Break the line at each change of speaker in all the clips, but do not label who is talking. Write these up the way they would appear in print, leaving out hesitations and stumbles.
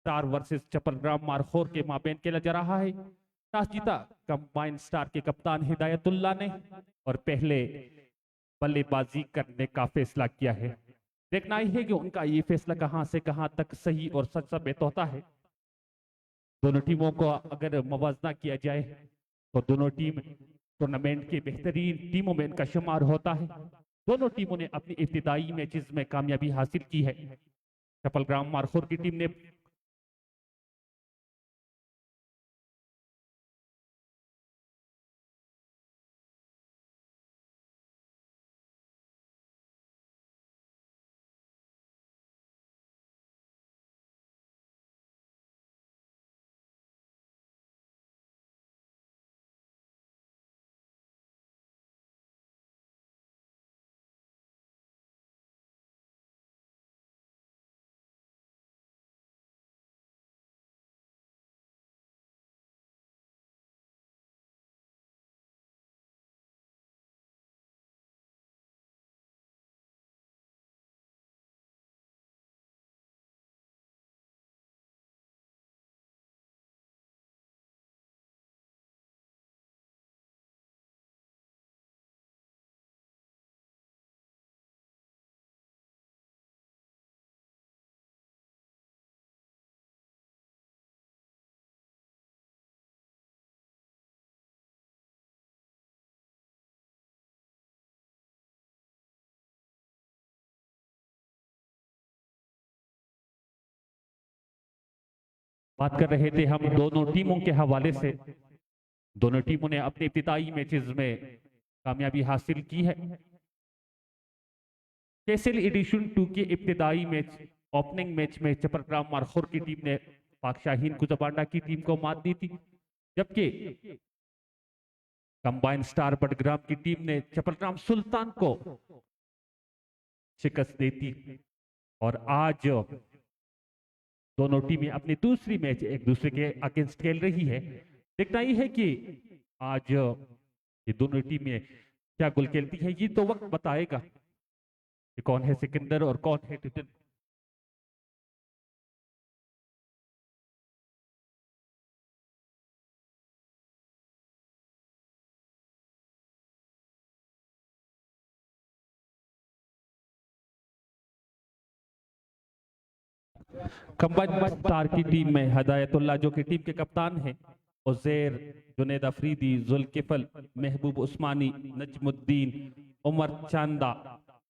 Star versus चपलग्राम markhor के माबेन खेला जा रहा है। टॉस जीता कंबाइन स्टार के कप्तान हिदायतुल्लाह ने और पहले बल्लेबाजी करने का फैसला किया है। देखना ही है कि उनका ये फैसला कहां से कहां तक सही और सच साबित होता है। दोनों टीमों को अगर मुवाजना किया जाए तो दोनों टीम टूर्नामेंट के बेहतरीन टीमों में इनका शुमार होता है। दोनों टीमों ने अपनी इब्तिदाई मैचेस में कामयाबी हासिल की है। चपलग्राम मारखोर की टीम ने बात कर रहे थे हम दोनों टीमों के हवाले से। दोनों टीमों ने अपने इब्तिदाई मैचेस में कामयाबी हासिल की है। केएसएल एडिशन 2 के इब्तिदाई मैच ओपनिंग मैच में चपरग्राम मारखोर की टीम ने पाक शाहीन कुजबांडा की टीम को मात दी थी, जबकि कंबाइन स्टार बडग्राम की टीम ने चपरग्राम सुल्तान को शिकस्त दी थी। और आज दोनों टीमें अपनी दूसरी मैच एक दूसरे के अगेंस्ट खेल रही है। देखना ही है कि आज ये दोनों टीमें क्या गोल खेलती है, ये तो वक्त बताएगा कि कौन है सिकंदर और कौन है टिटन। कंबाइन स्टार की टीम में हिदायतुल्लाह जो कि टीम के कप्तान हैं, उजैर, जुनैद अफरीदी, जुल्किफल, महबूब उस्मानी, नजमुद्दीन, उमर चांदा,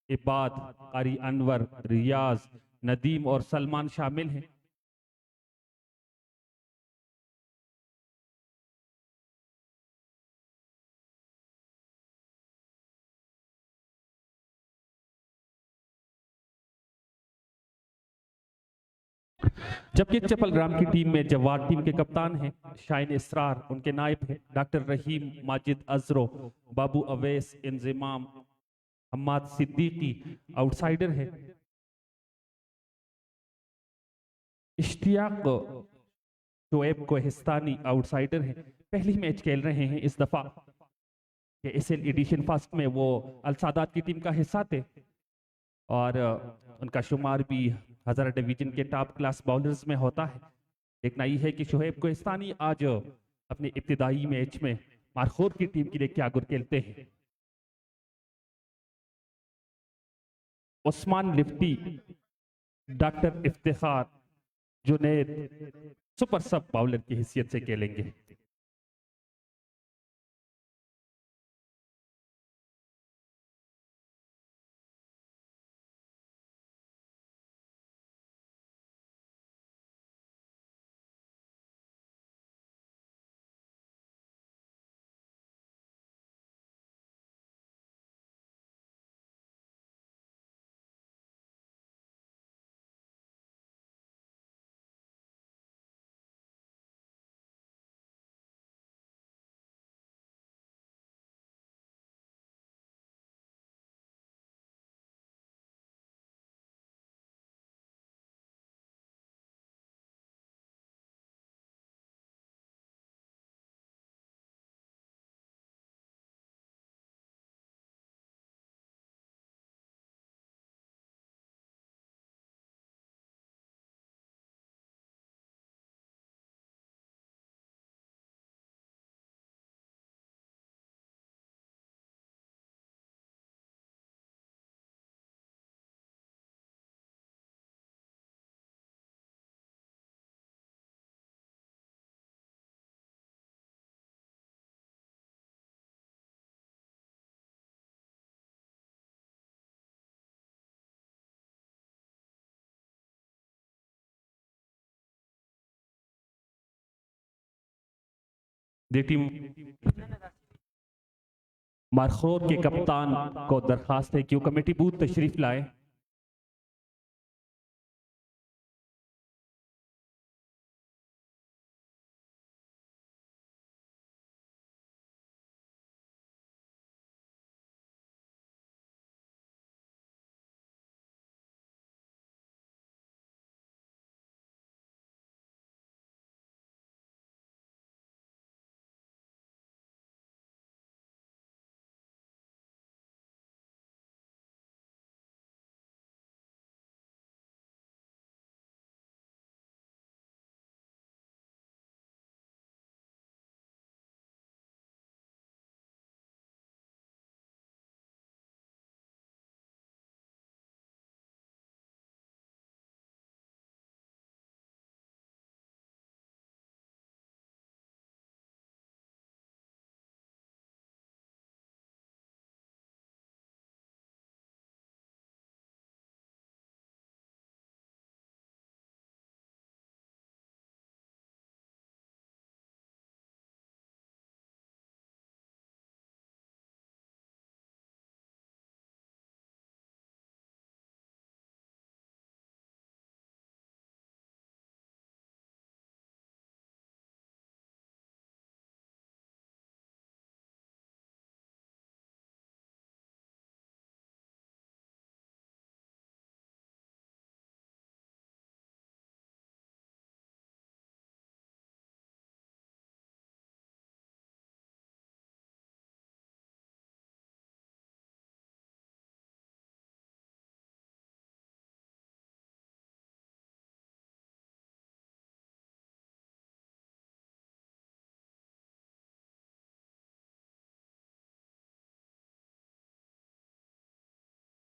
इबाद, कारी अनवर, रियाज, नदीम और सलमान शामिल हैं। जबकि चपलग्राम की टीम में जवाद टीम के कप्तान हैं, शाइन इसरार उनके नायब हैं, डॉक्टर रहीम, माजिद अजरो, बाबू अवैस, इंजिमाम, हम्माद सिद्दीकी आउटसाइडर है, इश्तियाक शोएब कोहिस्तानी आउटसाइडर है। पहली मैच खेल रहे हैं इस दफा के एसएल एडिशन फर्स्ट में। वो अल सादात की टीम का हिस्सा थे और उनका शुमार भी हजारा डिवीजन के टॉप क्लास बाउलर्स में होता है। देखना यह है कि शोएब कोहिस्तानी आज अपने इब्तिदाई मैच में मारखोर की टीम के लिए क्या गुर खेलते हैं। उस्मान लिफ्टी, डॉक्टर इफ्तिखार, जुनैद सुपर सब बाउलर की हैसियत से खेलेंगे। दी टीम मारखोर के कप्तान को दरखास्त है कि वो कमेटी बूथ तशरीफ लाए।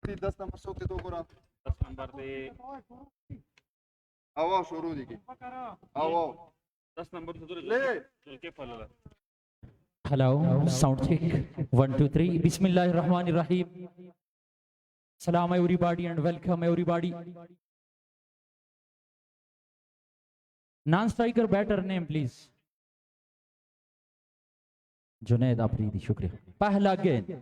दस नंबर सोते तो गोरा
10 नंबर दे
आओ शुरू दी आओ
10 नंबर से
ले
चल के फल
हेलो साउंड चेक 1 2 3 बिस्मिल्लाहिर्रहमानिर्रहीम सलाम everybody and welcome everybody non striker batter name please Junaid Afridi शुक्रिया पहला गेंद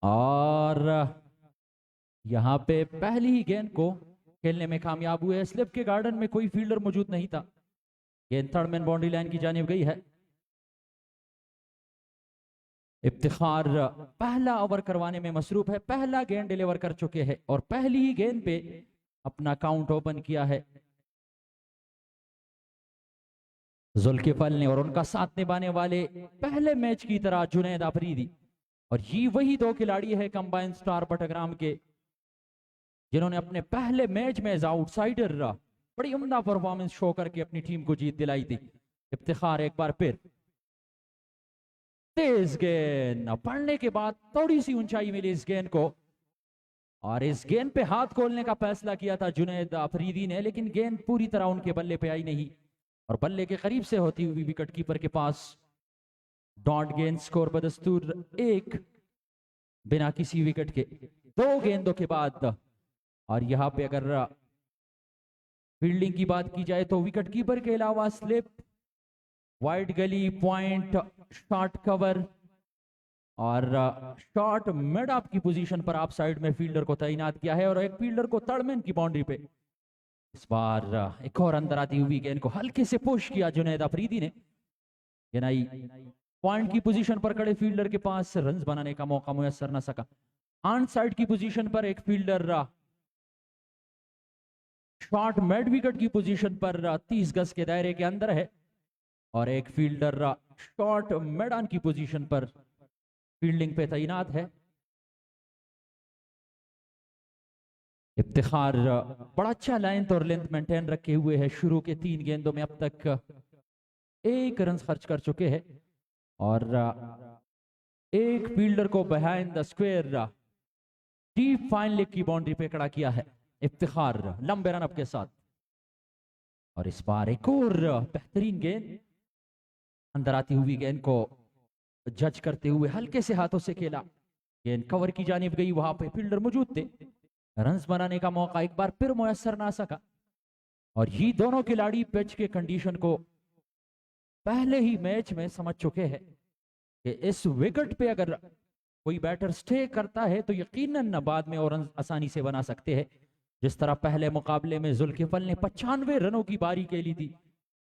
और यहां पे पहली ही गेंद को खेलने में कामयाब हुए। स्लिप के गार्डन में कोई फील्डर मौजूद नहीं था। गेंद थर्ड मैन बाउंड्री लाइन की जानिब गई है। इफ्तिखार पहला ओवर करवाने में मसरूफ है। पहला गेंद डिलीवर कर चुके हैं और पहली ही गेंद पे अपना काउंट ओपन किया है जुल्किफल ने और उनका साथ निभाने वाले पहले मैच की तरह जुनैद आफरीदी। और ये वही दो खिलाड़ी है कंबाइन स्टार बटाग्राम के जिन्होंने अपने पहले मैच में एज आउटसाइडर बड़ी उम्दा परफॉर्मेंस शो करके अपनी टीम को जीत दिलाई थी। इफ्तिखार एक बार फिर तेज गेंद पड़ने के बाद थोड़ी सी ऊंचाई मिली इस गेंद को और इस गेंद पे हाथ खोलने का फैसला किया था जुनैद आफरीदी ने, लेकिन गेंद पूरी तरह उनके बल्ले पे आई नहीं और बल्ले के करीब से होती हुई विकेट कीपर के पास डॉट गेंद। स्कोर बदस्तूर 1 बिना किसी विकेट के 2 गेंदों के बाद। और यहां पे अगर फील्डिंग की बात की जाए तो विकेट कीपर के अलावा स्लिप, वाइड गली, पॉइंट, शॉर्ट कवर और शॉर्ट मिड ऑफ की पोजीशन पर आप साइड में फील्डर को तैनात किया है और एक फील्डर को थर्ड मैन की बाउंड्री पे। इस बार एक और अंदर आती हुई गेंद को हल्के से पुश किया जुनैद अफरीदी ने। पॉइंट की पोजीशन पर खड़े फील्डर के पास रन्स बनाने का मौका मुयस्सर न सका। ऑन साइड की पोजीशन पर एक फील्डर शॉर्ट मिड विकेट की पोजीशन पर 30 गज के दायरे के अंदर है और एक फील्डर शॉर्ट मिड ऑन की पोजीशन पर फील्डिंग पे तैनात है। इफ्तिखार बड़ा अच्छा लेंथ और लेंथ मेंटेन रखे हुए है। शुरू के 3 गेंदों में अब तक 1 रन खर्च कर चुके हैं और एक फील्डर को behind the square deep fine leg की बाउंड्री पे खड़ा किया है इफ्तिखार लंबे रन अप के साथ। और इस बार एक और बेहतरीन गेंद अंदर आती हुई गेंद को जज करते हुए हल्के से हाथों से खेला। गेंद कवर की जानिब गई, वहां पे फील्डर मौजूद थे। रन्स बनाने का मौका एक बार फिर मुयस्सर ना सका। और ये दोनों खिलाड़ी पिच के कंडीशन को पहले ही मैच में समझ चुके हैं कि इस विकेट पे अगर कोई बैटर स्टे करता है तो यकीनन बाद में और आसानी से बना सकते हैं। जिस तरह पहले मुकाबले में जुल्किफल ने 95 रनों की बारी खेली थी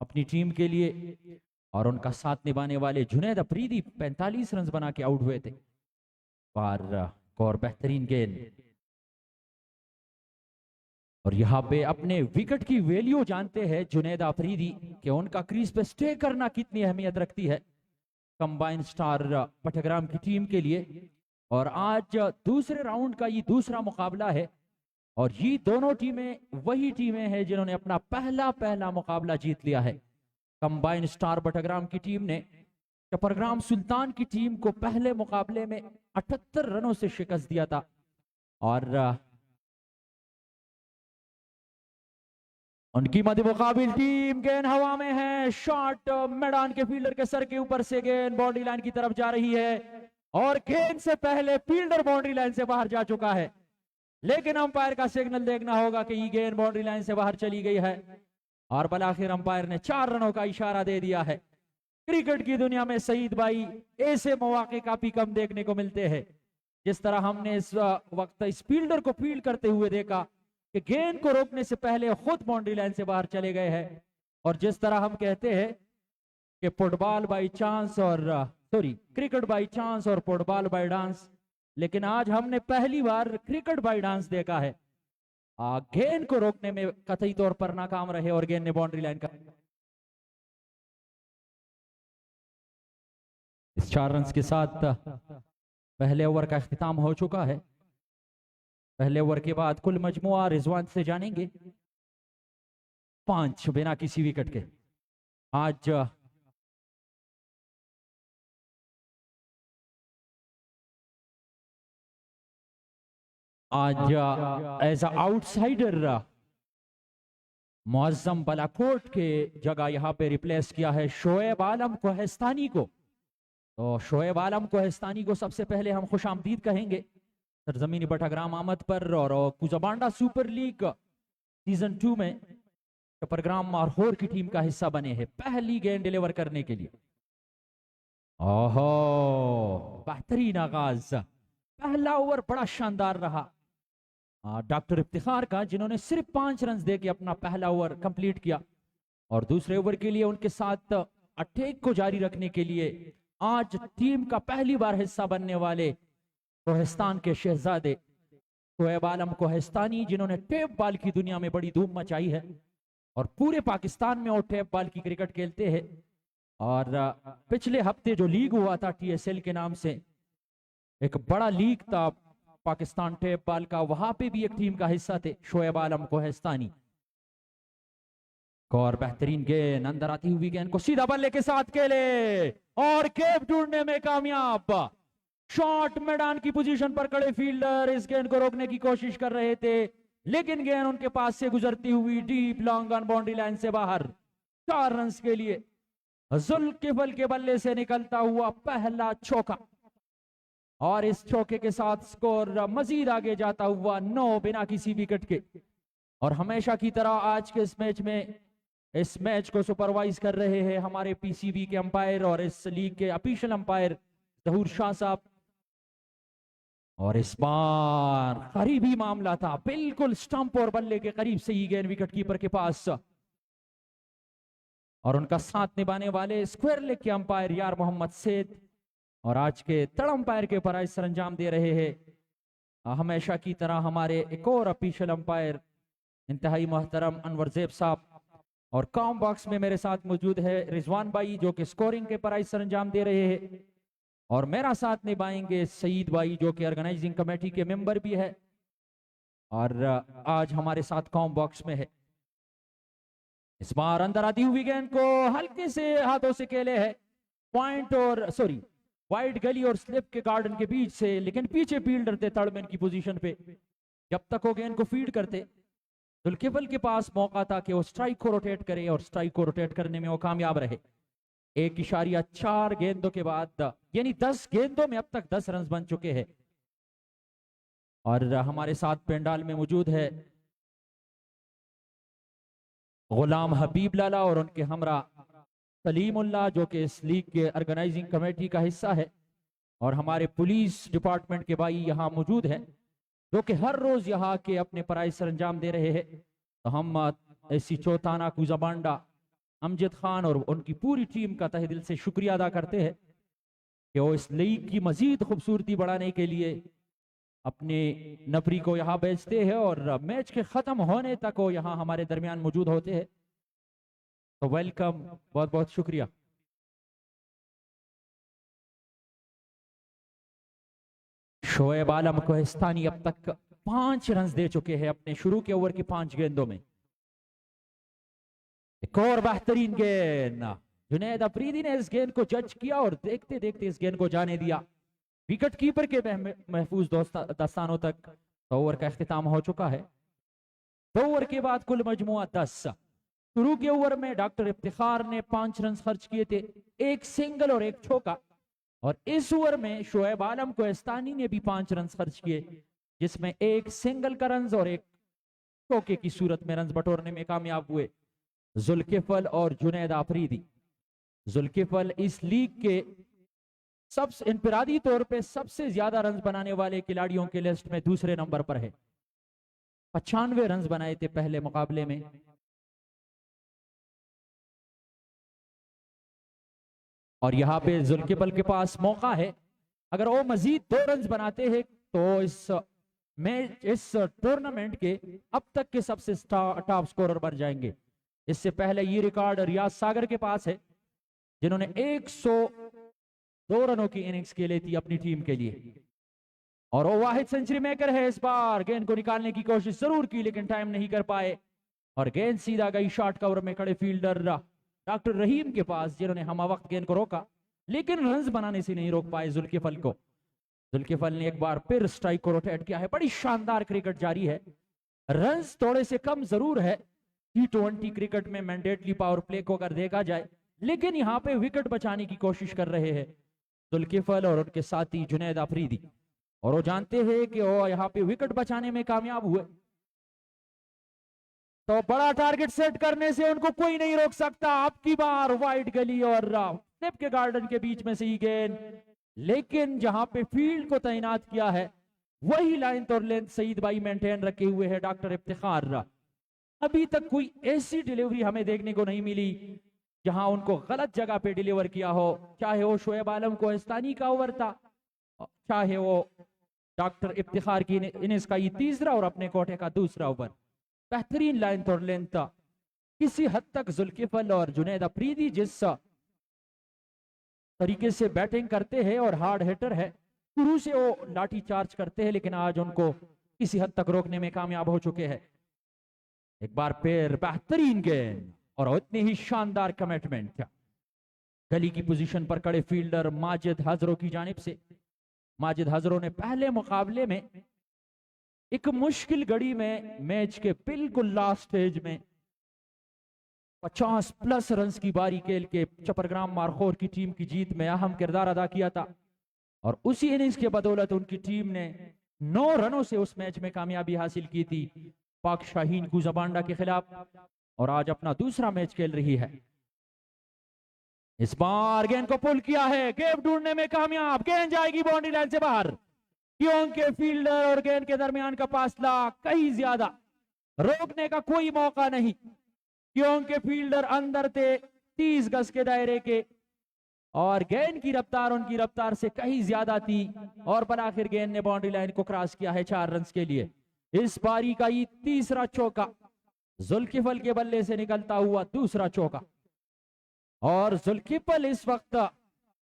अपनी टीम के लिए, और उनका साथ निभाने वाले जुनैद अफरीदी 45 रन बना के आउट हुए थे। और बेहतरीन गेंद, और यहाँ पे अपने विकेट की वैल्यू जानते हैं जुनैद अफरीदी कि उनका क्रीज पे स्टे करना कितनी अहमियत रखती है कंबाइन स्टार पटग्राम की टीम के लिए। और आज दूसरे राउंड का ये दूसरा मुकाबला है, और ये दोनों टीमें वही टीमें हैं जिन्होंने अपना पहला मुकाबला जीत लिया है। कंबाइन स्टार बटग्राम की टीम ने चपरग्राम सुल्तान की टीम को पहले मुकाबले में 78 रनों से शिकस्त दिया था, और उनकी मध्य मुकाबिल टीम गेंद हवा में है, शॉट मैदान के फील्डर के सर के ऊपर से गेंद बाउंड्री लाइन की तरफ जा रही है, और गेंद से पहले फील्डर बाउंड्री लाइन से बाहर जा चुका है, लेकिन अंपायर का सिग्नल देखना होगा कि ये गेंद बाउंड्री लाइन से बाहर चली गई है, और बलाखिर अंपायर ने 4 रनों का इशारा दे दिया है। क्रिकेट की दुनिया में सईद भाई ऐसे मौके काफी कम देखने को मिलते हैं। जिस तरह हमने इस वक्त इस फील्डर को फील्ड करते हुए देखा कि गेंद को रोकने से पहले खुद बाउंड्री लाइन से बाहर चले गए हैं, और जिस तरह हम कहते हैं कि फुटबॉल बाई चांस और क्रिकेट बाई चांस और फुटबॉल बाई डांस, लेकिन आज हमने पहली बार क्रिकेट बाई डांस देखा है। गेंद को रोकने में कतई तौर पर नाकाम रहे और गेंद ने बाउंड्री लाइन का इस 4 रन के साथ पहले ओवर का इख्तिताम हो चुका है। पहले ओवर के बाद कुल मजमुआ रिजवान से जानेंगे 5 बिना किसी विकेट के। आज एज आउटसाइडर मुअज्जम बलाकोट के जगह यहां पे रिप्लेस किया है शोएब आलम कोहिस्तानी को। तो शोएब आलम कोहिस्तानी को सबसे पहले हम खुश आमदीद कहेंगे सरजमीनी बटाग्राम आमद पर, और कुजाबांडा सुपर लीग सीजन 2 में चपरग्राम मारहोर की टीम का हिस्सा बने हैं पहली गेंद डिलीवर करने के लिए। ओहो, बेहतरीन आगाज, पहला ओवर बड़ा शानदार रहा डॉक्टर इफ्तिखार का, जिन्होंने सिर्फ 5 रन दे के अपना पहला ओवर कंप्लीट किया, और दूसरे ओवर के लिए उनके साथ अटैक को जारी रखने के लिए आज टीम का पहली बार हिस्सा बनने वाले कोहिस्तान के शहजादे शोएब आलम कोहिस्तानी, जिन्होंने टेप बॉल की दुनिया में बड़ी धूम मचाई है और पूरे पाकिस्तान में वो टेप बॉल की क्रिकेट खेलते हैं। और पिछले हफ्ते जो लीग हुआ था TSL के नाम से, एक बड़ा लीग था पाकिस्तान टेप बॉल का, वहां पे भी एक टीम का हिस्सा थे शोएब आलम कोहिस्तानी। और बेहतरीन गेंद, अंदर आती हुई गेंद को सीधा बल्ले के साथ खेले और कैप ढूंढने में कामयाब। शॉट मैदान की पोजीशन पर खड़े फील्डर इस गेंद को रोकने की कोशिश कर रहे थे, लेकिन गेंद उनके पास से गुजरती हुई deep long on boundary line से बाहर। 4 रन के लिए जुल्किफल के बल्ले से निकलता हुआ पहला चौका, और इस चौके के साथ स्कोर मजीद आगे जाता हुआ 9 बिना किसी विकेट के। और हमेशा की तरह आज के इस मैच में इस मैच को सुपरवाइज कर रहे हैं हमारे PCB के अंपायर और इस लीग के ऑफिशियल अंपायर जहूर शाह साहब। और इस बार करीबी मामला था, बिल्कुल स्टंप और बल्ले के करीब से ही गेंद विकेट कीपर के पास, और उनका साथ निभाने वाले स्क्वायर लेग के अंपायर यार मोहम्मद सेद और आज के तड़ अंपायर के ऊपर सर अंजाम दे रहे हैं हमेशा की तरह हमारे एक और ऑफिशियल अंपायर इंतहाई मोहतरम अनवर ज़ेब साहब। और कॉम बॉक्स में मेरे साथ मौजूद है रिजवान भाई, जो कि स्कोरिंग के ऊपर सर अंजाम दे रहे हैं, और मेरा साथ निभाएंगे सईद भाई, जो कि ऑर्गेनाइजिंग कमेटी के मेंबर भी है और आज हमारे साथ कॉम बॉक्स में है। इस बार अंदर आती हुई गेंद को हल्के से हाथों से खेले है पॉइंट और वाइड गली और स्लिप के गार्डन के बीच से, लेकिन पीछे फील्डर थे थर्डमैन की पोजीशन पे। जब तक वो गेंद को फीड करते, जुल्किफल के पास मौका था कि वो स्ट्राइक को रोटेट करे, और स्ट्राइक को रोटेट करने में वो कामयाब रहे। 1.4 गेंदों के बाद, यानी 10 गेंदों में अब तक 10 रन बन चुके हैं। और हमारे साथ पेंडाल में मौजूद है गुलाम हबीब लाला और उनके हमरा सलीमुल्लाह, जो कि इस लीग के ऑर्गेनाइजिंग कमेटी का हिस्सा है, और हमारे पुलिस डिपार्टमेंट के भाई यहाँ मौजूद हैं, जो कि हर रोज यहाँ के अपने फराइज सर अंजाम दे रहे हैं। तो हम ऐसी चौताना कुजाबांडा अमजद खान और उनकी पूरी टीम का तहे दिल से शुक्रिया अदा करते हैं कि वो इस लीग की मजीद खूबसूरती बढ़ाने के लिए अपने नफरी को यहाँ भेजते हैं और मैच के खत्म होने तक वो यहाँ हमारे दरमियान मौजूद होते हैं। तो वेलकम, बहुत बहुत शुक्रिया। शोएब आलम कोहिस्तानी अब तक 5 रन दे चुके हैं अपने शुरू के ओवर की 5 गेंदों में। एक और बेहतरीन गेंद, जुनैद अफरीदी ने इस गेंद को जज किया और देखते देखते इस गेंद को जाने दिया विकेट कीपर के महफूज दस्तानों तक। तो ओवर का इख्तिताम हो चुका है। 2 ओवर के बाद कुल मजमुआ 10। शुरू के ओवर में डॉक्टर इफ्तिखार ने 5 रन खर्च किए थे, 1 सिंगल और 1 चौका। और इस ओवर में शोएब आलम कोहिस्तानी ने भी 5 रन खर्च किए, जिसमें 1 सिंगल का रन और 1 चौके की सूरत में रन बटोरने में कामयाब हुए जुल्किफल और जुनैद आफरीदी। जुल्किफल इस लीग के सबसे इनफरादी तौर पे सबसे ज्यादा रन बनाने वाले खिलाड़ियों के लिस्ट में दूसरे नंबर पर है। 95 रन बनाए थे पहले मुकाबले में। और यहाँ पे जुल्किफल के पास मौका है, अगर वो मजीद 2 रन बनाते हैं तो इस टूर्नामेंट के अब तक के सबसे टॉप स्कोरर बन जाएंगे। इससे पहले ये रिकॉर्ड रियाज सागर के पास है, जिन्होंने 102 रनों की इनिंग्स खेली थी अपनी टीम के लिए, और वो वाहिद सेंचुरी मेकर है। इस बार गेंद को निकालने की कोशिश जरूर की, लेकिन टाइम नहीं कर पाए और गेंद सीधा गई शॉर्ट कवर में खड़े फील्डर डॉक्टर रहीम के पास, जिन्होंने हम वक्त गेंद को रोका, लेकिन रन बनाने से नहीं रोक पाए जुल्किफल को। जुल्किफल ने एक बार फिर स्ट्राइक को रोटेट किया है। बड़ी शानदार क्रिकेट जारी है। रन थोड़े से कम जरूर है T20 क्रिकेट में मैंडेटरी पावर प्ले को अगर देखा जाए, लेकिन यहाँ पे विकेट बचाने की कोशिश कर रहे हैं जुल्किफल और उनके साथी जुनैद आफरीदी, और वो जानते हैं कि वो यहाँ पे विकेट बचाने में कामयाब हुए तो बड़ा टारगेट सेट करने से उनको कोई नहीं रोक सकता। आपकी बार वाइड गली और स्लिप के गार्डन के बीच में से ही गेंद, लेकिन जहां पे फील्ड को तैनात किया है वही लाइन और लेंथ सईद भाई मेंटेन रखे हुए हैं डॉक्टर इफ्तिखार। अभी तक कोई ऐसी डिलीवरी हमें देखने को नहीं मिली जहां उनको गलत जगह पे डिलीवर किया हो, चाहे वो शोएब आलम कोहिस्तानी का ओवर था, चाहे वो डॉक्टर इफ्तिखार की इनिंग्स का ये तीसरा और अपने कोटे का दूसरा ओवर। बेहतरीन लाइन और लेंथ था। किसी हद तक जुल्किफल और जुनैद अफरीदी जिस तरीके से बैटिंग करते हैं और हार्ड हिटर है, शुरू से वो लाठी चार्ज करते हैं, लेकिन आज उनको किसी हद तक रोकने में कामयाब हो चुके हैं। एक बार फिर बेहतरीन गेंद और उतनी ही शानदार कमिटमेंट गली की पोजीशन पर खड़े फील्डर माजिद हजरों की जानिब से। माजिद हजरों ने पहले मुकाबले में एक मुश्किल घड़ी में मैच के बिल्कुल लास्ट स्टेज में 50+ रन की बारी खेल के चपरग्राम मारखोर की टीम की जीत में अहम किरदार अदा किया था, और उसी इनिंग्स के बदौलत उनकी टीम ने 9 रनों से उस मैच में कामयाबी हासिल की थी पाक शाहीन गुजाबांडा के खिलाफ, और आज अपना दूसरा मैच खेल रही है। इस बार गेंद को पुल किया है, गैप ढूंढने में कामयाब, गेंद जाएगी बाउंड्री लाइन से बाहर। के फील्डर और गेंद के दरमियान का फासला कहीं ज्यादा, रोकने का कोई मौका नहीं। के फील्डर अंदर थे 30 गज के दायरे के, और गेंद की रफ्तार उनकी रफ्तार से कहीं ज्यादा थी, और पर आखिर गेंद ने बाउंड्री लाइन को क्रॉस किया है 4 रन के लिए। इस पारी का ये तीसरा चौका, जुल्किफल के बल्ले से निकलता हुआ दूसरा चौका, और जुल्किफल इस वक्त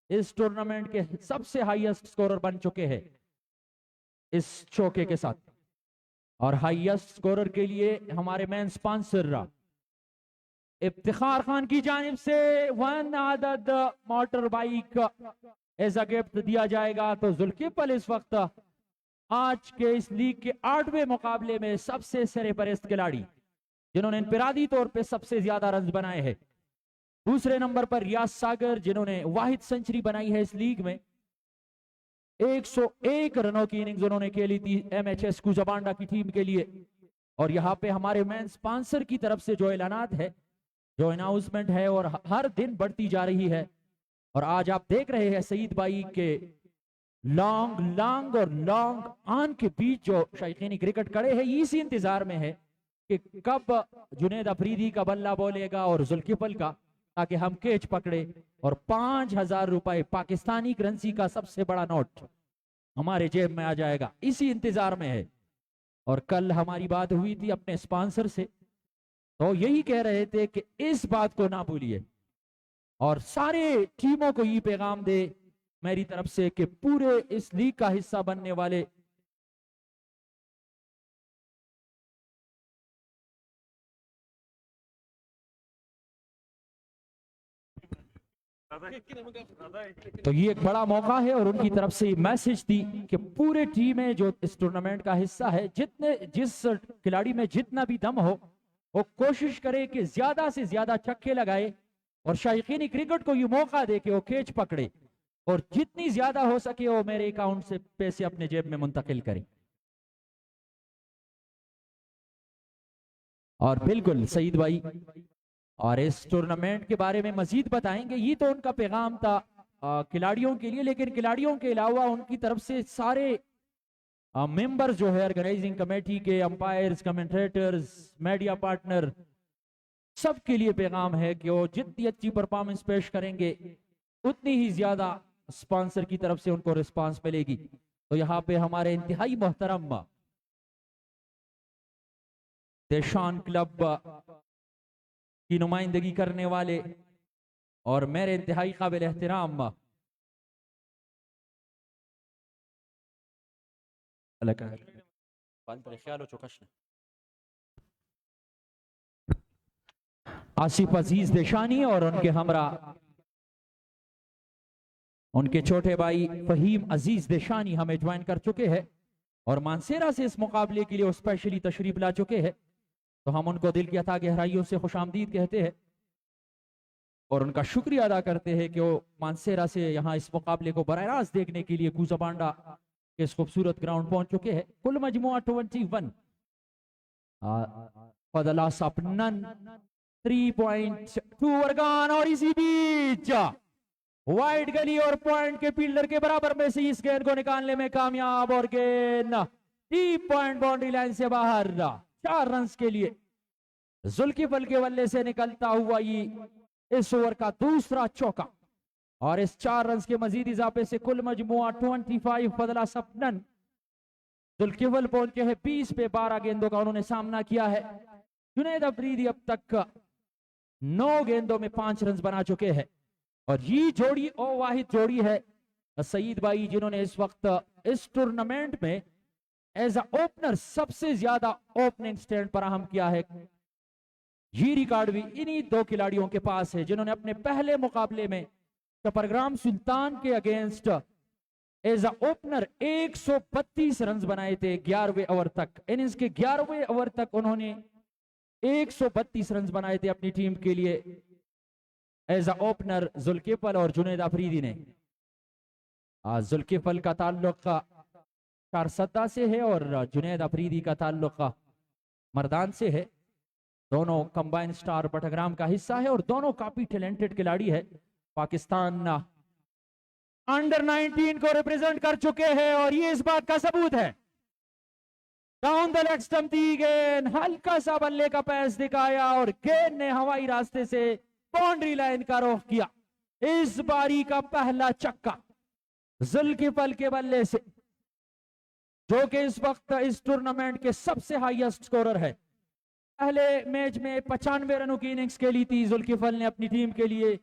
इस टूर्नामेंट के सबसे हाईएस्ट स्कोरर बन चुके हैं इस चौके के साथ। और हाईएस्ट स्कोरर के लिए हमारे मेन स्पॉन्सर इफ्तिखार खान की जानिब से 1 आदद motor bike as a gift दिया जाएगा। तो जुल्किफल इस वक्त आज के इस लीग के 8वें मुकाबले में सबसे सरपरस्त खिलाड़ी, जिन्होंने इनफरादी तौर पे सबसे ज्यादा रन बनाए हैं। दूसरे नंबर पर रियाज सागर, जिन्होंने वाहिद सेंचुरी बनाई है इस लीग में। 101 रनों की इनिंग्स उन्होंने खेली थी MHS गुजाबांडा की टीम के लिए। और यहाँ पे हमारे मेन स्पॉन्सर की तरफ से जो ऐलानात है, जो अनाउंसमेंट है, और हर दिन बढ़ती जा रही है। और आज आप देख रहे हैं सईद भाई के लॉन्ग आन के बीच जो शायकीन क्रिकेट खड़े हैं, इसी इंतजार में है कि कब जुनैद अफरीदी का बल्ला बोलेगा और जुल्किफल का, ताकि हम कैच पकड़े और 5,000 रुपए पाकिस्तानी करेंसी का सबसे बड़ा नोट हमारे जेब में आ जाएगा। इसी इंतजार में है। और कल हमारी बात हुई थी अपने स्पॉन्सर से, तो यही कह रहे थे कि इस बात को ना भूलिए और सारे टीमों को ये पैगाम दे मेरी तरफ से कि पूरे इस लीग का हिस्सा बनने वाले तो ये एक बड़ा मौका है। और उनकी तरफ से मैसेज दी कि पूरे टीमें जो इस टूर्नामेंट का हिस्सा है, जिस खिलाड़ी में जितना भी दम हो, वो कोशिश करे कि ज्यादा से ज्यादा छक्के लगाए और शायकीन क्रिकेट को ये मौका दे कि वो कैच पकड़े और जितनी ज्यादा हो सके वो मेरे अकाउंट से पैसे अपने जेब में मुंतकिल करें। और बिल्कुल सईद भाई और इस टूर्नामेंट के बारे में मजीद बताएंगे। ये तो उनका पैगाम था खिलाड़ियों के लिए, लेकिन खिलाड़ियों के अलावा उनकी तरफ से सारे मेंबर्स जो है ऑर्गेनाइजिंग कमेटी के, अंपायर्स, कमेंटेटर्स, मीडिया पार्टनर, सबके लिए पैगाम है कि वो जितनी अच्छी परफॉर्मेंस पेश करेंगे उतनी ही ज्यादा स्पॉन्सर की तरफ से उनको रिस्पांस मिलेगी। तो यहाँ पे हमारे इंतहाई मोहतरम देशान क्लब की नुमाइंदगी करने वाले और मेरे इंतहाई काबिल एहतराम आसिफ अजीज देशानी और उनके हमरा उनके छोटे भाई फहीम अजीज देशानी हमें ज्वाइन कर चुके हैं और मानसेरा से इस मुकाबले के लिए वो स्पेशली तशरीफ ला चुके हैं। तो हम उनको दिल की अता गहराइयों से खुशामदीद कहते हैं और उनका शुक्रिया अदा करते हैं कि वो मानसेरा से यहाँ इस मुकाबले को बराह रास्त देखने के लिए कूजाबांडा के इस खूबसूरत ग्राउंड पहुंच चुके हैं। कुल मजमुआ 21 फदला सपनन 3.2 वर्गान और इसी बीच वाइड गली और पॉइंट के फील्डर के बराबर में से इस गेंद को निकालने में कामयाब और गेंद डीप पॉइंट बाउंड्री लाइन से बाहर। 4 रन के लिए जुल्किफल के बल्ले से निकलता हुआ ये इस ओवर का दूसरा चौका और इस 4 रन के मजीद इजाफे से कुल मजमुआ 25 फदला सपनन। जुल्किफल पहुंचे हैं 20 पे 12 गेंदों का उन्होंने सामना किया है। जुनैद अफरीदी अब तक 9 गेंदों में 5 रन बना चुके हैं और ये जोड़ी ओ वाहिद जोड़ी है सईद भाई जिन्होंने इस वक्त इस टूर्नामेंट में एज अ ओपनर सबसे ज्यादा ओपनिंग स्टैंड फराहम किया है। ये रिकॉर्ड भी इन्हीं 2 खिलाड़ियों के पास है जिन्होंने अपने पहले मुकाबले में चपरग्राम सुल्तान के against as a opener 132 run बनाए थे 11वें ओवर तक। इनिंग्स के 11वें ओवर तक उन्होंने 132 रन बनाए थे अपनी टीम के लिए एज अ ओपनर जुल्किफल और जुनैद अफरीदी ने। जुल्किफल का ताल्लुक कारसद्दा से है और जुनैद अफरीदी का ताल्लुक मर्दान से है। दोनों कंबाइन स्टार बटग्राम का हिस्सा है और दोनों काफी टैलेंटेड खिलाड़ी है। पाकिस्तान अंडर 19 को रिप्रेजेंट कर चुके हैं और ये इस बात का सबूत है। डाउन द लेग स्टंप दी गेंद, हल्का सा बल्ले का पैस दिखाया और गेंद ने हवाई रास्ते से बाउंड्री लाइन का रुख किया। इस बारी का पहला छक्का जुल्किफल के बल्ले से, जो कि इस वक्त इस टूर्नामेंट के सबसे हाईएस्ट स्कोरर है। पहले मैच में 95 रनों की इनिंग्स खेली थी जुल्किफल ने अपनी टीम के लिए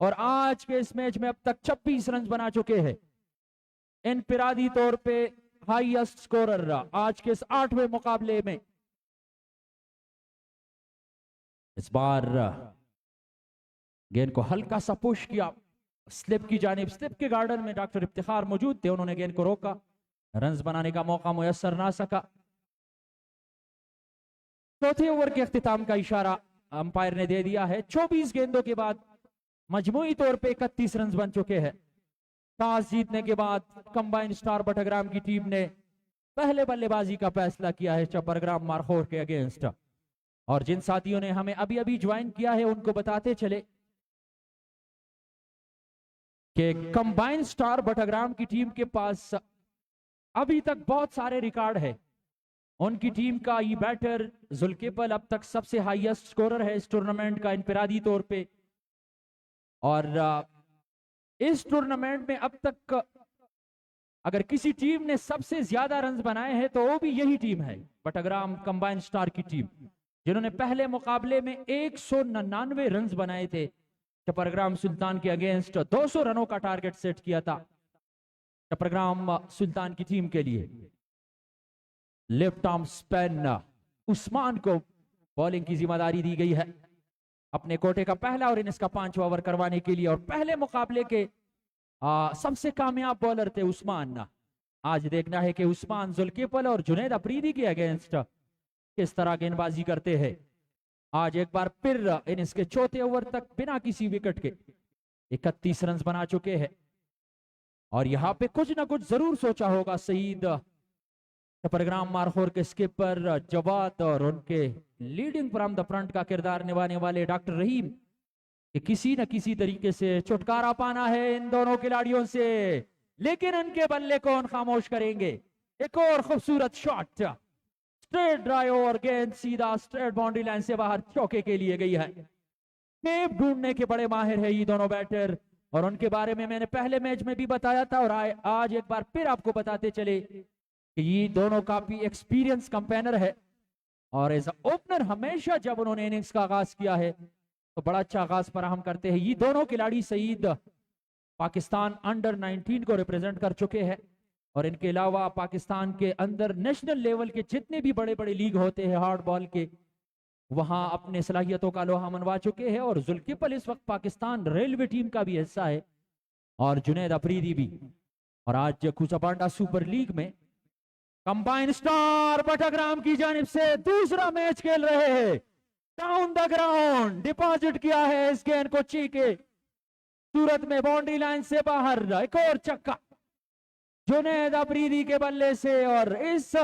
और आज के इस मैच में अब तक 26 रन बना चुके हैं। इनफिरादी तौर पे हाईएस्ट स्कोरर आज के इस 8वें मुकाबले में। इस बार गेंद को हल्का सा पुश किया स्लिप की जानिब। स्लिप के गार्डन में डॉक्टर इफ्तिखार मौजूद थे, उन्होंने गेंद को रोका, रन्स बनाने का मौका मुयस्सर ना सका। चौथे ओवर के अख्तिताम का इशारा अंपायर ने दे दिया है। 24 गेंदों के बाद मजमूई तौर पे 31 रन बन चुके हैं। टॉस जीतने के बाद कंबाइन स्टार बटग्राम की टीम ने पहले बल्लेबाजी का फैसला किया है चपरग्राम मारखोर के अगेंस्ट। और जिन साथियों ने हमें अभी अभी ज्वाइन किया है उनको बताते चले कि कंबाइन स्टार बटाग्राम की टीम के पास अभी तक बहुत सारे रिकॉर्ड है। उनकी टीम का ये बैटर जुल्किफल अब तक सबसे हाईएस्ट स्कोरर है इस टूर्नामेंट का इनफरादी तौर पे। और इस टूर्नामेंट में अब तक अगर किसी टीम ने सबसे ज्यादा रन बनाए हैं तो वो भी यही टीम है, बटाग्राम कंबाइन स्टार की टीम, जिन्होंने पहले मुकाबले में 199 रन बनाए थे। चपरग्राम सुल्तान के अगेंस्ट 200 रनों का टारगेट सेट किया था चपरग्राम सुल्तान की टीम के लिए। लेफ्ट आर्म स्पिन उस्मान को बॉलिंग की जिम्मेदारी दी गई है अपने कोटे का पहला और इनिंग्स का 5वां ओवर करवाने के लिए। और पहले मुकाबले के सबसे कामयाब बॉलर थे उस्मान। आज देखना है कि उस्मान जुल्किफल और जुनैद अफरीदी के अगेंस्ट किस तरह गेंदबाजी करते हैं। आज एक बार फिर इनिंग्स के चौथे ओवर तक बिना किसी विकेट के 31 रन बना चुके हैं। और यहाँ पे कुछ ना कुछ जरूर सोचा होगा सईद चपरग्राम मारखोर के स्किपर जवाद और उनके लीडिंग फ्रॉम द फ्रंट का किरदार निभाने वाले डॉक्टर रहीम कि किसी न किसी तरीके से छुटकारा पाना है इन दोनों खिलाड़ियों से, लेकिन उनके बल्ले कौन खामोश करेंगे। एक और खूबसूरत शॉट, स्ट्रेट ड्राइव और गेंद सीधा स्ट्रेट बाउंड्री लाइन से बाहर चौके के लिए गई है। टेप ढूंढने के बड़े माहिर है ये दोनों बैटर और उनके बारे में मैंने पहले मैच में भी बताया था और आज एक बार फिर आपको बताते चले कि ये दोनों काफी एक्सपीरियंस कंपेनर है। और एज ओपनर हमेशा जब उन्होंने इनिंग्स का आगाज किया है तो बड़ा अच्छा आगाज फराहम करते हैं। ये दोनों खिलाड़ी सईद पाकिस्तान अंडर 19 को रिप्रेजेंट कर चुके हैं और इनके अलावा पाकिस्तान के अंदर नेशनल लेवल के जितने भी बड़े बड़े लीग होते हैं हार्ड बॉल के, वहां अपने सलाहियतों का लोहा मनवा चुके हैं। और जुल्किफल इस वक्त पाकिस्तान रेलवे टीम का भी हिस्सा है और जुनैद अफरीदी भी। और आज कुचापांडा सुपर लीग में कंबाइन स्टार बटाग्राम की जानिब से दूसरा मैच खेल रहे हैं। डाउन द ग्राउंड डिपॉजिट किया है इस गेंद को चीके सूरत में बाउंड्री लाइन से बाहर। एक और छक्का जुनैद अफरीदी के बल्ले से और इस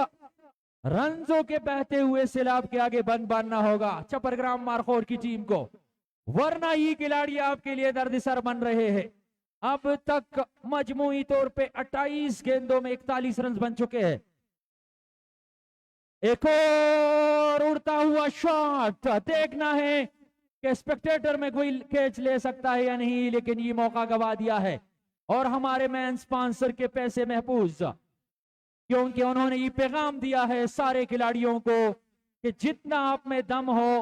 रंजों के बहते हुए सैलाब के आगे बंद बांधना होगा चपरग्राम मारखोर की टीम को, वरना ये खिलाड़ी आपके लिए दर्दसर बन रहे हैं। अब तक मजमूई तौर पे 28 गेंदों में 41 रन बन चुके हैं। एक और उड़ता हुआ शॉट, देखना है कि स्पेक्टेटर में कोई कैच ले सकता है या नहीं, लेकिन ये मौका गवा दिया है और हमारे मैन स्पॉन्सर के पैसे महफूज, क्योंकि उन्होंने ये पैगाम दिया है सारे खिलाड़ियों को कि जितना आप में दम हो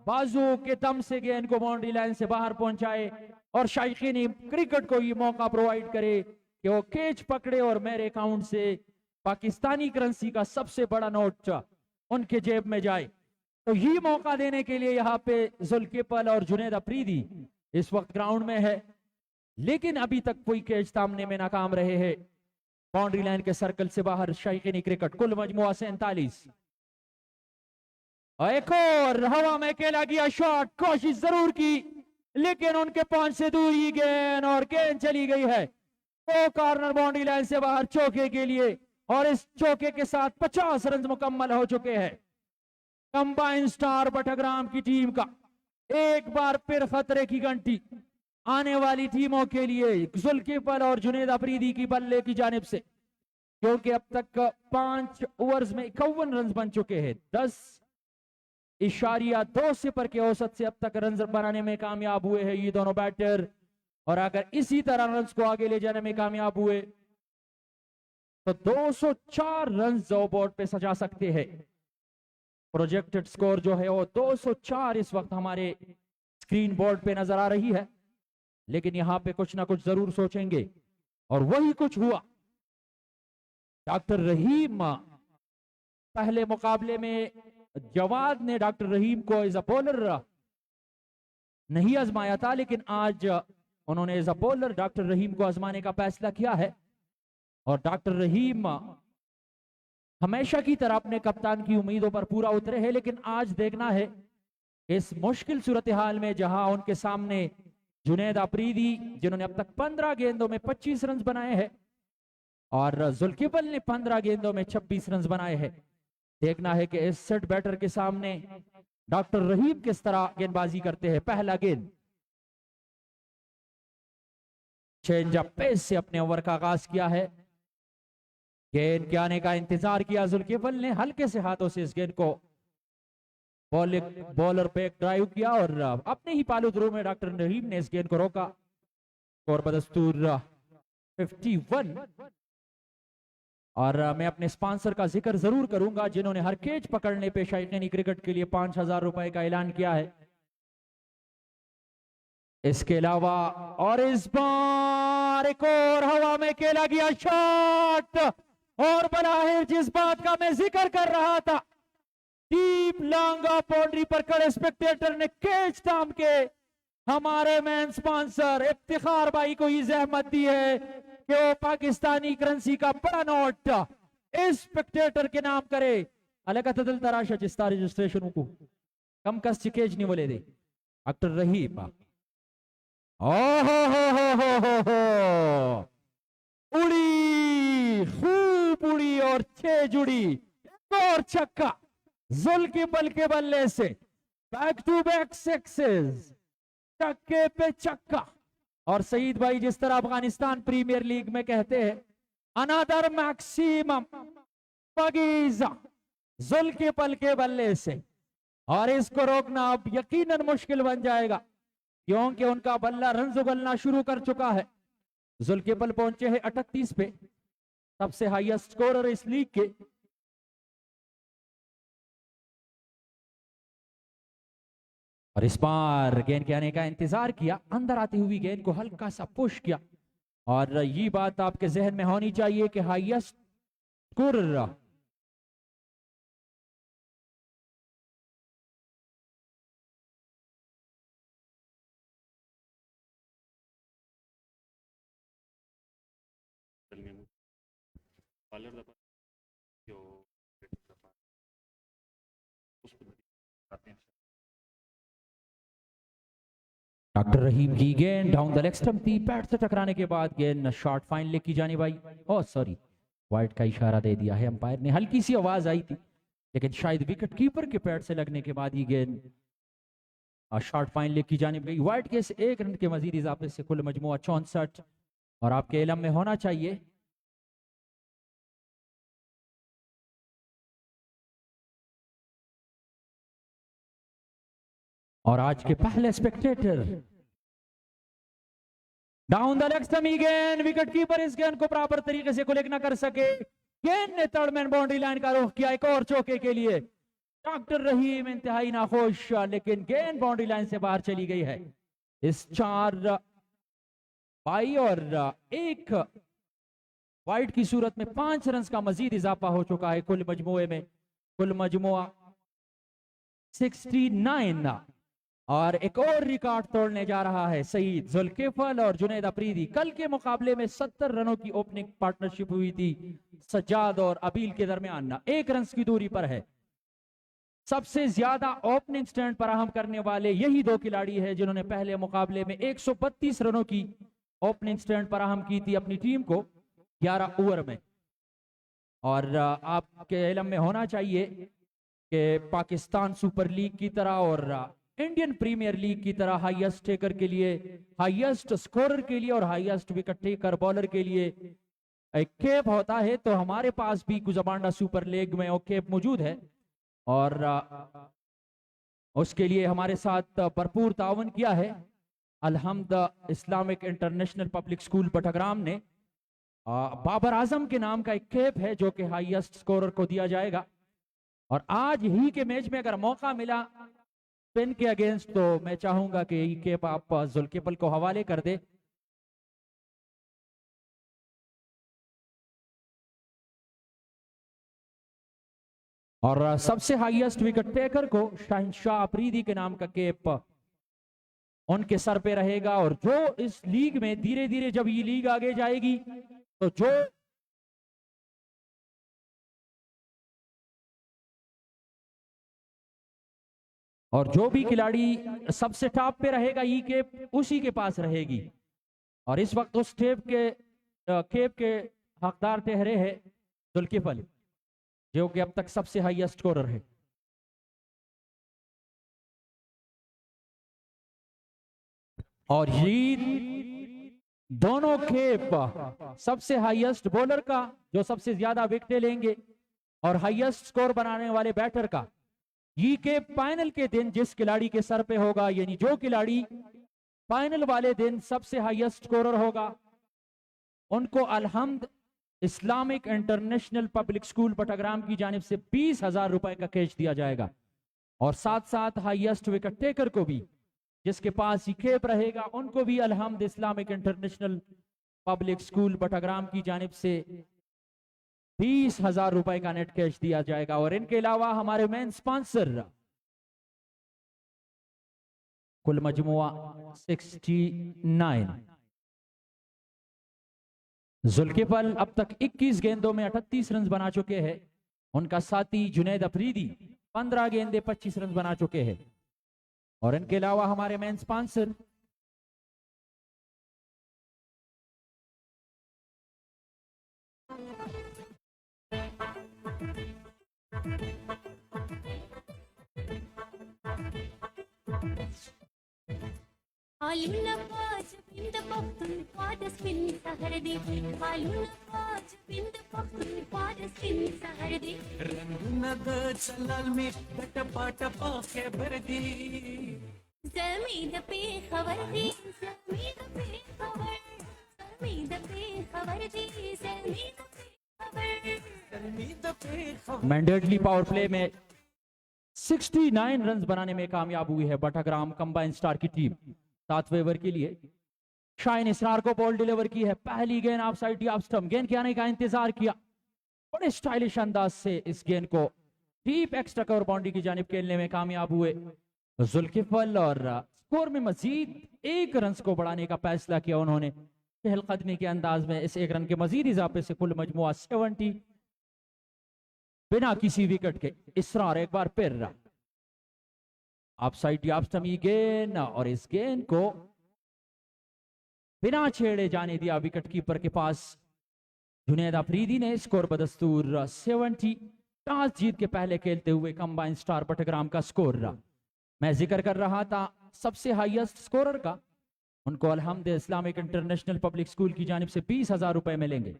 बाजू के दम से गेंद को बाउंड्री लाइन से बाहर पहुंचाए और शायकीन क्रिकेट को ये मौका प्रोवाइड करे कि वो कैच पकड़े और मेरे अकाउंट से पाकिस्तानी करेंसी का सबसे बड़ा नोट उनके जेब में जाए। तो ये मौका देने के लिए यहाँ पे जुल्किफल और जुनैद अफरीदी इस वक्त ग्राउंड में है, लेकिन अभी तक कोई कैच सामने में नाकाम रहे हैं बाउंड्री लाइन के सर्कल से बाहर। शायकीन क्रिकेट कुल मजमुआ 47। एक और हवा में खेला गया शॉट, कोशिश जरूर की लेकिन उनके पहुंच से दूर ही गेंद और गेंद चली गई है वो कॉर्नर बाउंड्री लाइन से बाहर चौके के लिए। और इस चौके के साथ 50 रन मुकम्मल हो चुके हैं कंबाइन स्टार बटाग्राम की टीम का। एक बार फिर खतरे की घंटी आने वाली टीमों के लिए जुल्किफल और जुनैद अफरीदी की बल्ले की जानिब से, क्योंकि अब तक 5 ओवर्स में 51 रन बन चुके हैं। 10.2 सिफर के औसत से अब तक रन बनाने में कामयाब हुए हैं ये दोनों बैटर। और अगर इसी तरह रन को आगे ले जाने में कामयाब हुए तो 204 रन बोर्ड पे सजा सकते हैं। प्रोजेक्टेड स्कोर जो है वो 204 इस वक्त हमारे स्क्रीन बोर्ड पे नजर आ रही है, लेकिन यहां पे कुछ ना कुछ जरूर सोचेंगे और वही कुछ हुआ। डॉक्टर रहीम, पहले मुकाबले में जवाद ने डॉक्टर रहीम को एज अ बॉलर नहीं आजमाया था, लेकिन आज उन्होंने एज अ बॉलर डॉक्टर रहीम को आजमाने का फैसला किया है। और डॉक्टर रहीम हमेशा की तरह अपने कप्तान की उम्मीदों पर पूरा उतरे हैं, लेकिन आज देखना है इस मुश्किल सूरत हाल में जहां उनके सामने जुनैद अफरीदी जिन्होंने अब तक 15 गेंदों में 25 रन बनाए हैं और जुल्किफल ने 15 गेंदों में 26 रन बनाए हैं। देखना है कि इस सेट बैटर के सामने डॉक्टर रहीम किस तरह गेंदबाजी करते हैं। पहला गेंद चेंज अप पेस से अपने ओवर का आगाज किया है। गेंद के आने का इंतजार किया जुल्किफल ने, हल्के से हाथों से इस गेंद को बॉलर पे ड्राइव किया और अपने ही पालू थ्रो में डॉक्टर रहीम ने इस गेंद को रोका। स्कोर बदस्तूर 51। और मैं अपने स्पॉन्सर का जिक्र जरूर करूंगा जिन्होंने हर कैच पकड़ने पे शाइनी क्रिकेट के लिए 5,000 रुपए का ऐलान किया है। इसके अलावा और इस बार एक और हवा में खेला गया शॉट और बना है जिस बात का मैं जिक्र कर रहा था। डीप लॉन्ग ऑफ बाउंड्री पर खड़े स्पेक्टेटर ने कैच थाम के हमारे मैन स्पॉन्सर इफ्तिखार भाई को ये जहमत दी है कि वो पाकिस्तानी करेंसी का बड़ा नोट इस स्पेक्टेटर के नाम करे। अलग तराशा चिस्ता रजिस्ट्रेशन को कम कस चिकेज नहीं बोले दे डॉक्टर रहीम। हो उड़ी खूब उड़ी और 6 जुड़ी और छक्का जुल्किफल के बल्ले से। बैक टू बैक सिक्सेस, चक्के पे चक्का। और सईद भाई जिस तरह अफगानिस्तान प्रीमियर लीग में कहते हैं अनदर मैक्सिमम पगीजा जुल्किफल के बल्ले से। और इसको रोकना अब यकीनन मुश्किल बन जाएगा क्योंकि उनका बल्ला रन उगलना शुरू कर चुका है। जुल्किफल पहुंचे हैं 38 पे, सबसे हाईएस्ट स्कोरर इस लीग के। और इस बार गेंद के आने का इंतजार किया, अंदर आती हुई गेंद को हल्का सा पुश किया। और ये बात आपके जहन में होनी चाहिए कि हाईएस्ट स्कोरर डॉक्टर रहीम की गेंद डाउन द लेग स्टंप थी, पैड से टकराने के बाद गेंद शॉर्ट फाइन लेग की जाने भाई। ओ सॉरी, वाइड का इशारा दे दिया है अंपायर ने। हल्की सी आवाज आई थी लेकिन शायद विकेट कीपर के पैड से लगने के बाद ही गेंद शॉर्ट फाइन लेग की जानिब गई। वाइड के से 1 रन के मजीद इजाफे से कुल मजमुआ 64 और आपके इलम में होना चाहिए और आज के पहले Spectator down the leg stump गेंद, विकेट कीपर इस गेंद को प्रॉपर तरीके से कलेक्ट ना कर सके। गेंद ने थर्ड बाउंड्री लाइन का रुख किया एक और चौके के लिए। डॉक्टर रहीम इंतहाई नाखुश, लेकिन गेंद बाउंड्री लाइन से बाहर चली गई है। इस 4 बाई और 1 वाइड की सूरत में 5 रन का मजीद इजाफा हो चुका है कुल मजमुए में। कुल मजमुआ 69 और एक और रिकॉर्ड तोड़ने जा रहा है सईद, जुल्किफल और जुनैद अफरीदी। कल के मुकाबले में 70 रनों की ओपनिंग पार्टनरशिप हुई थी सज्जाद और अबील के दरमियान, 1 रन की दूरी पर है। सबसे ज्यादा ओपनिंग स्टैंड फराहम करने वाले यही 2 खिलाड़ी हैं जिन्होंने पहले मुकाबले में 132 रनों की ओपनिंग स्टैंड फराहम की थी अपनी टीम को 11 ओवर में। और आपके इल्म में होना चाहिए कि पाकिस्तान सुपर लीग की तरह और इंडियन प्रीमियर लीग की तरह हाईएस्ट टेकर के लिए, हाईएस्ट स्कोरर के लिए और हाईएस्ट विकेट टेकर बॉलर के लिए एक कैप होता है। तो हमारे पास भी गुजबांडा सुपर लीग में वो कैप मौजूद है और उसके लिए हमारे साथ भरपूर ताउन किया है अलहम्द Islamic international public school Batgram ने। बाबर आजम के नाम का एक कैप है जो कि हाईएस्ट स्कोरर को दिया जाएगा। और आज ही के मैच में अगर मौका मिला स्पिन के अगेंस्ट तो मैं चाहूंगा कि ये कैप आप जुल्किफल को हवाले कर दे। और सबसे हाईएस्ट विकेट टेकर को शाहिनशाह अफरीदी के नाम का कैप उनके सर पे रहेगा। और जो इस लीग में धीरे धीरे जब ये लीग आगे जाएगी तो जो भी खिलाड़ी सबसे टॉप पे रहेगा ये कैप उसी के पास रहेगी। और इस वक्त उस कैप के हकदार ठहरे है जुल्किफल, जो कि अब तक सबसे हाईएस्ट स्कोरर है। और जीत दोनों खेप सबसे हाईएस्ट बॉलर का, जो सबसे ज्यादा विकेटें लेंगे, और हाईएस्ट स्कोर बनाने वाले बैटर का। ये के फाइनल के दिन जिस खिलाड़ी के सर पे होगा, यानी जो खिलाड़ी फाइनल वाले दिन सबसे हाईएस्ट स्कोरर होगा, उनको अलहम्द Islamic international public school Batagram की जानिब से 20,000 रुपए का कैश दिया जाएगा। और साथ साथ हाईएस्ट विकेट टेकर को भी, जिसके पास ये खेप रहेगा, उनको भी अलहम्द Islamic international public school Batagram की जानिब से 20,000 रुपए का नेट कैश दिया जाएगा। और इनके अलावा हमारे मेन स्पॉन्सर कुल मजमुआ 69। जुल्किफल अब तक 21 गेंदों में 38 रन बना चुके हैं। उनका साथी जुनैद अफरीदी 15 गेंदे 25 रन बना चुके हैं। और इनके अलावा हमारे मेन स्पॉन्सर
जमीन पे खबर दी, जमीन पे खबर, जमीन पे खबर दी, जमीन पे खबर।
मैंडेटली पावर प्ले में 69 रन बनाने में कामयाब हुई है बटाग्राम कंबाइन स्टार की टीम। 7वें ओवर के लिए शाइन इसरार को बॉल डिलीवर की है। पहली गेंद ऑफ साइड ऑफ स्टंप, गेंद के आने का इंतजार किया, बड़े स्टाइलिश अंदाज से इस गेंद को डीप एक्स्ट्रा कवर बाउंड्री की जानिब खेलने में कामयाब हुए जुल्किफल। और स्कोर में मजीद 1 रन को बढ़ाने का फैसला किया उन्होंने चहलकदमी के अंदाज में। इस 1 रन के मजीद इजाफे से कुल मजमुआ 70 बिना किसी विकेट के। इसरार एक बार फिर ऑफ साइड ऑफ स्टंप गेंद, और इस गेंद को बिना छेड़े जाने दिया विकेट कीपर के पास। जुनैद अफरीदी ने स्कोर बदस्तूर 70। टॉस जीत के पहले खेलते हुए कंबाइन स्टार बटाग्राम का स्कोर। मैं जिक्र कर रहा था सबसे हाईएस्ट स्कोरर का, उनको अलहम्द इस्लामिक इंटरनेशनल पब्लिक स्कूल की जानिब से 20,000 रुपए मिलेंगे।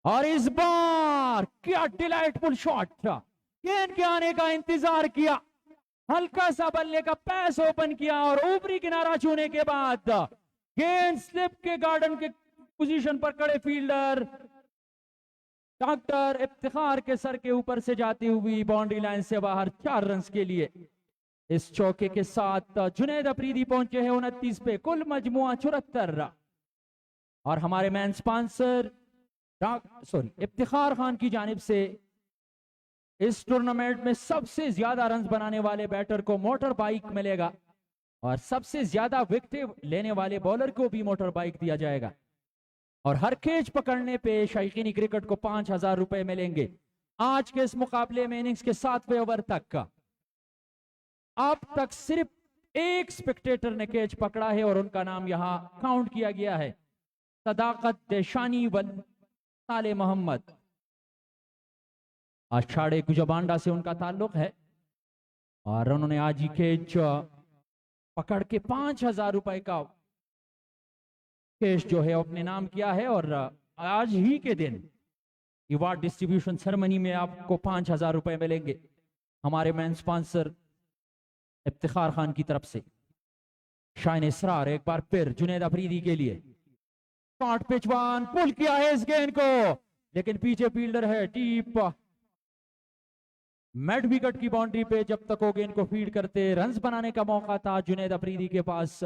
और इस बार क्या डिलाइटफुल शॉट, गेंद के आने का इंतजार किया, हल्का सा बल्ले का पैस ओपन किया, और ऊपरी किनारा छूने के बाद गेंद स्लिप के गार्डन के पोजीशन पर खड़े फील्डर डॉक्टर इफ्तिखार के सर के ऊपर से जाती हुई बाउंड्री लाइन से बाहर 4 रन के लिए। इस चौके के साथ जुनैद अफरीदी पहुंचे हैं 29 पे, कुल मजमुआ 74। और हमारे मैन स्पॉन्सर इफ्तिखार खान की जानिब से इस टूर्नामेंट में सबसे ज्यादा रन बनाने वाले बैटर को मोटर बाइक मिलेगा, और सबसे ज्यादा विकेट लेने वाले बॉलर को भी मोटर बाइक दिया जाएगा। और हर कैच पकड़ने पे शौकीनी क्रिकेट को 5,000 रुपए मिलेंगे। आज के इस मुकाबले में इनिंग्स के 7वें ओवर तक का अब तक सिर्फ एक स्पेक्टेटर ने कैच पकड़ा है, और उनका नाम यहां काउंट किया गया है, सदाकत देशानी वल साले मोहम्मद। अषाढ़े गुजबांडा से उनका ताल्लुक है, और उन्होंने आज ही कैच पकड़ के 5,000 रुपए का कैश जो है अपने नाम किया है। और आज ही के दिन अवार्ड डिस्ट्रीब्यूशन सेरेमनी में आपको 5,000 रुपए मिलेंगे हमारे मैन स्पॉन्सर इफ्तिखार खान की तरफ से। शाइन इसरार एक बार फिर जुनैद अफरीदी के लिए शॉट पिचवान पुल किया है इस गेंद को, लेकिन पीछे फील्डर है डीप मिड विकेट की बाउंड्री पे। जब तक वो गेंद को फीड करते, रन्स बनाने का मौका था जुनैद अफरीदी के पास।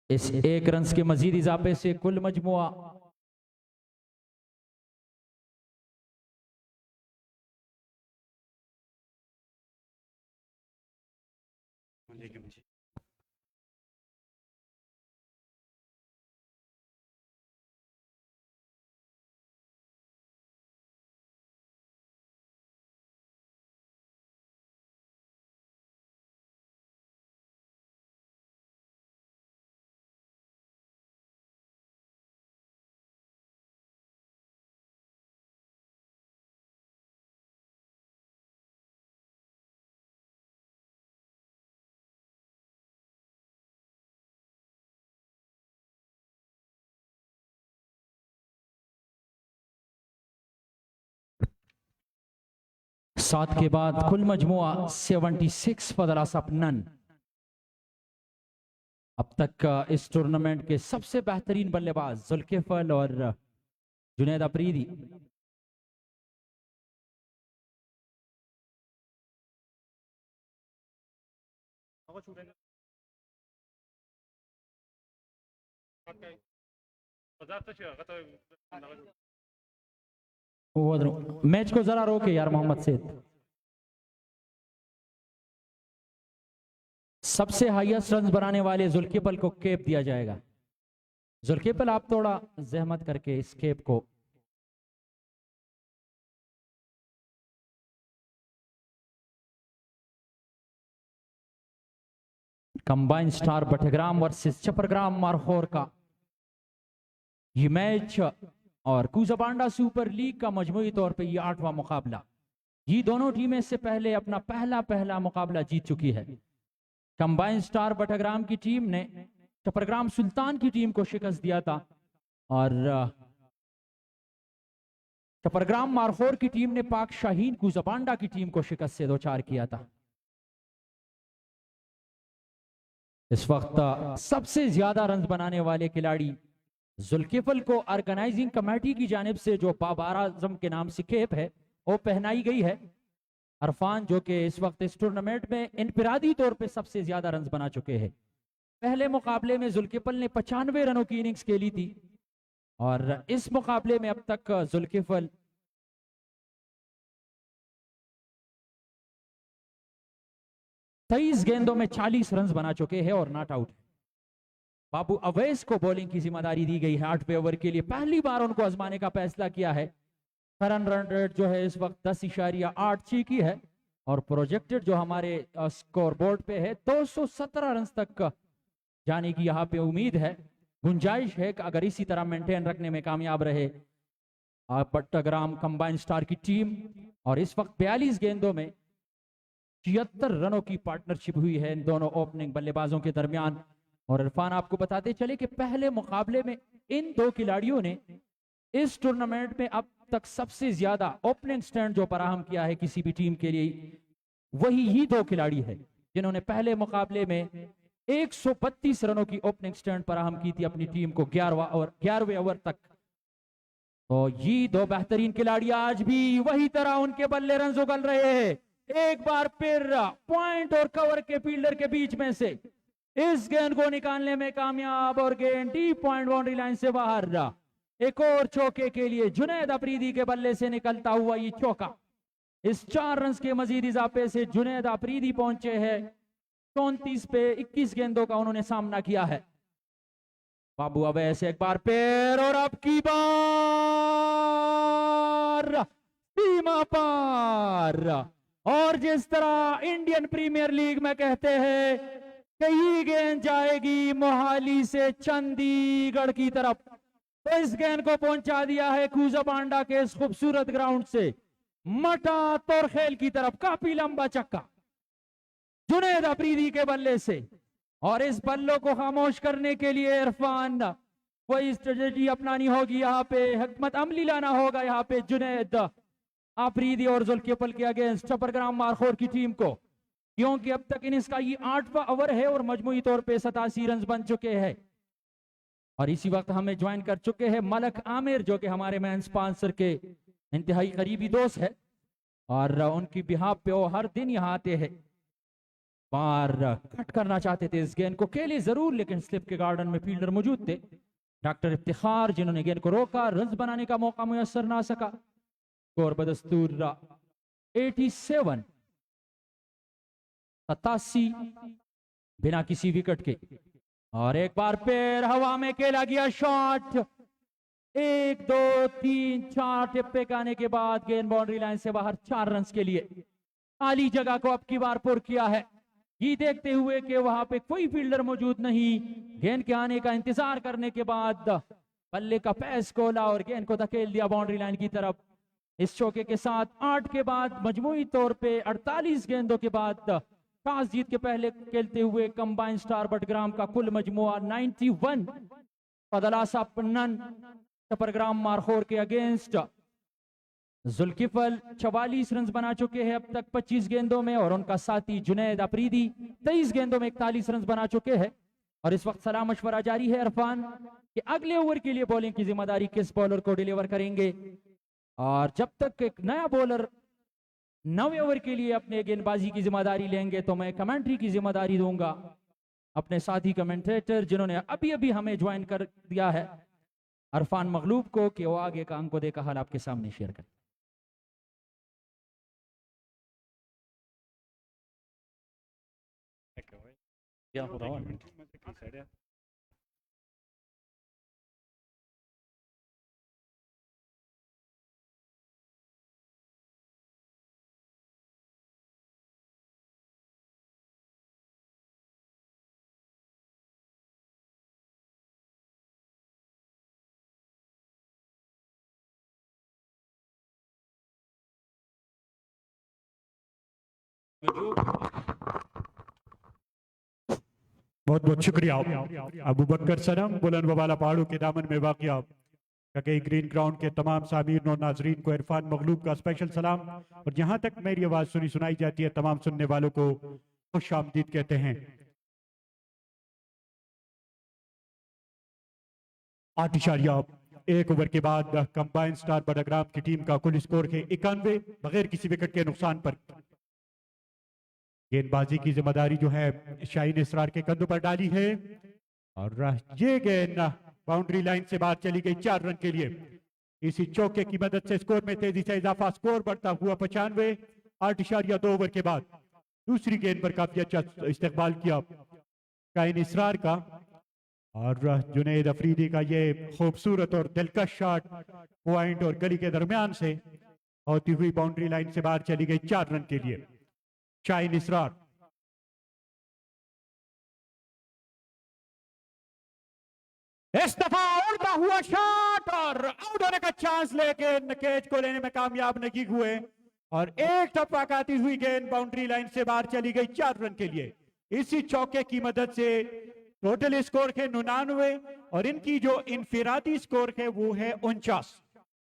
इस 1 रन के मजीद इजाफे से कुल मजमुआ 7 के बाद कुल मजमुआ 76 for the last of none. अब तक इस टूर्नामेंट के सबसे बेहतरीन बल्लेबाज जुल्किफल और जुनैद अफरीदी। मैच को जरा रोके यार मोहम्मद सेठ। सबसे हाईएस्ट रन बनाने वाले जुल्किफल को केप दिया जाएगा। जुल्किफल आप थोड़ा जहमत करके इस केप को combine star Batgram versus Chapargram Markhor का ये मैच और कूजाबांडा सुपर लीग का मजमूई तौर पे ये 8वां मुकाबला। ये दोनों टीमें इससे पहले अपना पहला मुकाबला जीत चुकी है। कंबाइन स्टार बटग्राम की टीम ने चपरग्राम सुल्तान की टीम को शिकस्त दिया था और चपरग्राम मारखोर की टीम ने पाक शाहीन कूजाबांडा की टीम को शिकस्त से 2-4 किया था। इस वक्त सबसे ज्यादा रन बनाने वाले खिलाड़ी जुल्किफल को ऑर्गेनाइजिंग कमेटी की जानिब से जो बाबर आजम के नाम से केप है वो पहनाई गई है। अरफान जो कि इस वक्त इस टूर्नामेंट में इनफिरादी तौर पे सबसे ज्यादा रन बना चुके हैं। पहले मुकाबले में जुल्किफल ने 95 रनों की इनिंग्स खेली थी और इस मुकाबले में अब तक जुल्किफल 23 गेंदों में 40 रन बना चुके हैं और नॉट आउट। बाबू अवैस को बॉलिंग की जिम्मेदारी दी गई है। 8वें ओवर के लिए पहली बार उनको आजमाने का फैसला किया है। करंट रन रेट जो है इस वक्त 10.86 की है और प्रोजेक्टेड जो हमारे स्कोर बोर्ड पे है 217 रन तक जाने की यहाँ पे उम्मीद है, गुंजाइश है कि अगर इसी तरह मेंटेन रखने में कामयाब रहे बट्टाग्राम कंबाइन स्टार की टीम। और इस वक्त 42 गेंदों में 76 रनों की पार्टनरशिप हुई है इन दोनों ओपनिंग बल्लेबाजों के दरमियान। और इरफान आपको बताते चले कि पहले मुकाबले में इन दो खिलाड़ियों ने इस टूर्नामेंट में अब तक सबसे ज्यादा ओपनिंग स्टैंड जो फराहम किया है किसी भी टीम के लिए वही ही दो खिलाड़ी है जिन्होंने पहले मुकाबले में 132 रनों की ओपनिंग स्टैंड फराहम की थी अपनी टीम को 11वें ओवर तक। तो ये दो बेहतरीन खिलाड़ी आज भी वही तरह उनके बल्ले रन उगल रहे हैं। एक बार फिर पॉइंट और कवर के फील्डर के बीच में से इस गेंद को निकालने में कामयाब और गेंद डीप पॉइंट बाउंड्री लाइन से बाहर। एक और चौके के लिए जुनैद अफरीदी के बल्ले से निकलता हुआ ये चौका। इस 4 रन के मजीद इजाफे से जुनैद अफरीदी पहुंचे हैं 34 पे 21 गेंदों का उन्होंने सामना किया है। बाबू अवैस एक बार फिर और अब की बार सीमा पार। और जिस तरह इंडियन प्रीमियर लीग में कहते हैं कि ये गेंद जाएगी मोहाली से चंडीगढ़ की तरफ, तो इस गेंद को पहुंचा दिया है कूजाबांडा के इस खूबसूरत ग्राउंड से मटा तोरखेल की तरफ। काफी लंबा चक्का जुनैद अफरीदी के बल्ले से और इस बल्लों को खामोश करने के लिए इरफान कोई स्ट्रेटेजी अपनानी होगी, यहाँ पे हिकमत अमली लाना होगा यहाँ पे जुनैद अफरीदी और जुल्किफल के अगेंस्ट चपरग्राम मारखोर की टीम को, क्योंकि अब तक इसका ये 8वां ओवर है और मजमूई तौर पे 87 रन बन चुके हैं। और इसी वक्त हमें ज्वाइन कर चुके हैं मलक आमिर जो कि हमारे मैन स्पॉन्सर के इंतहाई करीबी दोस्त है और उनकी बिहाफ पे वो हर दिन यहाँ आते हैं। बार कट करना चाहते थे इस गेंद को, खेले जरूर लेकिन स्लिप के गार्डन में फील्डर मौजूद थे डॉक्टर इफ्तिखार जिन्होंने गेंद को रोका, रन बनाने का मौका मुयसर ना सका। स्कोर बदस्तूर 87 बिना किसी विकेट के। और एक बार फिर हवा में खेला गया शॉट, 1 2 3 4 टिप्पे का आने के बाद गेंद बाउंड्री लाइन से बाहर 4 रन के लिए खाली जगह को अब की बार पुर किया है, ये देखते हुए कि वहां पे कोई फील्डर मौजूद नहीं। गेंद के आने का इंतजार करने के बाद बल्ले का पैस खोला और गेंद को धकेल दिया बाउंड्री लाइन की तरफ। इस चौके के साथ 8 के बाद मजमूई तौर पे 48 गेंदों के बाद टॉस जीत के पहले खेलते हुए कंबाइन स्टार बटग्राम का कुल मजमुआ 91 पदलासा पन्नन चपरग्राम मारखोर के अगेंस्ट जुल्किफल 44 रन बना चुके हैं अब तक 25 गेंदों में, और उनका साथी जुनैद अफरीदी 23 गेंदों में 41 रन बना चुके हैं। और इस वक्त सलाह मशवरा जारी है इरफान कि अगले ओवर के लिए बॉलिंग की जिम्मेदारी किस बॉलर को डिलीवर करेंगे। और जब तक एक नया बॉलर 9वें ओवर के लिए अपने गेंदबाजी की जिम्मेदारी लेंगे तो मैं कमेंट्री की जिम्मेदारी दूंगा अपने साथी कमेंटेटर जिन्होंने अभी अभी हमें ज्वाइन कर दिया है, अरफान मगलूब को, कि वो आगे का अंको देखा हाल आपके सामने शेयर करें।
क्या हो रहा है?
बहुत बहुत शुक्रिया अबू बकर सनम बुलंद वाला पहाड़ों के दामन में वाक़िया कई ग्रीन ग्राउंड के तमाम सामीर और नाजरीन को इरफान मगलूब का स्पेशल सलाम। और जहां तक मेरी आवाज सुनाई जाती है तमाम सुनने वालों को खुश आमदीद कहते हैं। 8.1 ओवर के बाद कंबाइन स्टार बड़ाग्राम की टीम का कुल स्कोर है 91 बगैर किसी विकेट के नुकसान पर। गेंदबाजी की जिम्मेदारी जो है शाहीन इसरार के कंधों पर डाली है, और ये गेंद बाउंड्री लाइन से बाहर चली गई 4 रन के लिए। इसी चौके की मदद से स्कोर में तेजी से इजाफा, स्कोर बढ़ता हुआ 95। 8.2 ओवर के बाद दूसरी गेंद पर काफी अच्छा इस्तेमाल किया शाहीन इसरार का, और जुनैद अफरीदी का ये खूबसूरत और दिलकश शॉट पॉइंट और गली के दरमियान से होती हुई बाउंड्री लाइन से बाहर चली गई 4 रन के लिए। शाहीन इसरार इस दफा उड़ता हुआ शॉट और आउट होने का चांस, लेकिन कैच को लेने में कामयाब नहीं हुए, और एक टप्पा आती हुई गेंद बाउंड्री लाइन से बाहर चली गई 4 रन के लिए। इसी चौके की मदद से टोटल स्कोर है 99, और इनकी जो इनफिरादी स्कोर है वो है 49।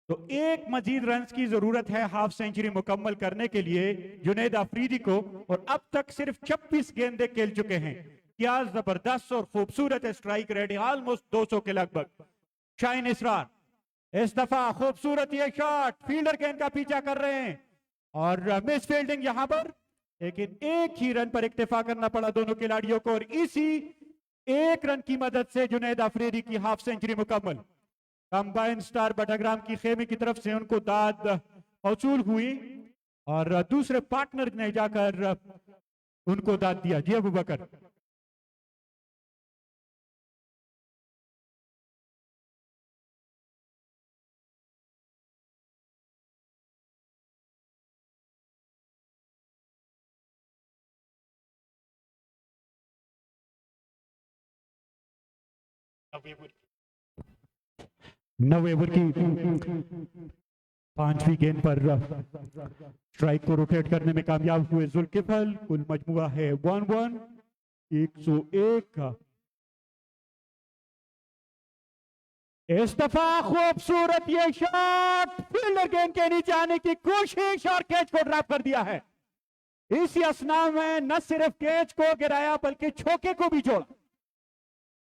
तो एक मजीद रन की जरूरत है हाफ सेंचुरी मुकम्मल करने के लिए जुनैद अफरीदी को, और अब तक सिर्फ 26 गेंदें खेल चुके हैं। क्या जबरदस्त और खूबसूरत स्ट्राइक रेट है, ऑलमोस्ट 200 के लगभग। शाहीन इसरार इस दफा खूबसूरत ये शॉट, फील्डर गेंद का पीछा कर रहे हैं और मिस फील्डिंग यहां पर, लेकिन एक ही रन पर इक्तफा करना पड़ा दोनों खिलाड़ियों को, और इसी एक रन की मदद से जुनैद अफरीदी की हाफ सेंचुरी मुकम्मल। कंबाइन स्टार बटाग्राम की खेमे की तरफ से उनको दाद मौसूल हुई, और दूसरे पार्टनर ने जाकर उनको दाद दिया। जी अबू बकर। नवे ओवर की 5वीं गेंद पर स्ट्राइक को रोटेट करने में कामयाब हुए जुल्किफल। कुल मजमुआ है 101। इस दफा खूबसूरत ये शॉट, फील्डर गेंद के नीचे आने की कोशिश और कैच को ड्रॉप कर दिया है। इसी असना में न सिर्फ कैच को गिराया बल्कि छोके को भी जोड़ा।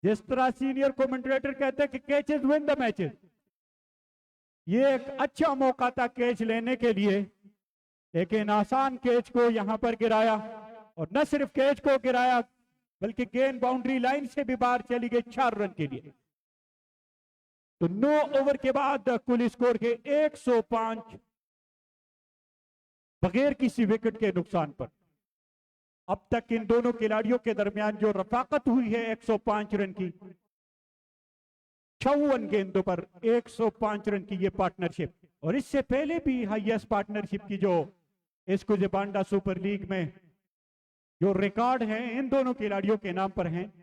जिस तरह सीनियर कमेंटेटर कहते हैं कि कैचेस विन द मैचेस, ये एक अच्छा मौका था कैच लेने के लिए, लेकिन आसान कैच को यहां पर गिराया, और न सिर्फ कैच को गिराया बल्कि गेंद बाउंड्री लाइन से भी बाहर चली गई 4 रन के लिए। तो 9 ओवर के बाद कुल स्कोर के 105 बगैर किसी विकेट के नुकसान पर। अब तक इन दोनों खिलाड़ियों के दरमियान जो रफाकत हुई है 105 रन की, 56 गेंदों पर 105 रन की ये पार्टनरशिप, और इससे पहले भी हाईएस्ट पार्टनरशिप की जो इसको बांडा सुपर लीग में जो रिकॉर्ड है इन दोनों खिलाड़ियों के नाम पर हैं,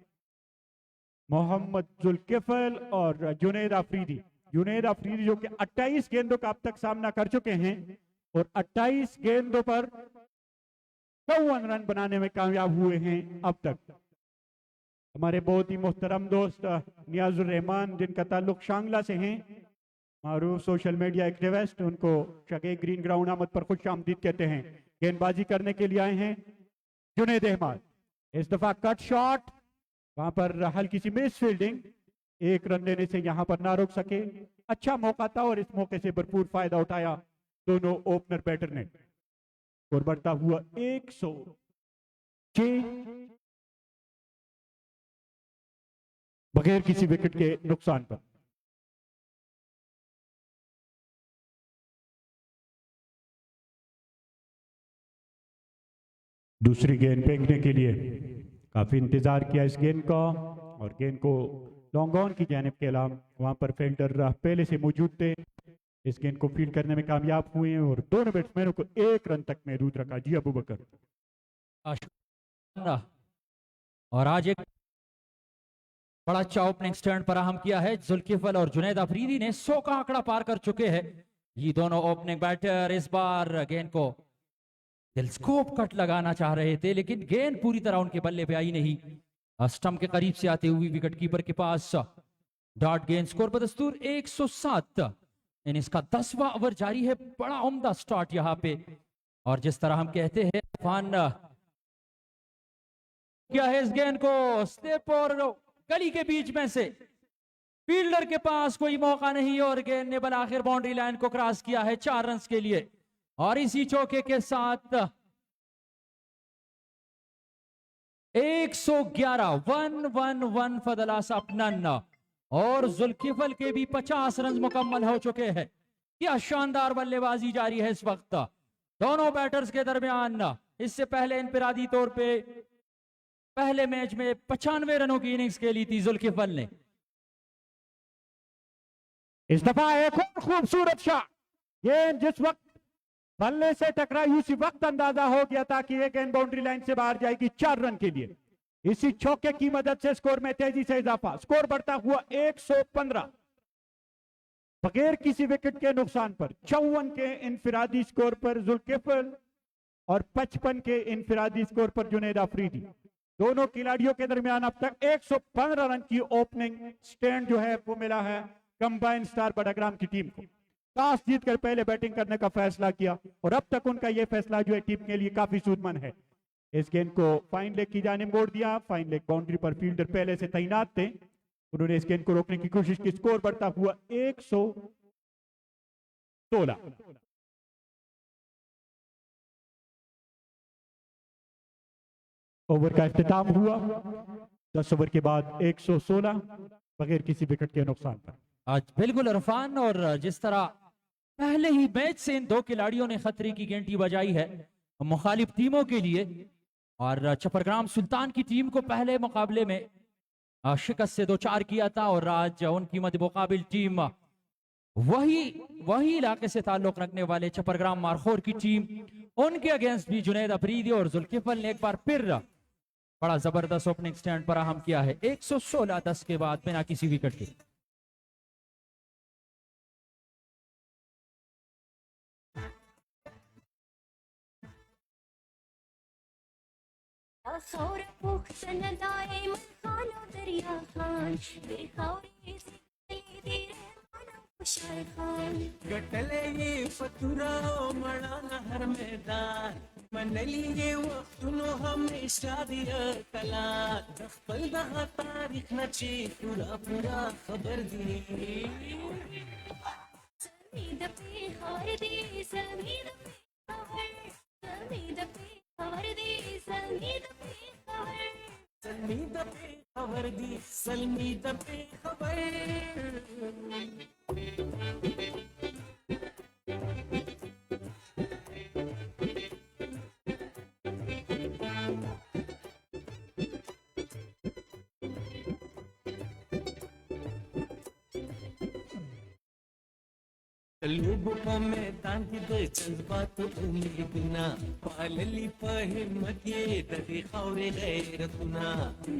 मोहम्मद जुल्किफल और जुनैद अफरीदी। जुनैद अफरीदी जो कि 28 गेंदों का अब तक सामना कर चुके हैं, और 28 गेंदों पर 54 रन बनाने में कामयाब हुए हैं अब तक। हमारे बहुत ही मोहतरम दोस्त नियाजुर रहमान, जिनका ताल्लुक शांगला से हैं, मारूफ सोशल मीडिया एक्टिविस्ट, उनको शगे ग्रीन ग्राउंड आमद पर खुश आमदीद कहते हैं। गेंदबाजी करने के लिए आए हैं जुनैद अहमद। इस दफा कट शॉट, वहां पर हल्की सी मिस फील्डिंग, एक रन लेने से यहां पर ना रोक सके। अच्छा मौका था और इस मौके से भरपूर फायदा उठाया दोनों ओपनर बैटर ने। और बढ़ता हुआ 106 बगैर किसी विकेट के नुकसान पर। दूसरी गेंद फेंकने के लिए काफी इंतजार किया इस गेंद का, और गेंद को लॉन्ग ऑन की जानिब के अलावा वहां पर फील्डर पहले से मौजूद थे। इस गेंद को फील्ड करने में कामयाब हुए और दोनों बैट्समैनों को एक रन तक महदूद रखा। जी अबू बकर।
और आज एक बड़ा अच्छा ओपनिंग स्टैंड फराहम किया है जुल्किफल और जुनैद अफरीदी ने। 100 का आंकड़ा पार कर चुके हैं ये दोनों ओपनिंग बैटर। इस बार गेंद को टेलीस्कोप कट लगाना चाह रहे थे, लेकिन गेंद पूरी तरह उनके बल्ले पे आई नहीं। स्टंप के करीब से आते हुए विकेट कीपर के पास डॉट गेंद। स्कोर बदस्तूर 107। इनिंग्स का 10वां ओवर जारी है। बड़ा उम्दा स्टार्ट यहाँ पे, और जिस तरह हम कहते हैं तूफान क्या है इस गेंद को स्टेप और गली के बीच में से फील्डर के पास कोई मौका नहीं, और गेंद ने बल आखिर बाउंड्री लाइन को क्रॉस किया है 4 रन के लिए। और इसी चौके के साथ 111 111 फदला सपनन, और जुल्किफल के भी 50 रन मुकम्मल हो चुके हैं। क्या शानदार बल्लेबाजी जारी है इस वक्त दोनों बैटर्स के दरमियान। इससे पहले इनफिरादी तौर पे पहले मैच में 95 रनों की इनिंग्स खेली थी जुल्किफल ने।
इस दफा एक और खूबसूरत शॉट, गेंद जिस वक्त बल्ले से टकराई उसी वक्त अंदाजा हो गया था कि एक गेंद बाउंड्री लाइन से बाहर जाएगी 4 रन के लिए। इसी चौके की मदद से स्कोर में तेजी से इजाफा। स्कोर बढ़ता हुआ 115 बगैर किसी विकेट के नुकसान पर। 54 के इनफिरादी स्कोर पर जुल्किफल और 55 के इनफिरादी स्कोर पर जुनैद अफरीदी। दोनों खिलाड़ियों के दरमियान अब तक 115 रन की ओपनिंग स्टैंड जो है वो मिला है कंबाइन स्टार बड़ाग्राम की टीम को। टॉस जीतकर पहले बैटिंग करने का फैसला किया, और अब तक उनका यह फैसला जो है टीम के लिए काफी सूदमंद है। इस गेंद को फाइन लेग की जानिब मोड़ दिया। फाइन लेग बाउंड्री पर फील्डर पहले से तैनात थे, उन्होंने इस गेंद को रोकने की कोशिश की। स्कोर बढ़ता हुआ 116। ओवर का इख्तिताम हुआ 10 ओवर के बाद 116 बगैर किसी विकेट के नुकसान पर।
आज बिल्कुल इरफान, और जिस तरह पहले ही मैच से इन दो खिलाड़ियों ने खतरे की घंटी बजाई है मुखालिफ टीमों के लिए, और चपरग्राम सुल्तान की टीम को पहले मुकाबले में शिकस्त से 2-4 किया था, और आज उनकी मद मुकाबिल टीम वही इलाके से ताल्लुक रखने वाले चपरग्राम मारखोर की टीम, उनके अगेंस्ट भी जुनैद अफरीदी और जुल्किफल ने एक बार फिर बड़ा जबरदस्त ओपनिंग स्टैंड फराहम किया है 116 के बाद बिना किसी विकेट के।
खौर पुख्तन दाए मन खानो दरिया खान बेखौरी से दे रहमानो खुशाल खान
गटले ये फतुरा मना नहर मैदान मनली ये वक्तनो हमेशा दिया कला दखल दहा तारीख नची पूरा खबर दी
समीद पे खबर दी समीद पे खबर समीद पे खबर दी समीद पे खबर
सलमीद पे खबर दी सलमीद पे खबर लोगों का मैदान की दे जज्बात उम्मीद ना पालली हिम्मत ये दरी खौरे गैरतुना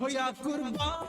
हो या कुर्बान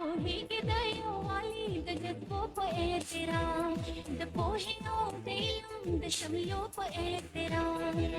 पोहे के दयो वाली द जज्बो पे एहतराम द पोहे ओ दिलम द शमलो पे एहतराम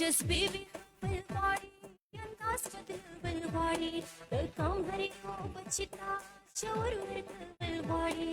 जज्बे भी बलवाड़ी अंदाज बदल बलवाड़ी द काम हरे को बचता शौर बलवाड़ी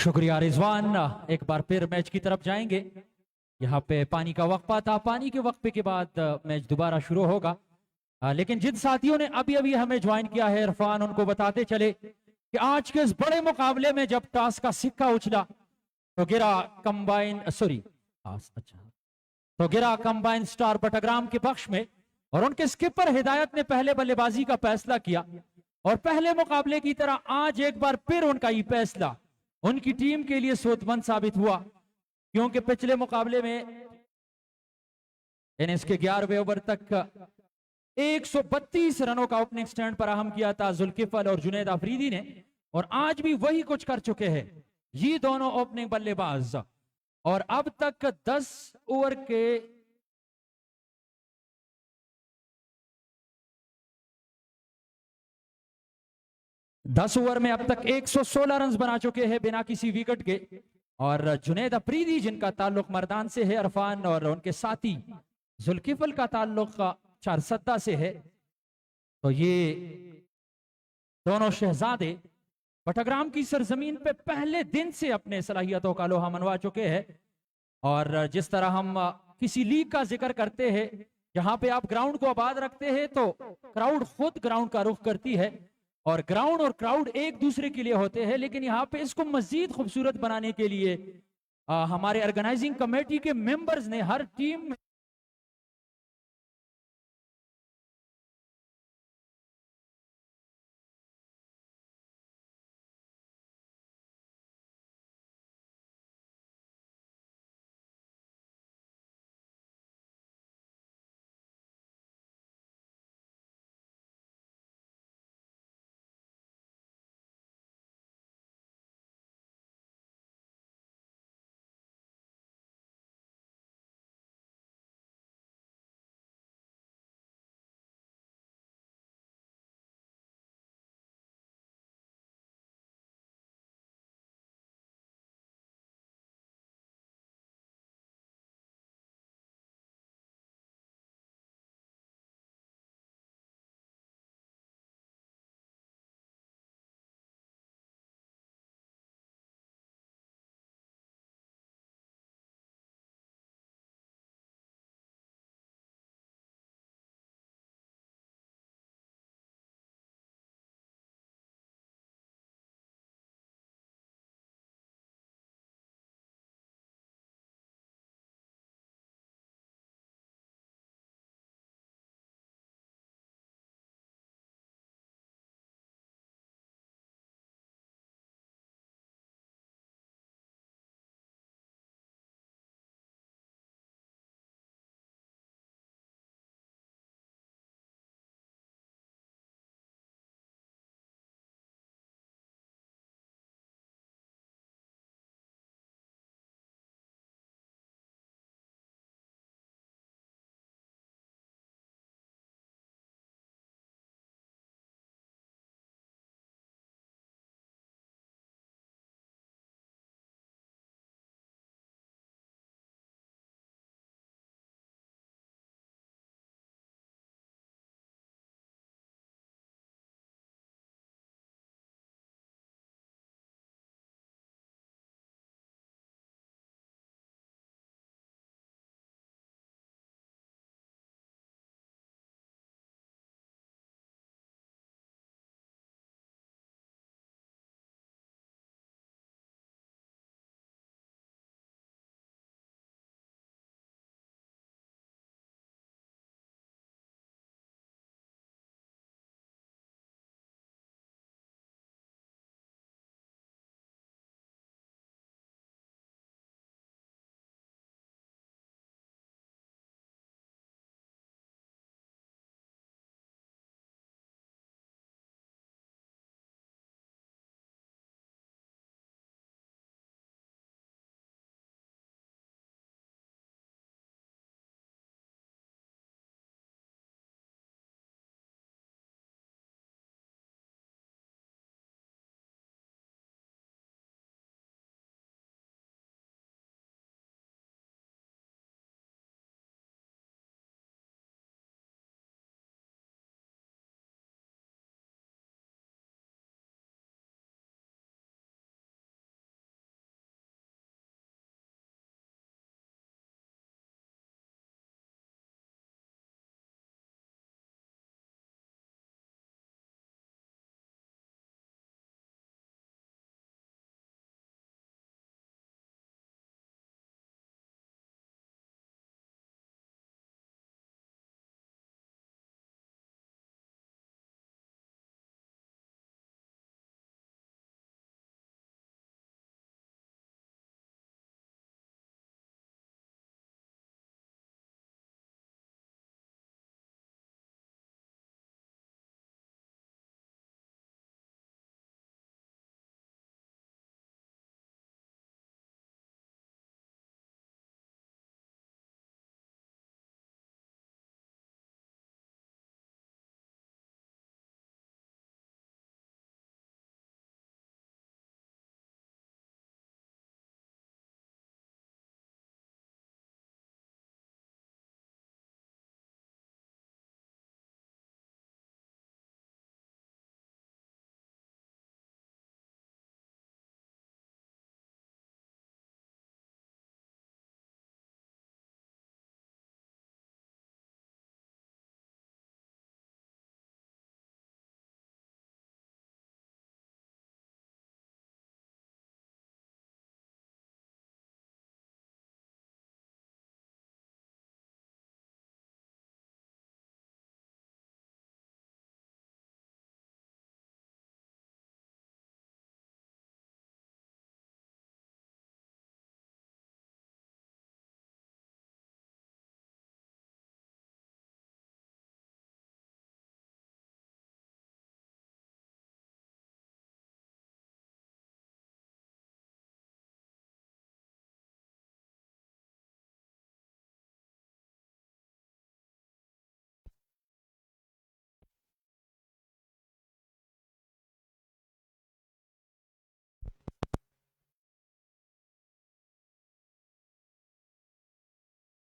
शुक्रिया रिजवान। एक बार फिर मैच की तरफ जाएंगे। यहाँ पे पानी का वक्फा था, पानी के वक्फे के बाद मैच दोबारा शुरू होगा। लेकिन जिन साथियों ने अभी अभी हमें ज्वाइन किया है इरफान, उनको बताते चले कि आज के इस बड़े मुकाबले में जब टॉस का सिक्का उछला तो गिरा कंबाइन कंबाइन स्टार बटाग्राम के पक्ष में और उनके स्किपर हिदायत ने पहले बल्लेबाजी का फैसला किया और पहले मुकाबले की तरह आज एक बार फिर उनका ये फैसला उनकी टीम के लिए सोचमंद साबित हुआ, क्योंकि पिछले मुकाबले में इनिंग्स के 11वें ओवर तक 132 रनों का ओपनिंग स्टैंड फराहम किया था जुल्किफल और जुनैद अफरीदी ने, और आज भी वही कुछ कर चुके हैं ये दोनों ओपनिंग बल्लेबाज। और अब तक 10 ओवर के 10 ओवर में अब तक 116 रन बना चुके हैं बिना किसी विकेट के। और जुनैद अफरीदी जिनका ताल्लुक मर्दान से है इरफान, और उनके साथी जुल्किफल का ताल्लुक चारसद्दा से है, तो ये दोनों शहजादे बटाग्राम की सरजमीन पे पहले दिन से अपने सलाहियतों का लोहा मनवा चुके हैं। और जिस तरह हम किसी लीग का जिक्र करते हैं जहां पे आप ग्राउंड को आबाद रखते हैं तो क्राउड खुद ग्राउंड का रुख करती है और ग्राउंड और क्राउड एक दूसरे के लिए होते हैं, लेकिन यहाँ पे इसको मजीद खूबसूरत बनाने के लिए हमारे ऑर्गेनाइजिंग कमेटी के मेंबर्स ने हर team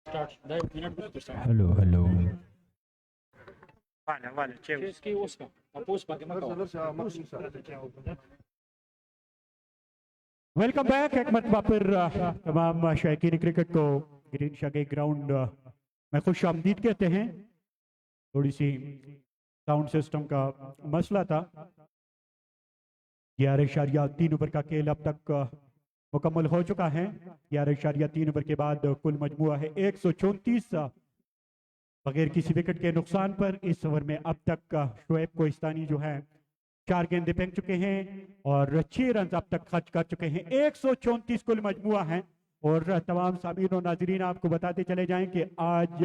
hello hello
welcome back एक मरतबा फिर तमाम शायकीन क्रिकेट को ग्रीन शगे ग्राउंड में खुश आमदीद कहते हैं। थोड़ी सी साउंड सिस्टम का मसला था। 11.3 ओवर का खेल अब तक मुकम्मल हो चुका है। 11.3 ओवर के बाद कुल मजमुआ है 134 बगैर किसी विकेट के नुकसान पर। इस ओवर में अब तक शोएब कोहिस्तानी जो है 4 गेंदे फेंक चुके हैं और 6 रन अब तक खर्च कर चुके हैं। 134 कुल मजमुआ है। और तमाम सामीन और नाजरीन आपको बताते चले जाएं कि आज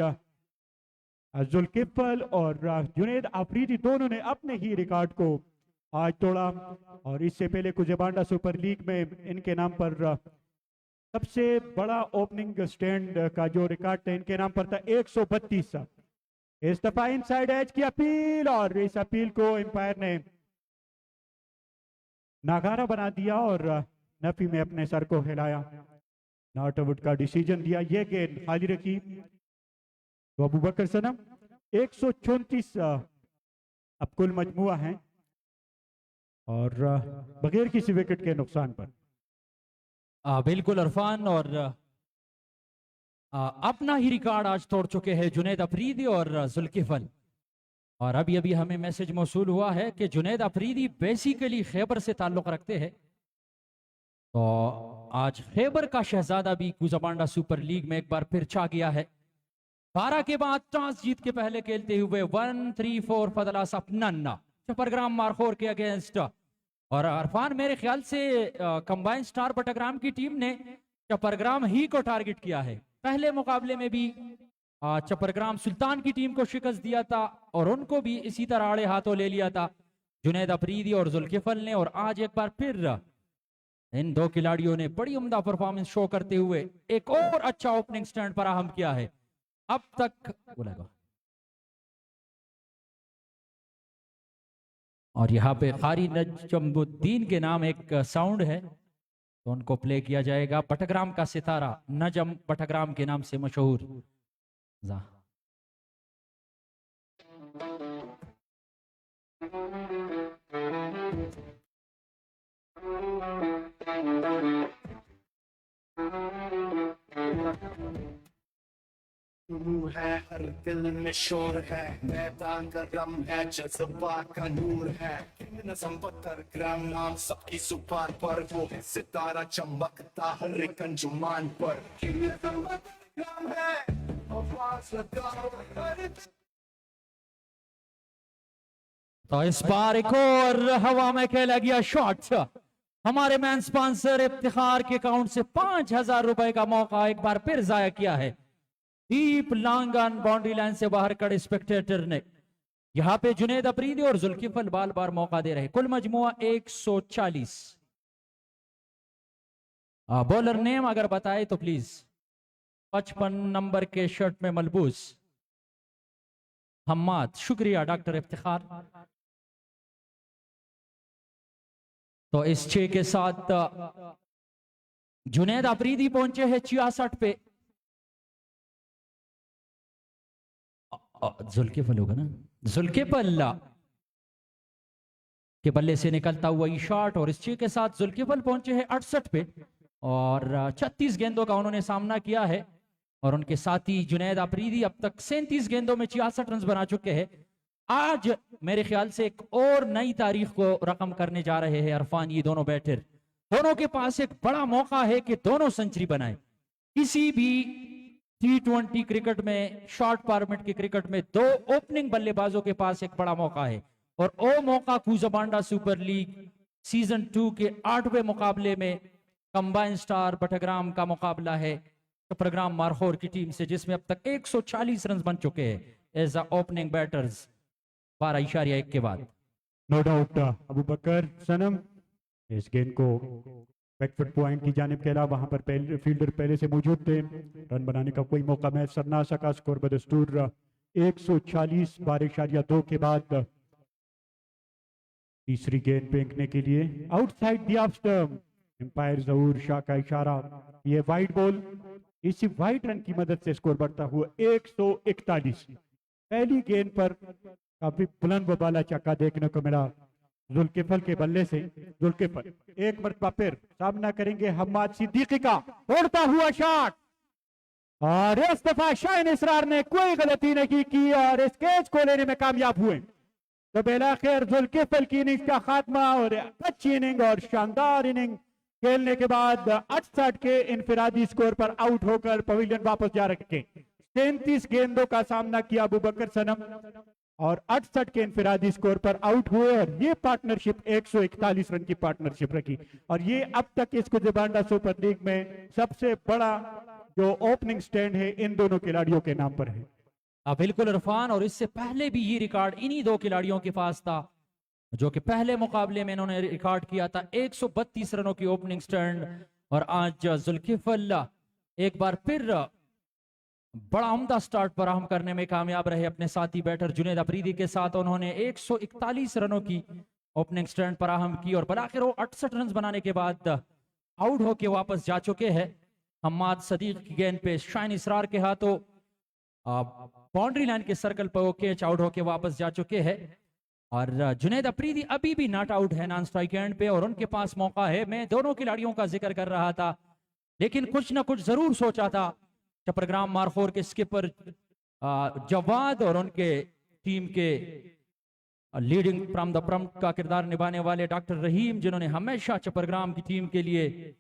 जुल्किफल और जुनैद आफरीदी दोनों ने अपने ही रिकॉर्ड को आज तोड़ा। और इससे पहले कुजेबांडा सुपर लीग में इनके नाम पर सबसे बड़ा ओपनिंग स्टैंड का जो रिकॉर्ड था इनके नाम पर था 132। इस दफा इनसाइड एज की अपील और इस अपील को एम्पायर ने नाकारा बना दिया और नफी में अपने सर को हिलाया। नॉट आउट का डिसीजन दिया। ये गेंद खाली रखी तो अबू बकर सनम 134 अब कुल मजमुआ है और बगैर किसी विकेट के नुकसान पर।
बिल्कुल अरफान। और अपना ही रिकॉर्ड आज तोड़ चुके हैं जुनैद अफरीदी और जुल्किफल। और अभी अभी हमें मैसेज मौसूल हुआ है कि जुनैद अफरीदी बेसिकली खैबर से ताल्लुक रखते हैं। तो आज खैबर का शहजादा भी कुजाबांडा सुपर लीग में एक बार फिर छा गया है। 12 के बाद टॉस जीत के पहले खेलते हुए 1-3-4 फदला सपनन्ना चपरग्राम मारखोर के अगेंस्ट। और अरफान मेरे ख्याल से कंबाइन स्टार बटाग्राम की टीम ने चपरग्राम ही को टारगेट किया है। पहले मुकाबले में भी चपरग्राम सुल्तान की टीम को शिकस्त दिया था और उनको भी इसी तरह आड़े हाथों ले लिया था जुनैद अफरीदी और जुल्किफल ने। और आज एक बार फिर इन दो खिलाड़ियों ने बड़ी उम्दा परफॉर्मेंस शो करते हुए एक और अच्छा ओपनिंग स्टैंड फराहम किया है। अब तक बोलेगा और यहाँ पे खारी नजमुद्दीन के नाम एक साउंड है तो उनको प्ले किया जाएगा। बटग्राम का सितारा नजम बटग्राम के नाम से मशहूर।
है हर दिल में शोर है, मैदान का गम है, जज्बात का नूर है। नज़म बटरग्राम नाम सबकी जुबान पर, वो है सितारा चमकता हर एक अंजुमान पर। नज़म बटरग्राम है, आवाज़ लगाओ हर।
तो इस बार एक और हवा में खेला गया शॉट। हमारे मैन स्पॉन्सर इफ्तिखार के अकाउंट से 5,000 रुपए का मौका एक बार फिर जाया किया है। Deep long on boundary line से बाहर खड़े स्पेक्टेटर ने यहां पे जुनैद अफरीदी और जुल्किफल बार बार मौका दे रहे। कुल मजमुआ 140। बॉलर नेम अगर बताए तो प्लीज। 55 नंबर के शर्ट में मलबूस हम्माद। शुक्रिया डॉक्टर इफ्तिखार। तो इस 6 के साथ जुनैद अफरीदी पहुंचे हैं 66 पे। जुल्किफल होगा ना। जुल्किफल के बल्ले से निकलता हुआ ये शॉट और इस 6 के साथ जुल्किफल पहुंचे हैं 68 पे और 36 गेंदों का उन्होंने सामना किया है। और उनके साथी जुनैद अफरीदी अब तक 37 गेंदों में 66 रन बना चुके हैं। आज मेरे ख्याल से एक और नई तारीख को रकम करने जा रहे हैं अरफान ये दोनों बैटर। दोनों के पास एक बड़ा मौका है कि दोनों सेंचुरी बनाए। किसी भी T20 क्रिकेट में, शॉर्ट फॉर्मेट के क्रिकेट में दो ओपनिंग बल्लेबाजों के पास एक बड़ा मौका है और वो मौका कुजाबांडा सुपर लीग सीजन 2 के 8वें मुकाबले में कंबाइन स्टार बटाग्राम का मुकाबला है चपरग्राम मारखोर की टीम से, जिसमें अब तक 140 रन बन चुके हैं एज अ ओपनिंग बैटर्स 12.1 के बाद।
नो डाउट अबू बकर सनम इस गेंद को बैकफुट पॉइंट की जानिब खेला। वहां पर फील्डर पहले से मौजूद थे। रन बनाने का कोई मौका मैसर ना सका। स्कोर बदस्तूर 140 12.2 के बाद तीसरी गेंद फेंकने के लिए outside the off stump. Umpire Zahoor Shah का इशारा। ये वाइड बॉल इसी वाइड रन की मदद से स्कोर बढ़ता हुआ 141। पहली गेंद पर काफी बुलंद बबाला छक्का देखने को मिला जुल्किफल के बल्ले से। जुल्किफल एक मरतबा फिर सामना करेंगे हम्माद सिद्दीकी का, उड़ता हुआ शॉट, और इस दफा शाहीन इसरार ने कोई गलती नहीं की और इस कैच को लेने में कामयाब हुए। तो बेलाखिर जुल्किफल की इनिंग्स का खात्मा और अच्छी इनिंग और शानदार इनिंग खेलने के बाद 68 के इनफिरादी स्कोर पर आउट होकर पवेलियन वापस जा रखे। 33 गेंदों का सामना किया अबू बकर सनम और 68 के इनफिरादी स्कोर पर आउट हुए और ये पार्टनरशिप 141 रन की पार्टनरशिप रखी और ये अब तक इस कुजबांडा सुपर लीग में सबसे बड़ा जो ओपनिंग स्टैंड है इन दोनों खिलाड़ियों के नाम पर है।
बिल्कुल इरफान, और इससे पहले भी ये रिकॉर्ड इन्हीं दो खिलाड़ियों के पास था जो कि पहले मुकाबले में इन्होंने रिकॉर्ड किया था 132 रनों की ओपनिंग स्टैंड। और आज जुल्किफल एक बार फिर बड़ा उम्दा स्टार्ट फराहम करने में कामयाब रहे अपने साथी बैटर जुनैद अफरीदी के साथ। उन्होंने 141 रनों की ओपनिंग स्टैंड फराहम की और बलाखिर वो 68 रन बनाने के बाद आउट होके वापस जा चुके हैं। हम्माद सदीक की गेंद पे शाहीन इसरार के हाथों बाउंड्री लाइन के सर्कल पर वो कैच आउट होके वापस जा चुके हैं। और जुनैद अफरीदी अभी भी नॉट आउट है नॉन स्ट्राइक एंड पे और उनके पास मौका है। मैं दोनों खिलाड़ियों का जिक्र कर रहा था लेकिन कुछ ना कुछ जरूर सोचा था चपरग्राम मारखोर के स्किपर जवाद और उनके टीम के लीडिंग फ्रॉम द फ्रंट का किरदार निभाने वाले डॉक्टर रहीम, जिन्होंने हमेशा चपरग्राम की टीम के लिए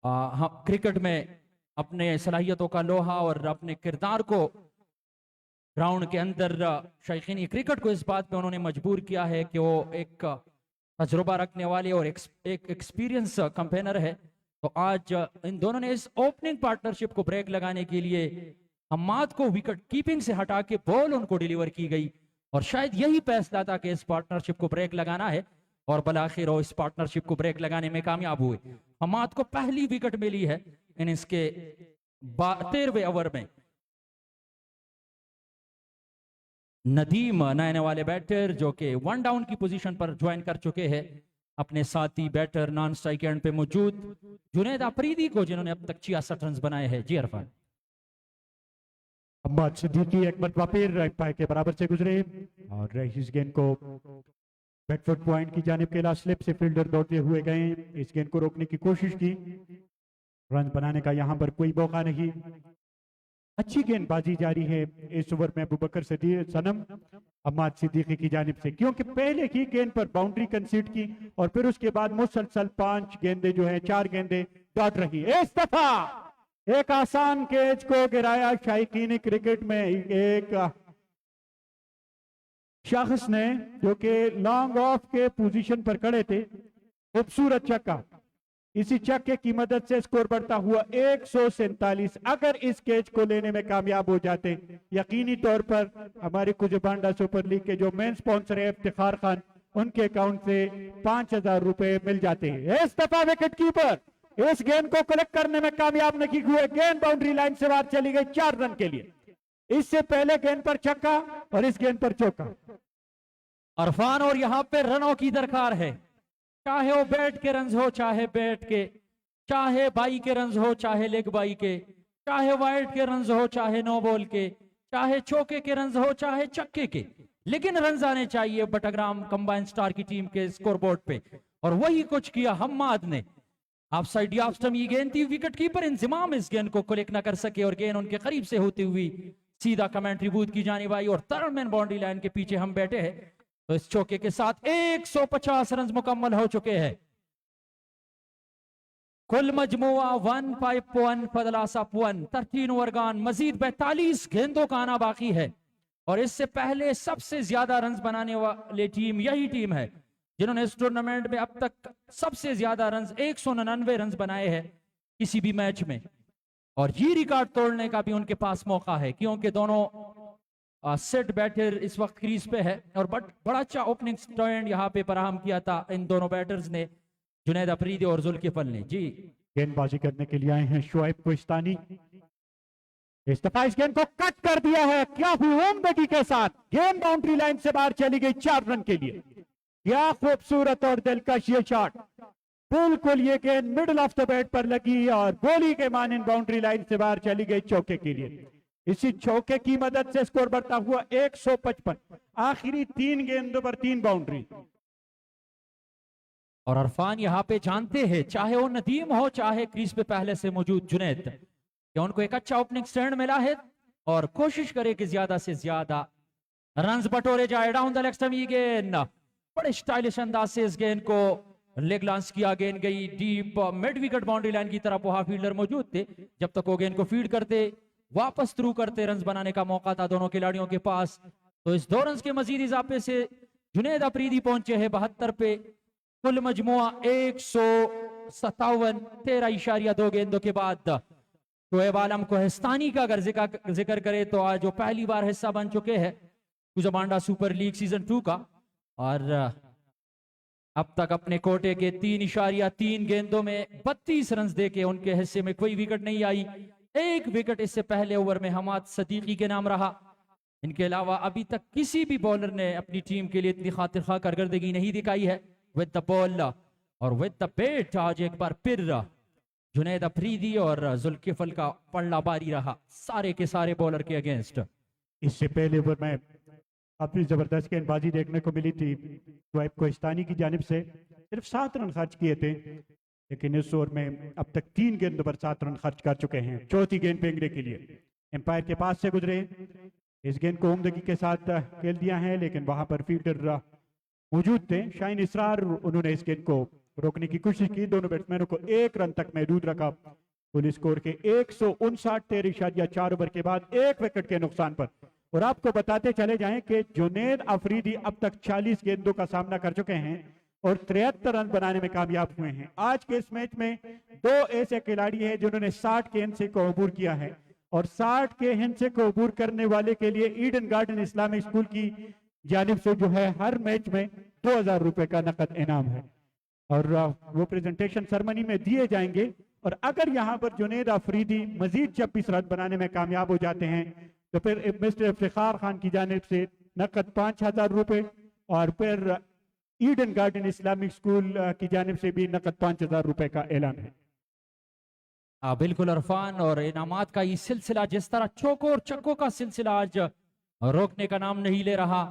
क्रिकेट में अपने सलाहियतों का लोहा और अपने किरदार को ग्राउंड के अंदर शायकीन क्रिकेट को इस बात पे उन्होंने मजबूर किया है कि वो एक तजुर्बा रखने वाले और एक एक्सपीरियंस कैंपेनर है। तो आज इन दोनों ने इस ओपनिंग पार्टनरशिप को ब्रेक लगाने के लिए हम्माद को विकेट कीपिंग से हटा के बॉल उनको डिलीवर की गई और शायद यही फैसला था कि इस पार्टनरशिप को ब्रेक लगाना है और बलाखिर वो इस पार्टनरशिप को ब्रेक लगाने में कामयाब हुए। हम्माद को पहली विकेट मिली है इनिंग्स के 13वें ओवर में। नदीम नए वाले बैटर जो कि 1 डाउन की पोजीशन पर ज्वाइन कर चुके हैं अपने साथी बैटर नॉन स्ट्राइक एंड पे मौजूद जुनैद अफरीदी को, जिन्होंने अब तक 66 रन बनाए हैं। जी अरफान,
हम्माद सिद्दीकी एक मरतबा फिर राइट पाए के बराबर से गुजरे और इस गेंद को बैकफुट पॉइंट की जानिब के लास्ट स्लिप से फील्डर दौड़ते हुए गए, इस गेंद को रोकने की कोशिश की, रन बनाने का यहां पर कोई मौका नहीं। अच्छी गेंदबाजी जारी है इस ओवर में अबू बकर सनम हम्माद सिद्दीकी की जानिब से, क्योंकि पहले की गेंद पर बाउंड्री कंसीड की और फिर उसके बाद मुसलसल 5 गेंदे जो है 4 गेंदे डॉट रही। इस दफा एक आसान कैच को गिराया शायकीन क्रिकेट में एक शख्स ने जो कि लॉन्ग ऑफ के पोजीशन पर खड़े थे। खूबसूरत छक्का, इसी छक्के की मदद से स्कोर बढ़ता हुआ 147। अगर इस कैच को लेने में कामयाब हो जाते यकीनी तौर पर हमारे कुजबांडा सुपर लीग के जो मेन स्पॉन्सर है इफ्तिखार खान, उनके अकाउंट से 5000 रुपए मिल जाते हैं। इस दफा विकेट कीपर इस गेंद को कलेक्ट करने में कामयाब नहीं हुए, गेंद बाउंड्री लाइन से बाहर चली गई 4 रन के लिए। इससे पहले गेंद पर छक्का और इस गेंद पर चौका।
अरफान, और यहाँ पे रनों की दरकार है, चाहे वो बैट के रन्स हो, चाहे बैट के, चाहे बाई के रन्स हो, चाहे लेग बाई के, चाहे वाइड के रन्स हो, चाहे नो बॉल के, चाहे चौके के रन्स हो, चाहे छक्के के, लेकिन रन्स आने चाहिए बटाग्राम कंबाइन स्टार की टीम के स्कोरबोर्ड पे। और वही कुछ किया हम्माद ने। ऑफ साइड ऑफ स्टंप ये गेंद थी, विकेट कीपर इंतजाम इस गेंद को कलेक्ट ना कर सके और गेंद उनके करीब से होती हुई सीधा कमेंट्री बूथ की जानिब आई और थर्ड मैन बाउंड्री लाइन के पीछे हम बैठे हैं। तो इस चौके के साथ 150 रन मुकम्मल हो चुके हैं। कुल मजमुआ 151 फदलासा 13 ओवर गॉन, मजीद 42 गेंदों का आना बाकी है और इससे पहले सबसे ज्यादा रन बनाने वाली टीम यही टीम है जिन्होंने इस टूर्नामेंट में अब तक सबसे ज्यादा रन 199 रन बनाए हैं किसी भी मैच में, और ये रिकॉर्ड तोड़ने का भी उनके पास मौका है क्योंकि दोनों सेट बैटर इस वक्त क्रीज पे है और बड़ा अच्छा ओपनिंग स्टैंड यहाँ पे फराहम किया था इन दोनों बैटर्स ने, जुनैद अफरीदी और जुल्किफल ने। जी,
गेंदबाजी करने के लिए आए हैं शुआइब कोहिस्तानी। इस दफा इस गेंद को कट कर दिया है, क्या उम्दगी के साथ गेंद बाउंड्री लाइन से बाहर चली गई 4 रन के लिए। क्या खूबसूरत और दिलकश ये शॉट, बिल्कुल ये गेंद मिडल ऑफ द बैट पर लगी और बोली के मानिंद बाउंड्री लाइन से बाहर चली गई चौके के लिए। इसी चौके की मदद से स्कोर बढ़ता हुआ 155। आखिरी 3 गेंदों पर 3 बाउंड्री।
और अरफान यहाँ पे जानते हैं, चाहे वो नदीम हो चाहे क्रीज पे पहले से मौजूद जुनैद, कि उनको एक अच्छा ओपनिंग स्टैंड मिला है और कोशिश करे कि ज्यादा से ज्यादा रन्स बटोरे जाए। डाउन द लेग स्टंप, ये गेंद बड़े स्टाइलिश अंदाज से इस गेंद को लेग लॉन्च किया। गेंद गई deep mid wicket boundary line की तरफ। वहां फील्डर मौजूद थे, जब तक वो गेंद को फीड करते, वापस थ्रू करते, रन्स बनाने का मौका था दोनों खिलाड़ियों के पास। तो इस 2 रन्स के मजीद इजाफे से जुनैद अफरीदी पहुंचे हैं 72 पे। कुल मजमुआ 157, 13.2 गेंदों के बाद। शोएब आलम कोहिस्तानी का अगर जिक्र करे तो आज वो पहली बार हिस्सा बन चुके हैं कुजाबांडा सुपर लीग सीजन 2 का, और अब तक अपने कोटे के 3.3 गेंदों में 32 रन देके उनके हिस्से में कोई विकेट नहीं आई। एक विकेट इससे पहले ओवर में हमाद सदीकी के नाम रहा। इनके अलावा अभी तक किसी भी बॉलर ने अपनी टीम के लिए इतनी खातिर खा कारकर्दगी नहीं दिखाई है। विद द बॉल और विद द बैट आज एक बार फिर जुनैद अफरीदी और जुल्किफल का पल्ला भारी रहा सारे के सारे बॉलर के अगेंस्ट।
इससे पहले ओवर में काफी जबरदस्त गेंदबाजी देखने को मिली थी शोएब कोहिस्तानी की जानिब से। सिर्फ 7 रन खर्च किए थे, लेकिन इस ओवर में अब तक 3 गेंदों पर 7 रन खर्च कर चुके हैं। चौथी गेंद फेंकने के लिए एम्पायर के पास से गुजरे, इस गेंद को उम्दगी के साथ खेल दिया है, लेकिन वहां पर फील्डर मौजूद थे शाहीन इसरार। उन्होंने इस गेंद को रोकने की कोशिश की। दोनों बैट्समैनों को 1 रन तक महदूद रखा। कुल स्कोर के 159, 13.4 ओवर के बाद 1 विकेट के नुकसान पर। और आपको बताते चले जाएं कि जुनैद अफरीदी अब तक 40 गेंदों का सामना कर चुके हैं और 73 रन बनाने में कामयाब हुए हैं। आज के इस मैच में 2 ऐसे खिलाड़ी हैं जिन्होंने 60 के हिंसे को अबूर किया है, और 60 के हिंसे को अबूर करने वाले के लिए ईडन गार्डन इस्लामिक स्कूल की जानिब से जो है हर मैच में 2000 रुपए का नकद इनाम है, और वो प्रेजेंटेशन सेरेमनी में दिए जाएंगे। और अगर यहाँ पर जुनैद अफरीदी मजीद 26 रन बनाने में कामयाब हो जाते हैं तो फिर मिस्टर इफ्तिखार खान की जानिब से नकद 5000 रुपए, और फिर ईडन गार्डन इस्लामिक स्कूल की जानिब से भी नकद 5000 रुपए का ऐलान है।
बिल्कुल अरफान, और इनामात का ये सिलसिला जिस तरह चौकों और चक्कों का सिलसिला आज रोकने का नाम नहीं ले रहा,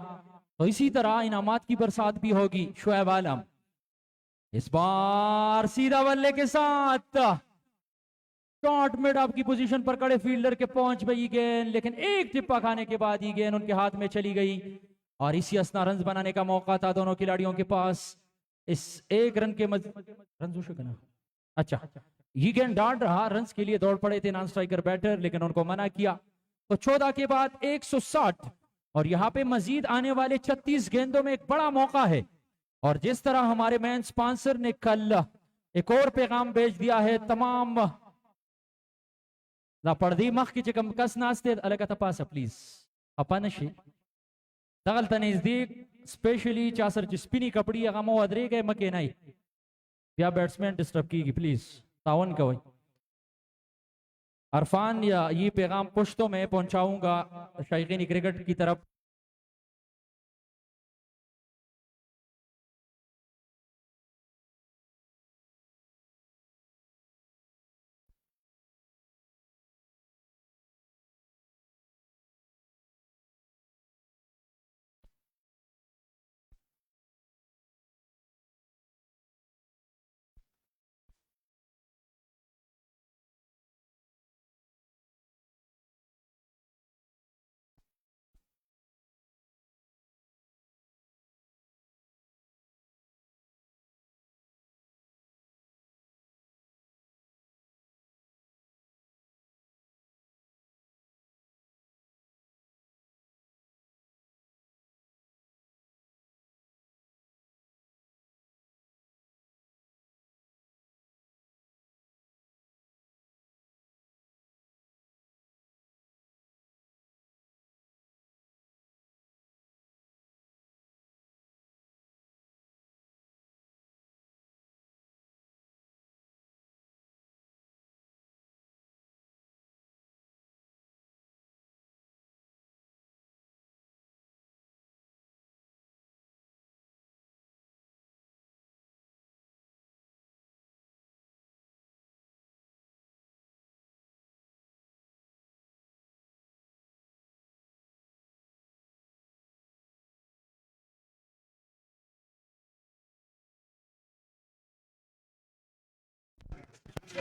तो इसी तरह इनामात की बरसात भी होगी। शोएब आलम इस बार सीधा बल्ले के साथ शॉर्ट मिड ऑफ की पोजीशन पर खड़े फील्डर के पहुंच गई गेंद, लेकिन एक टिप्पा खाने के बाद ही गेंद उनके हाथ में चली गई और इसी असना रन बनाने का मौका था दोनों खिलाड़ियों के पास। इस 1 रन के रन अच्छा, ये गेंद डांट रहा, रन के लिए दौड़ पड़े थे नॉन स्ट्राइकर बैटर, लेकिन उनको मना किया। तो 14 के बाद 160, और यहाँ पे मजीद आने वाले 36 गेंदों में एक बड़ा मौका है। और जिस तरह हमारे मैन स्पॉन्सर ने कल एक और पैगाम भेज दिया है तमाम पड़दी मख की चिकम कस नास्ते अलग तपास प्लीज अपनशी दगल तनजदीक स्पेशली चासर जिस्पिनी कपड़ी अगमो अदरे गए मके नहीं या बैट्समैन डिस्टर्ब की प्लीज तावन का वही अरफान या ये पैगाम पुश्तों में पहुंचाऊंगा शायकीन क्रिकेट की तरफ।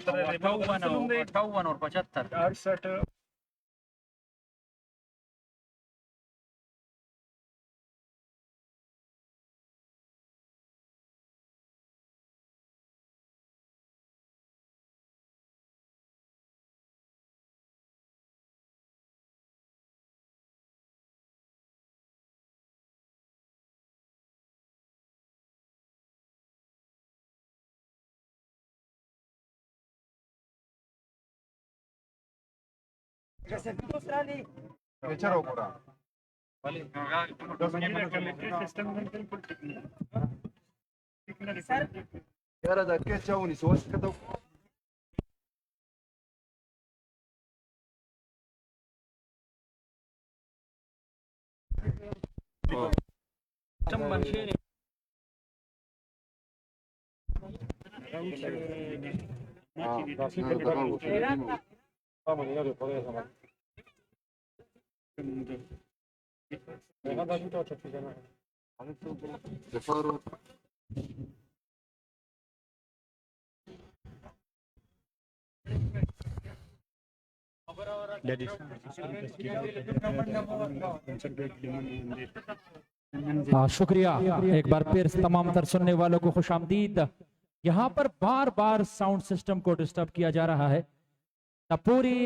58 और 75।
पीछे रहो पूरा। Era da che c'è un iso che to de faro
शुक्रिया एक बार फिर तमाम तर सुनने वालों को खुश आमदीद। यहाँ पर बार बार साउंड सिस्टम को डिस्टर्ब किया जा रहा है। पूरी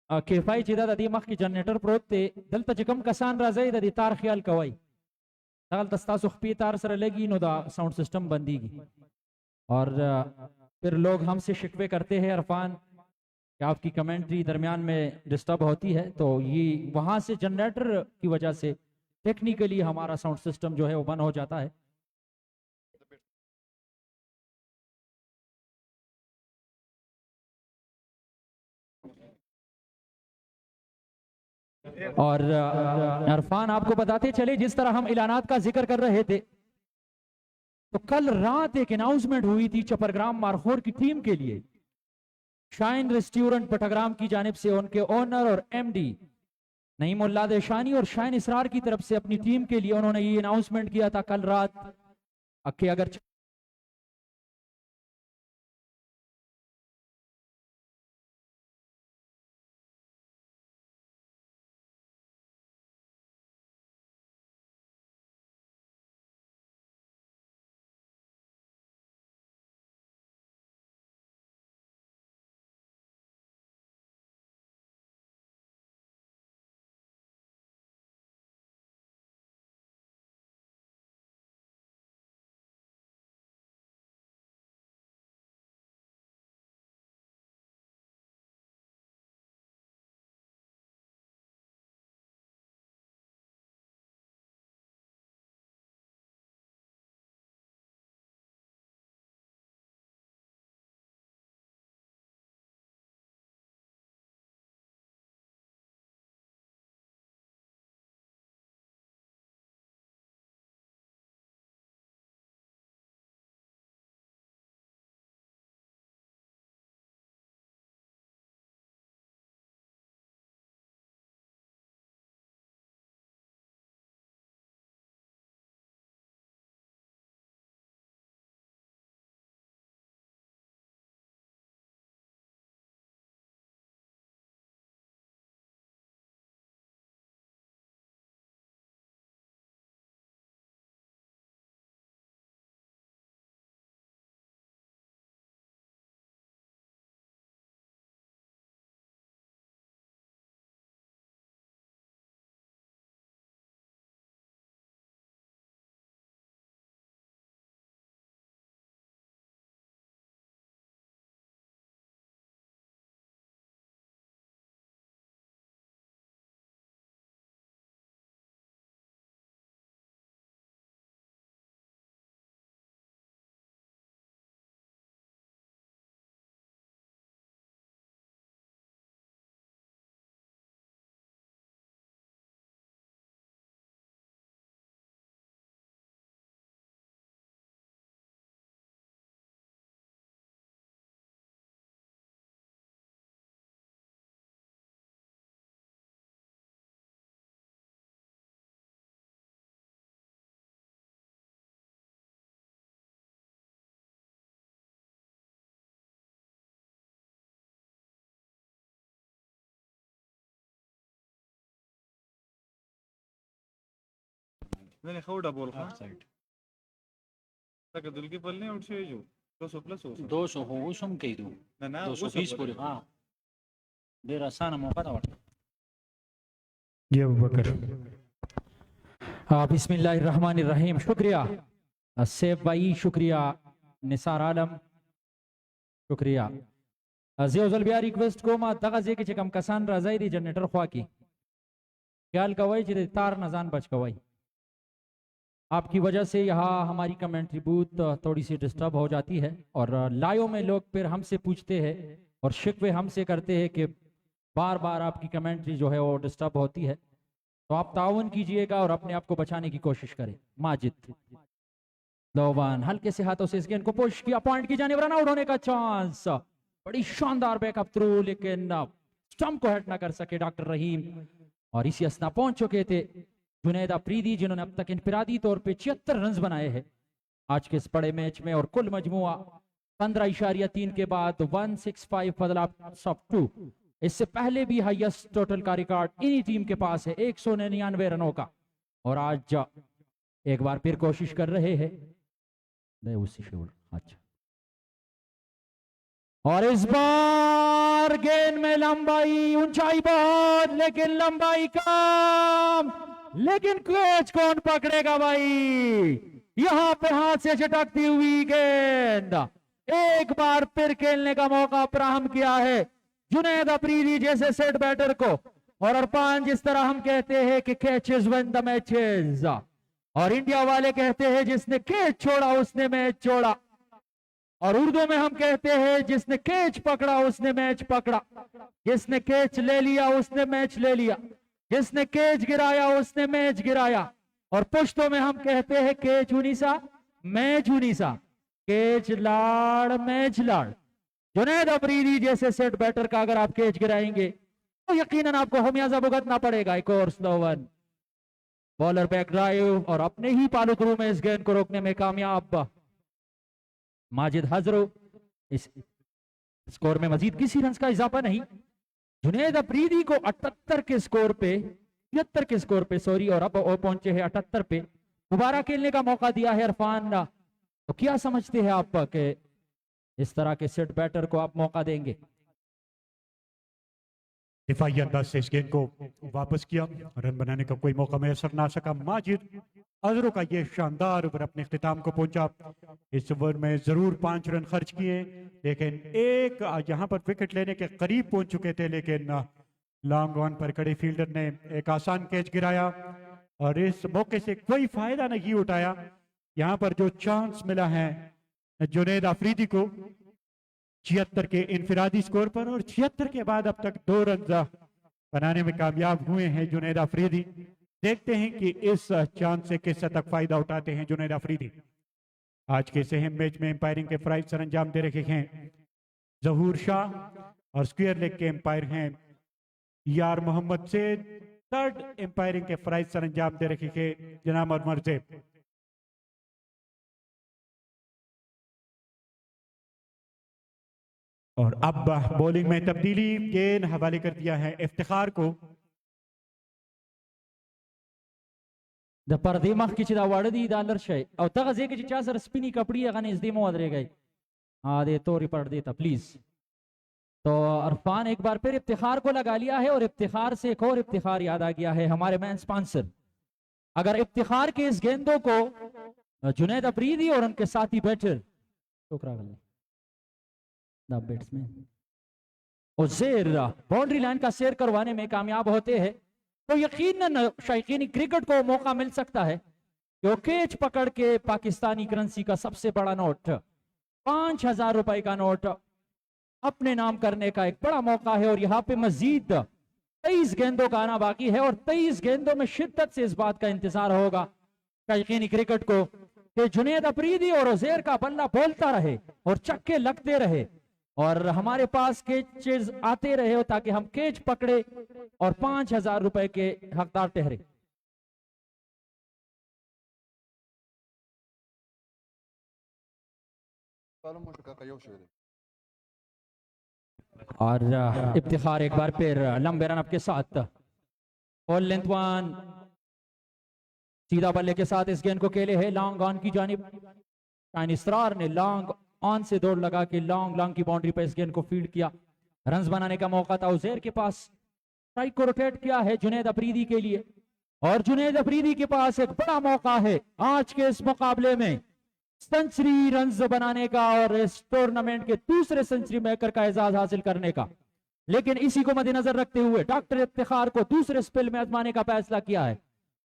किफाई चिदा दी मख की जनरेटर प्रोते दलता चिकम कसान राजे दी तार ख्याल कवाई तगल दस्ता सुखपी तार सर लेगी नो दा साउंड सिस्टम बंदीगी। और फिर लोग हमसे शिकवे करते हैं इरफान कि आपकी कमेंट्री दरमियान में डिस्टर्ब होती है, तो ये वहां से जनरेटर की वजह से टेक्निकली हमारा साउंड सिस्टम जो है वो बंद हो जाता है। और इरफान आपको बताते चले जिस तरह हम इलानात का जिक्र कर रहे थे, तो कल रात एक अनाउंसमेंट हुई थी चपरग्राम मारखोर की टीम के लिए। शाइन रेस्टोरेंट पटग्राम की जानिब से उनके ओनर और एमडी नईमुल्ला देशानी और शाइन इसरार की तरफ से अपनी टीम के लिए उन्होंने ये अनाउंसमेंट किया था कल रात कि अगर
मैंने खौड़ा बोल खा तक दिल की पल नहीं उठ से जो 200 प्लस हो
200 हो उसम कही दू
ना ना
220 पूरे हाँ देर आसान मौका था
ये अबू बकर
बिस्मिल्लाहिर्रहमानिर्रहीम। शुक्रिया सेफ भाई, शुक्रिया निसार आलम, शुक्रिया जियोजल बिया रिक्वेस्ट को मा दगजे के कम कसान रजाई दी जनरेटर ख्वा की ख्याल कवाई जिदे तार नजान बच कवाई। आपकी वजह से यहाँ हमारी कमेंट्री बूथ थोड़ी सी डिस्टर्ब हो जाती है और लाइव में लोग फिर हमसे पूछते हैं और शिकवे हमसे करते हैं कि बार बार आपकी कमेंट्री जो है वो डिस्टर्ब होती है, तो आप ताउन कीजिएगा और अपने आप को बचाने की कोशिश करें। माजिद लोबान हल्के से हाथों से इस गेंद को पुश किया, पॉइंट की जाने रन आउट होने का चांस, बड़ी शानदार बैकअप थ्रू, लेकिन स्टंप को हिट ना कर सके डॉक्टर रहीम। और इसी असना पहुंच चुके थे जुनैद अफरीदी जिन्होंने अब तक इनफरादी तौर पे 76 रन बनाए हैं आज के इस बड़े मैच में, और कुल मजमुआ 15.3 के बाद 165 फॉर 2। इससे पहले भी हाईएस्ट टोटल का रिकॉर्ड इन्हीं टीम के पास है 199 रनों का, और आज एक बार फिर कोशिश कर रहे हैं उसी शेड। अच्छा, और इस बार गेंद में लंबाई ऊंचाई बहुत, लेकिन लंबाई कम, लेकिन कैच कौन पकड़ेगा भाई? यहां पे हाथ से झटकती हुई गेंद एक बार फिर खेलने का मौका फराहम किया है जुनैद अफरीदी जैसे सेट बैटर को। और अरफान, जिस तरह हम कहते हैं कि कैचेस विन द मैचेस, और इंडिया वाले कहते हैं जिसने कैच छोड़ा उसने मैच छोड़ा, और उर्दू में हम कहते हैं जिसने कैच पकड़ा उसने मैच पकड़ा, जिसने कैच ले लिया उसने मैच ले लिया, जिसने कैच गिराया उसने मैच गिराया। और पुश्तों में हम कहते हैं कैच उनीसा मैच उनीसा, कैच लाड़ मैच लाड़। जुनैद अफरीदी जैसे सेट बैटर का अगर आप कैच गिराएंगे तो यकीनन आपको खमियाजा भुगतना पड़ेगा। एक और slow one, bowler back drive, और अपने ही पालू थ्रू में इस गेंद को रोकने में कामयाब माजिद हजरो। इस स्कोर में मजीद किसी रन का इजाफा नहीं, जुनैद अफरीदी को 78 के स्कोर पे 73 के स्कोर पे सॉरी, और अब वो पहुंचे हैं 78 पे। दोबारा खेलने का मौका दिया है इरफान, तो क्या समझते हैं आप कि इस तरह के सेट बैटर को आप मौका देंगे?
दिफाई अंदाज से इस गेंद को वापस किया, रन बनाने का कोई मौका मैसर ना सका। माजिद अजरों का ये शानदार ओवर अपने इख्तिताम को पहुंचा। इस ओवर में जरूर 5 रन खर्च किए, लेकिन एक यहाँ पर विकेट लेने के करीब पहुंच चुके थे, लेकिन लॉन्ग ऑन पर खड़े फील्डर ने एक आसान कैच गिराया और इस मौके से कोई फायदा नहीं उठाया। यहाँ पर जो चांस मिला है जुनैद अफरीदी को 76 के इनफिरादी स्कोर पर, और 76 के बाद अब तक 2 रन बनाने में कामयाब हुए हैं जुनैद अफरीदी। देखते हैं कि इस चांस से किस हद तक फायदा उठाते हैं जुनैद अफरीदी। आज के इस अहम मैच में एम्पायरिंग के फराइज सर अंजाम दे रहे हैं जहूर शाह, और स्क्वायर लेग के एम्पायर हैं यार मोहम्मद से। थर्ड एम्पायरिंग के फराइज सर अंजाम दे रहे हैं जनाब अमर ज़ेब। और अब बॉलिंग में तब्दीली, गेंद हवाले कर दिया है इफ्तिखार को।
द पर्दे मख की चिदा वाड़दी डालर शे और तगजे के चिचा सर स्पिनी कपड़ी अगन इस देमो अदरे गए आधे तोरी पड़ देता प्लीज। तो अरफान एक बार फिर इफ्तिखार को लगा लिया है, और इफ्तिखार से एक और इफ्तिखार याद आ गया है हमारे मैन स्पॉन्सर। अगर इफ्तिखार के इस गेंदों को जुनैद अफरीदी और उनके साथी batter batsman Uzair boundary line का सैर करवाने में कामयाब होते हैं, तो यकीनन शायकीन क्रिकेट को मौका मिल सकता है कि कैच पकड़ के पाकिस्तानी करेंसी का सबसे बड़ा नोट 5,000 रुपए का नोट अपने नाम करने का एक बड़ा मौका है। और यहाँ पे मजीद 23 गेंदों का आना बाकी है, और 23 गेंदों में शिद्दत से इस बात का इंतजार होगा शायकीन क्रिकेट को कि जुनैद अफरीदी और उज़ैर का बल्ला बोलता रहे और चक्के लगते रहे, और हमारे पास कैचेस आते रहे हो ताकि हम कैच पकड़े और 5,000 रुपए के हकदार ठहरे। और इफ्तिखार एक बार फिर लंबे रन अप के साथ और लेंथ वन सीधा बल्ले के साथ इस गेंद को खेले है लॉन्ग ऑन की जानिब। शाइन इसरार ने लॉन्ग ऑन से दौड़ लगा के लॉन्ग की बाउंड्री पर इस गेंद को फील्ड किया। रन्स बनाने का मौका था उजैर के पास। स्ट्राइक को रोटेट किया है जुनैद अफरीदी के लिए और जुनैद अफरीदी के पास एक बड़ा मौका है आज के इस मुकाबले में सेंचुरी रन्स बनाने का और इस टूर्नामेंट के दूसरे सेंचुरी मेकर का एजाज हासिल करने का। लेकिन इसी को मद्देनजर रखते हुए डॉक्टर इफ्तिखार को दूसरे स्पेल में आजमाने का फैसला किया है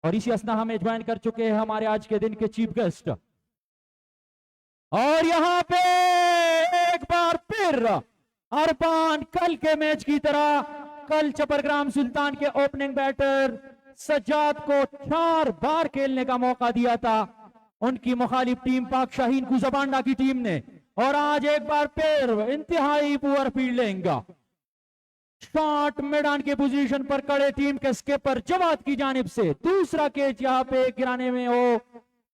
और इसी असना हमें ज्वाइन कर चुके हैं हमारे आज के दिन के चीफ गेस्ट। और यहां पे एक बार फिर अरफान कल के मैच की तरह कल चपरग्राम सुल्तान के ओपनिंग बैटर सज्जाद को 4 बार खेलने का मौका दिया था उनकी मुखालिफ टीम पाक शाहीन कुजबांडा की टीम ने, और आज एक बार फिर इंतहाई पुअर फील्डिंग। शॉट मैदान के पोजीशन पर खड़े टीम के स्किपर जवाद की जानिब से दूसरा कैच यहाँ पे गिराने में हो,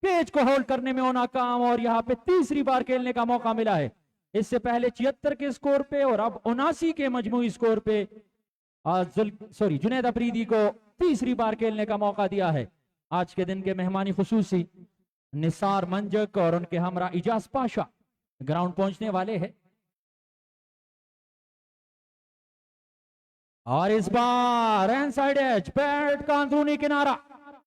कैच को होल्ड करने में हो नाकाम और यहाँ पे तीसरी बार खेलने का मौका मिला है। इससे पहले 76 के स्कोर पे और अब 79 के मजमूई स्कोर पे जुनैद अफरीदी को तीसरी बार खेलने का मौका दिया है। आज के दिन के मेहमानी खुसूसी निसार मंजक और उनके हमरा इजाज पाशा ग्राउंड पहुंचने वाले हैं। और इस बार हैंड साइड एज बैट का अंदरूनी किनारा,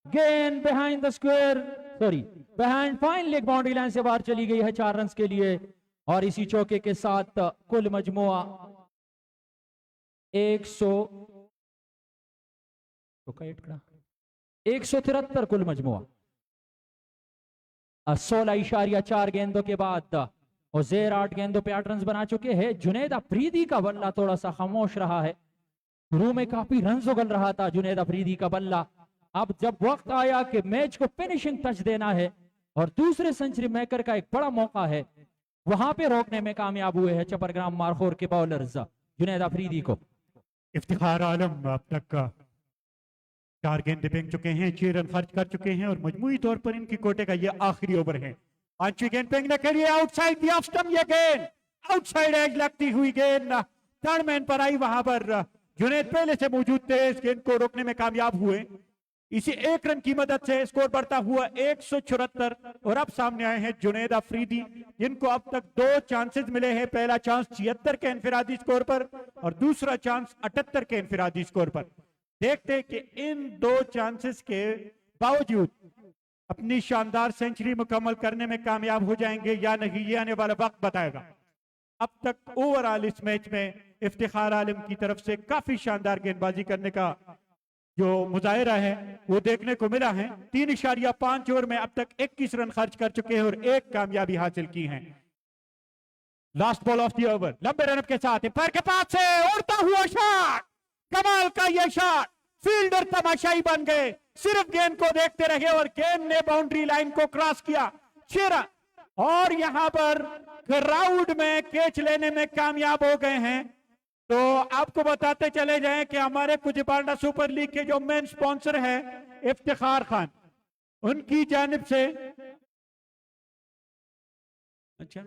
गेंद behind the square behind fine leg boundary line से बाहर चली गई है 4 रन के लिए। और इसी चौके के साथ कुल मजमुआ 173 कुल मजमुआ। 16.4 गेंदों के बाद उजैर 8 गेंदों पे 8 रन बना चुके हैं। जुनैद अफरीदी का बल्ला थोड़ा सा खामोश रहा है, शुरू में काफी रन उगल रहा था जुनैद अफरीदी का बल्ला। अब जब वक्त आया कि मैच को फिनिशिंग टच देना है और दूसरे सेंचुरी मेकर का एक बड़ा मौका है, वहां पे रोकने में कामयाब हुए हैं चपरग्राम मारखोर के बॉलर्स जुनैद अफरीदी को।
इफ्तिखार आलम अब तक 4 गेंदें फेंक चुके हैं, 6 रन खर्च कर चुके हैं और मजमूई तौर पर इनकी कोटे का ये आखिरी ओवर है। 5वीं गेंद फेंकने के लिए आउटसाइड दी ऑफ स्टंप, ये गेंद आउटसाइड एज लगती हुई गेंद थर्ड मैन पर आई। वहां पर जुनैद पहले से मौजूद थे, इस गेंद को रोकने में कामयाब हुए। इसी 1 रन की मदद से स्कोर बढ़ता हुआ 174 और अब सामने आए हैं जुनैद अफरीदी जिनको अब तक 2 चांसेस मिले हैं। पहला चांस 76 के इनफिरादी स्कोर पर और दूसरा चांस 78 के इनफिरादी स्कोर पर। देखते हैं कि इन 2 चांसेस के बावजूद अपनी शानदार सेंचुरी मुकम्मल करने में कामयाब हो जाएंगे या नहीं, ये आने वाला वक्त बताएगा। अब तक ओवरऑल इस मैच में इफ्तिखार आलम की तरफ से काफी शानदार गेंदबाजी करने का जो मुजाहिरा है वो देखने को मिला है। 3.5 ओवर में अब तक 21 रन खर्च कर चुके हैं और 1 कामयाबी हासिल की है। Last ball of the over, लंबे रन के साथ पैर के पास से उड़ता हुआ शॉट, कमाल का ये शॉट, फील्डर तमाशाई बन गए, सिर्फ गेंद को देखते रहे और गेंद ने बाउंड्री लाइन को क्रॉस किया। 6 रन और यहां पर क्राउड में कैच लेने में कामयाब हो गए हैं। तो आपको बताते चले जाएं कि हमारे कुजबांडा सुपर लीग के जो मेन स्पॉन्सर है इफ्तिखार खान, उनकी जानिब से अच्छा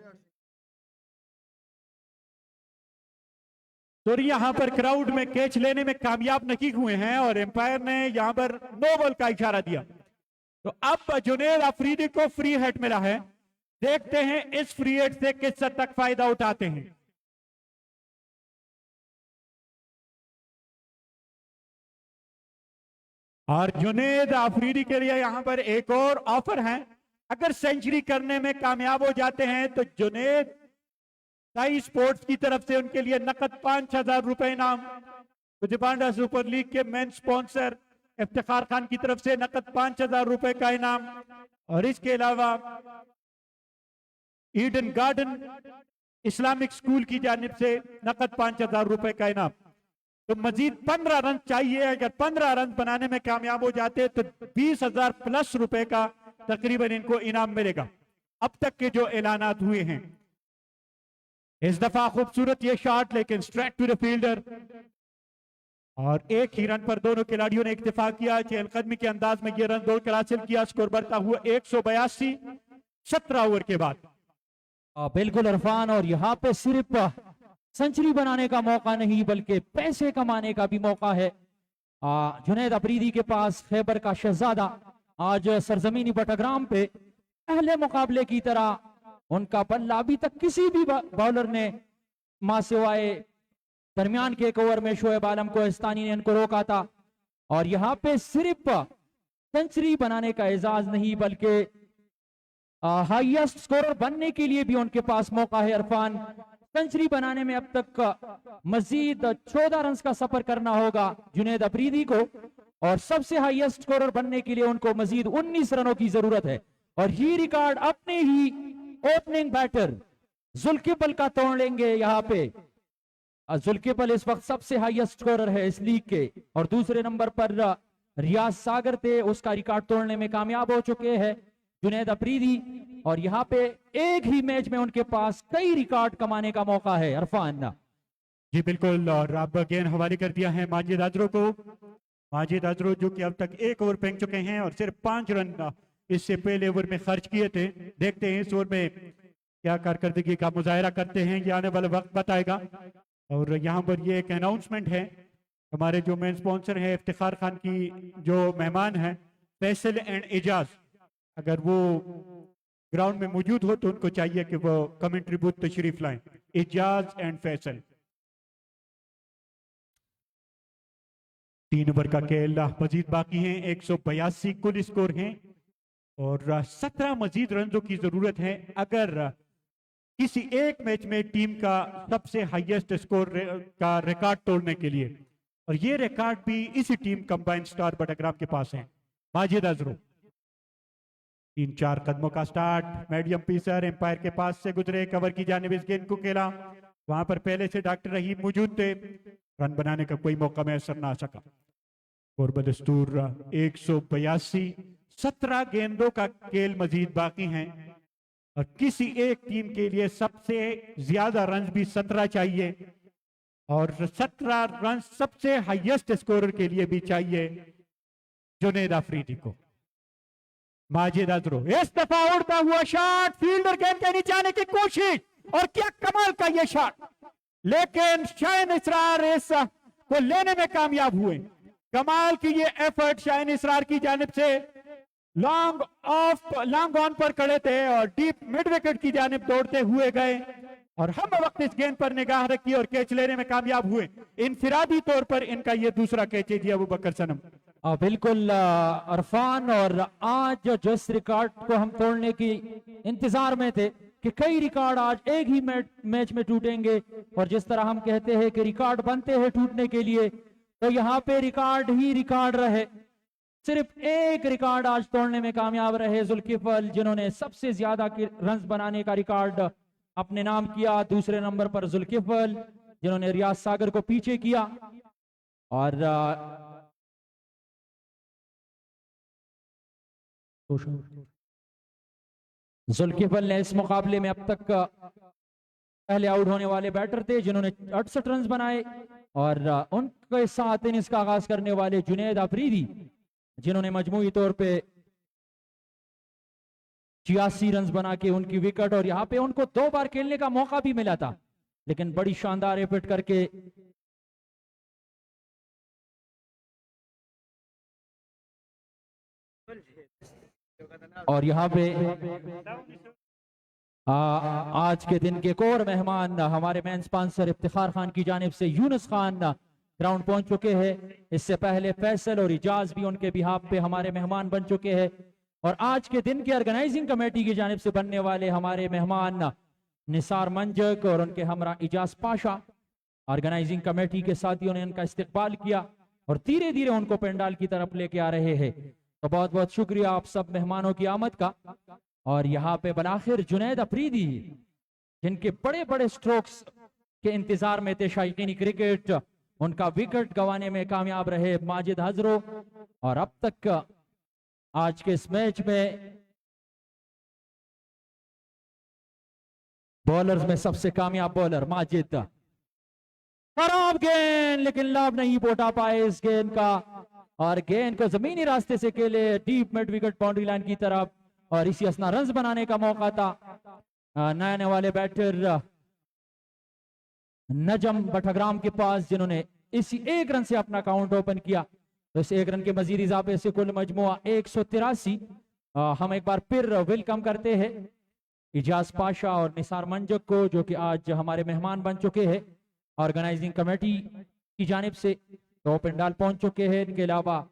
तो यहां पर क्राउड में कैच लेने में कामयाब नहीं हुए हैं और एम्पायर ने यहां पर नो बॉल का इशारा दिया। तो अब जुनैद अफरीदी को फ्री हिट मिला है, देखते हैं इस फ्री हिट से किस हद तक फायदा उठाते हैं। और जुनैद अफरीदी के लिए यहां पर एक और ऑफर है, अगर सेंचुरी करने में कामयाब हो जाते हैं तो जुनैद साई स्पोर्ट्स की तरफ से उनके लिए नकद 5,000 रुपए इनाम, कुजबांडा सुपर लीग के मेन स्पॉन्सर इफ्तिखार खान की तरफ से नकद 5,000 रुपए का इनाम, और इसके अलावा ईडन गार्डन इस्लामिक स्कूल की जानिब से नकद 5,000 रुपए का इनाम। तो मजीद 15 रन चाहिए, अगर 15 रन बनाने में कामयाब हो जाते तो 20,000 प्लस रुपए का तकरीबन इनको इनाम मिलेगा। अब तक के जो ऐलानात हुए हैं, इस दफा खूबसूरत ये शॉट लेकिन स्ट्रेट टू द फील्डर और एक ही रन पर दोनों खिलाड़ियों ने इत्तेफाक किया। चहलकदमी के अंदाज में ये रन दौड़कर हासिल किया, स्कोर बढ़ता हुआ 182 17 ओवर के बाद।
बिल्कुल इरफान, और यहाँ पे सिर्फ सेंचुरी बनाने का मौका नहीं बल्कि पैसे कमाने का भी मौका है। जुनैद अफरीदी के पास खैबर का शहजादा आज सरजमीनी बटाग्राम पे पहले मुकाबले की तरह उनका बल्ला अभी तक किसी भी बॉलर ने मां सिवाय दरमियान के एक ओवर में शोएब आलम कोहिस्तानी ने इनको रोका था। और यहाँ पे सिर्फ सेंचुरी बनाने का एजाज नहीं बल्कि हाईएस्ट स्कोरर बनने के लिए भी उनके पास मौका है। इरफान, सेंचुरी बनाने में अब तक मजीद 14 रन का सफर करना होगा जुनैद अफरीदी को, और सबसे हाईएस्ट स्कोरर बनने के लिए उनको मजीद 19 रनों की जरूरत है। और ये रिकॉर्ड अपने ही ओपनिंग बैटर जुल्किफल का तोड़ लेंगे। यहाँ पे जुल्किफल इस वक्त सबसे हाईएस्ट स्कोरर है इस लीग के, और दूसरे नंबर पर रियाज सागर थे, उसका रिकॉर्ड तोड़ने में कामयाब हो चुके हैं जुनैद अफरीदी। और यहाँ पे एक ही मैच में उनके पास कई रिकॉर्ड कमाने का मौका है। इरफान
जी बिल्कुल, और अब गेंद हवाले कर दिया है माजिद अजरो को। माजिद अजरो जो कि अब तक 1 ओवर फेंक चुके हैं और सिर्फ 5 रन इससे पहले ओवर में खर्च किए थे। देखते हैं इस ओवर में क्या कारकर्दगी का मुजाहरा करते हैं, ये आने वाला वक्त बताएगा। और यहाँ पर ये एक अनाउंसमेंट है, हमारे जो मेन स्पॉन्सर है इफ्तिखार खान की जो मेहमान है फैसल एंड एजाज, अगर वो ग्राउंड में मौजूद हो तो उनको चाहिए कि वो कमेंट्री बूथ तशरीफ लाएं। एजाज एंड फैसल। 3 ओवर का खेल मजीद बाकी है, 182 कुल स्कोर हैं और 17 मजीद रनों की जरूरत है अगर किसी एक मैच में टीम का सबसे हाईएस्ट स्कोर का रिकॉर्ड तोड़ने के लिए। और ये रिकॉर्ड भी इसी टीम कंबाइंड स्टार बटाग्राम के पास है। माजिद अजरू 3-4 कदमों का स्टार्ट, मीडियम पीसर एम्पायर के पास से गुजरे, कवर की जानिब इस गेंद को खेला, वहां पर पहले से डॉक्टर रहीम मौजूद थे, रन बनाने का कोई मौका मैसर ना सका। और बदस्तूर 182, 17 गेंदों का खेल मजीद बाकी हैं और किसी एक टीम के लिए सबसे ज्यादा रन भी 17 चाहिए और 17 रन सबसे हाईएस्ट स्कोरर के लिए भी चाहिए जुनैद अफरीदी को। माजिद अजरू इस दफा उड़ता हुआ शॉट, फील्डर गेंद के नीचे आने की कोशिश और क्या कमाल का ये शॉट, लेकिन शाहीन इसरार इस को लेने में कामयाब हुए। कमाल की ये एफर्ट शाहीन इसरार की जानिब से, लॉन्ग ऑन पर खड़े थे और डीप मिड विकेट की जानिब दौड़ते हुए गए और हम वक्त इस गेंद पर निगाह रखी और कैच लेने में कामयाब हुए। इनफिरादी तौर पर इनका ये दूसरा कैच है जी अबू बकर सनम।
बिल्कुल अरफान, और आज जिस रिकॉर्ड को हम तोड़ने की इंतजार में थे कि कई रिकॉर्ड आज एक ही मैच में टूटेंगे, और जिस तरह हम कहते हैं कि रिकॉर्ड बनते हैं टूटने के लिए, तो यहाँ पे रिकॉर्ड ही रिकॉर्ड रहे। सिर्फ एक रिकॉर्ड आज तोड़ने में कामयाब रहे जुल्किफल, जिन्होंने सबसे ज्यादा रन बनाने का रिकॉर्ड अपने नाम किया। दूसरे नंबर पर जुल्किफल जिन्होंने रियाज सागर को पीछे किया, और जुल्किफल ने इस मुकाबले में अब तक पहले आउट होने वाले बैटर थे जिन्होंने 68 रन बनाए, और उनके साथ इनिंग्स का आगाज करने वाले जुनैद अफरीदी जिन्होंने मजमूई तौर पे 86 रन बना के उनकी विकेट, और यहाँ पे उनको 2 बार खेलने का मौका भी मिला था लेकिन बड़ी शानदार एफर्ट करके और यहाँ पे आज के दिन के एक और मेहमान हमारे मेन स्पॉन्सर इफ्तिखार खान की जानिब से यूनुस खान ग्राउंड पहुंच चुके हैं। इससे पहले फैसल और इजाज भी उनके बिहाफ पे हमारे मेहमान बन चुके हैं, और आज के दिन के ऑर्गेनाइजिंग कमेटी की जानिब से बनने वाले हमारे मेहमान निसार मंजक और उनके हमरा इजाज पाशा, ऑर्गेनाइजिंग कमेटी के साथियों ने उनका इस्तकबाल किया और धीरे धीरे उनको पंडाल की तरफ लेके आ रहे हैं। तो बहुत बहुत शुक्रिया आप सब मेहमानों की आमद का। और यहाँ पे बलाखिर जुनैद अफरीदी जिनके बड़े बड़े स्ट्रोक्स के इंतजार में थे शायकीन क्रिकेट, उनका विकेट गंवाने में कामयाब रहे माजिद अजरू, और अब तक आज के इस मैच में बॉलर्स में सबसे कामयाब बॉलर माजिद। खराब गेंद लेकिन लाभ नहीं पोटा पाए इस गेंद का, और गेंद को जमीनी रास्ते से खेले deep mid wicket boundary line की तरफ, और इसी असना रन बनाने का मौका था नए आने वाले बैटर नजम बटाग्राम के पास, जिन्होंने इसी 1 रन से अपना काउंट ओपन किया। तो इस 1 रन के मजीद इजाफे से कुल मजमुआ 183। हम एक बार फिर वेलकम करते हैं इजाज पाशा और निसार मंजक को, जो कि आज हमारे मेहमान बन चुके हैं। ऑर्गेनाइजिंग कमेटी की जानिब से तो पंडाल पहुंच चुके हैं। इनके अलावा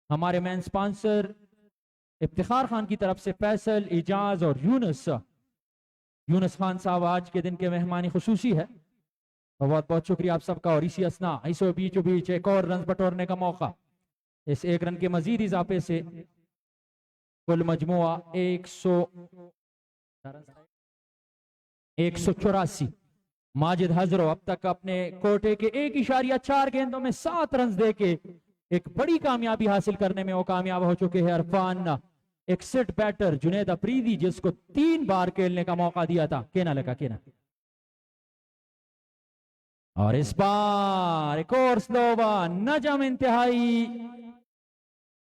हमारे मेन स्पॉन्सर इफ्तिखार खान की तरफ से फैसल, इजाज और यूनुस खान साहब आज के दिन के मेहमानी खुसूसी है। तो बहुत बहुत शुक्रिया आप सबका। और इसी असना ऐसो बीचों बीच एक और रन बटोरने का मौका। इस 1 रन के मजीद इजाफे से कुल मजमुआ 184। माजिद हजरो अब तक अपने कोटे के 1.4 गेंदों में 7 रन देके एक बड़ी कामयाबी हासिल करने में वो कामयाब हो चुके हैं। इरफान एक सेट बैटर जुनेद अफरीदी, जिसको 3 बार खेलने का मौका दिया था, केना लगा केना। और इस बार एक और स्लोवा नजम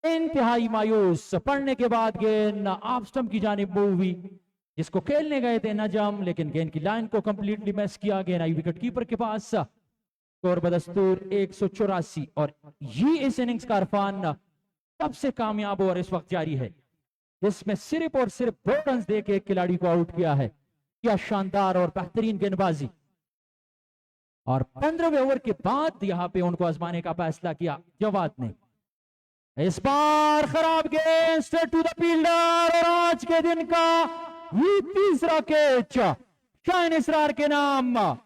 इंतहाई मायूस पड़ने के बाद गेंद ऑफ स्टंप की जानिब मूव हुई, जिसको खेलने गए थे नजम, लेकिन गेंद की लाइन को कंप्लीटली मिस किया। गेंद आई विकेट कीपर के पास। स्कोर बदस्तूर 184। और ये इस इनिंग्स का इरफान सबसे कामयाब ओवर इस वक्त जारी है, जिसमें सिर्फ और सिर्फ 2 रन देके एक खिलाड़ी को आउट किया है। क्या शानदार और बेहतरीन गेंदबाजी। और 15वें ओवर के बाद यहां पे उनको आजमाने का फैसला किया जवाद ने। इस बार खराब गेंद स्ट्रेट टू द फील्डर, और आज के दिन का ये तीसरा कैच शाहीन इसरार के नाम।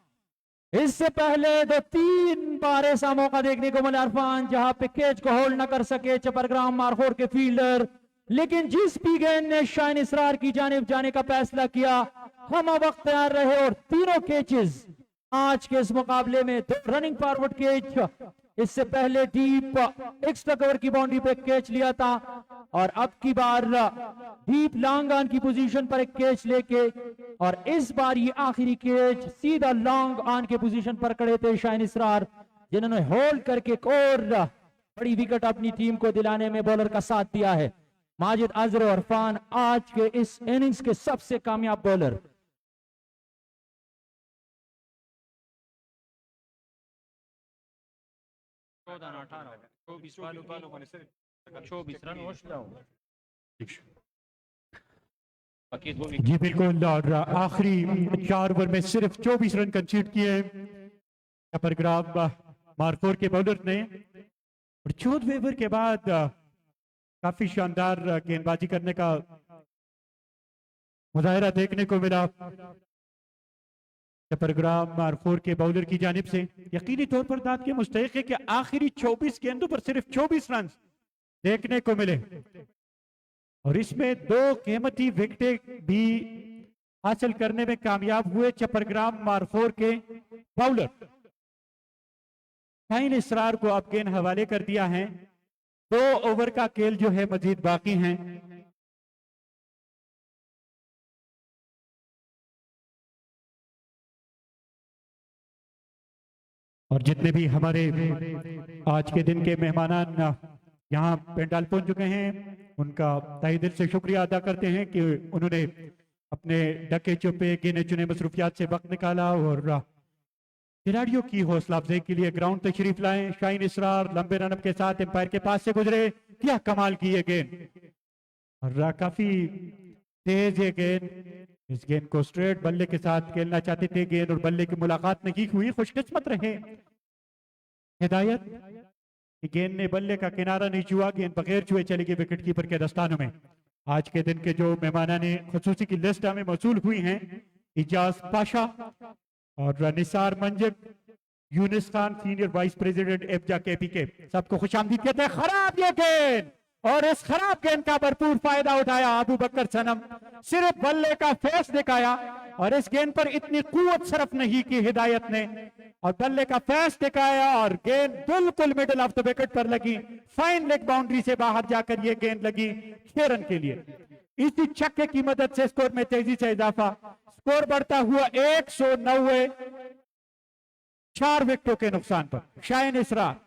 इससे पहले 2-3 बार ऐसा मौका देखने को मिला इरफान, जहां पे कैच को होल्ड न कर सके चपरग्राम मारखोर के फील्डर, लेकिन जिस भी गेंद ने शाहीन इसरार की जानिब जाने का फैसला किया, हम वक्त तैयार रहे और तीनों कैचेस आज के इस मुकाबले में 2 रनिंग फॉरवर्ड कैच, इससे पहले डीप एक्स्ट्रा कवर की बाउंड्री पे कैच लिया था, और अब की बार डीप लॉन्ग ऑन की पोजीशन पर एक कैच लेके, और इस बार ये आखिरी कैच सीधा लॉन्ग ऑन के पोजीशन पर खड़े थे शाहीन इसरार, जिन्होंने होल्ड करके एक और बड़ी विकेट अपनी टीम को दिलाने में बॉलर का साथ दिया है। माजिद अजहर और इरफान आज के इस इनिंग्स के सबसे कामयाब बॉलर।
जी बिल्कुल। और आखिरी 4 ओवर में सिर्फ 24 रन कंसीड किए चपरग्राम मारखोर के बॉलर ने। और 14वें ओवर के बाद काफी शानदार गेंदबाजी करने का मुजाहिरा देखने को मिला चपरग्राम मारखोर के बॉलर की जानिब से। यकीनी तौर पर दाद के मुस्तहिक है कि आखिरी 24 गेंदों पर सिर्फ 24 रन देखने को मिले, और इसमें 2 कीमती विकेटें भी हासिल करने में कामयाब हुए चपरग्राम मारखोर के बॉलर। शाहीन इसरार को अब गेंद हवाले कर दिया है। 2 ओवर का खेल जो है मजीद बाकी हैं। और जितने भी हमारे आज के दिन के मेहमान यहाँ पेंडाल पहुंच चुके हैं, उनका तहे दिल से शुक्रिया अदा करते हैं कि उन्होंने अपने डके चुपे गिने चुने मसरूफियात से वक्त निकाला और खिलाड़ियों की हौसला अफजाई के लिए ग्राउंड तशरीफ लाए। शाहीन इसरार लंबे रनअप के साथ एम्पायर के पास से गुजरे। क्या कमाल की ये गेंद, और काफी तेज ये गेंद। इस गेंद को स्ट्रेट बल्ले के साथ खेलना चाहते थे, गेंद और बल्ले की मुलाकात नहीं हुई। खुशकिस्मत रहे हिदायत कि गेंद ने बल्ले का किनारा नहीं छुआ, गेंद बगैर छुए चली गई विकेट कीपर के दस्तानों में। आज के दिन के जो मेहमान ने खुसूसी की लिस्ट हमें मौसूल हुई हैं, इजाज पाशा और Nisar Manzak, Younus Khan senior vice president एफजा केपीके, सबको खुशामदीद कहते हैं। खराब ये गेंद, और इस खराब गेंद का भरपूर फायदा उठाया अबू बकर सनम। सिर्फ बल्ले का फेस दिखाया और इस गेंद पर इतनी कुव्वत सरफ नहीं की हिदायत ने, और बल्ले का फेस दिखाया और गेंद बिल्कुल मिडिल ऑफ द विकेट पर लगी। फाइन लेग बाउंड्री से बाहर जाकर ये गेंद लगी 6 रन के लिए। इसी छक्के की मदद से स्कोर में तेजी से इजाफा, स्कोर बढ़ता हुआ 190, 4 विकेटों के नुकसान पर। शाहीन इसरार,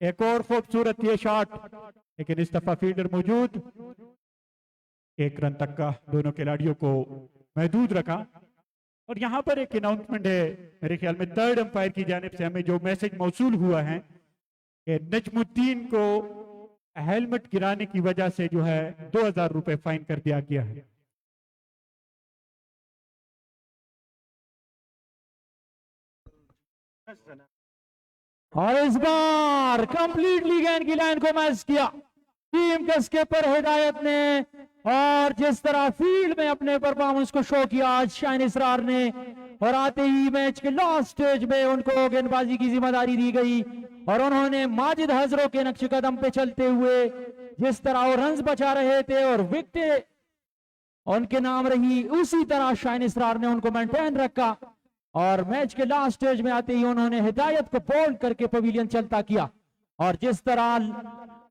एक और खूबसूरत ये शॉट, लेकिन इस दफा फील्डर मौजूद, 1 रन तक का दोनों खिलाड़ियों को महदूद रखा। और यहां पर एक अनाउंसमेंट है, मेरे ख्याल में 3rd अंपायर की जानिब से हमें जो मैसेज मौसूल हुआ है कि नजमुद्दीन को हेलमेट गिराने की वजह से जो है 2000 रुपए फाइन कर दिया गया है।
और इस बार कंप्लीटली गेंद की लाइन को मैच किया टीम के स्किपर हिदायत ने, और जिस तरह फील्ड में अपने परफॉर्मेंस को शो किया आज शाइन इसरार ने, और आते ही मैच के लास्ट स्टेज में उनको गेंदबाजी की जिम्मेदारी दी गई और उन्होंने माजिद हजरों के नक्श कदम पे चलते हुए जिस तरह वो रन्स बचा रहे थे और विकेटें उनके नाम रही, उसी तरह शाइन इसरार ने उनको मेंटेन रखा और मैच के लास्ट स्टेज में आते ही उन्होंने हिदायत को बोल्ड करके पवेलियन चलता किया। और जिस तरह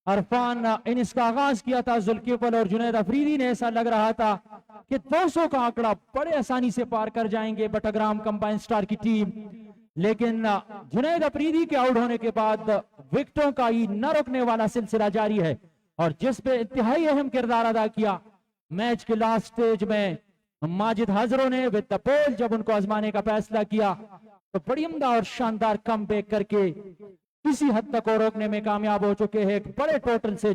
अरफान इनिंग्स का आगाज किया था जुल्किफल और जुनैद अफरीदी ने, ऐसा लग रहा था कि 200 का आंकड़ा बड़े आसानी से पार कर जाएंगे बटाग्राम कंबाइन स्टार की टीम, लेकिन जुनैद अफरीदी के आउट होने के बाद विकेटों का ही न रुकने वाला सिलसिला जारी है और जिस पे इंतहाई अहम किरदार अदा किया मैच के लास्ट स्टेज में माजिद हजरों ने विद द बॉल जब उनको आजमाने का फैसला किया तो बड़ी उम्दा और शानदार कमबैक करके किसी हद तक को रोकने में कामयाब हो चुके हैं एक बड़े टोटल से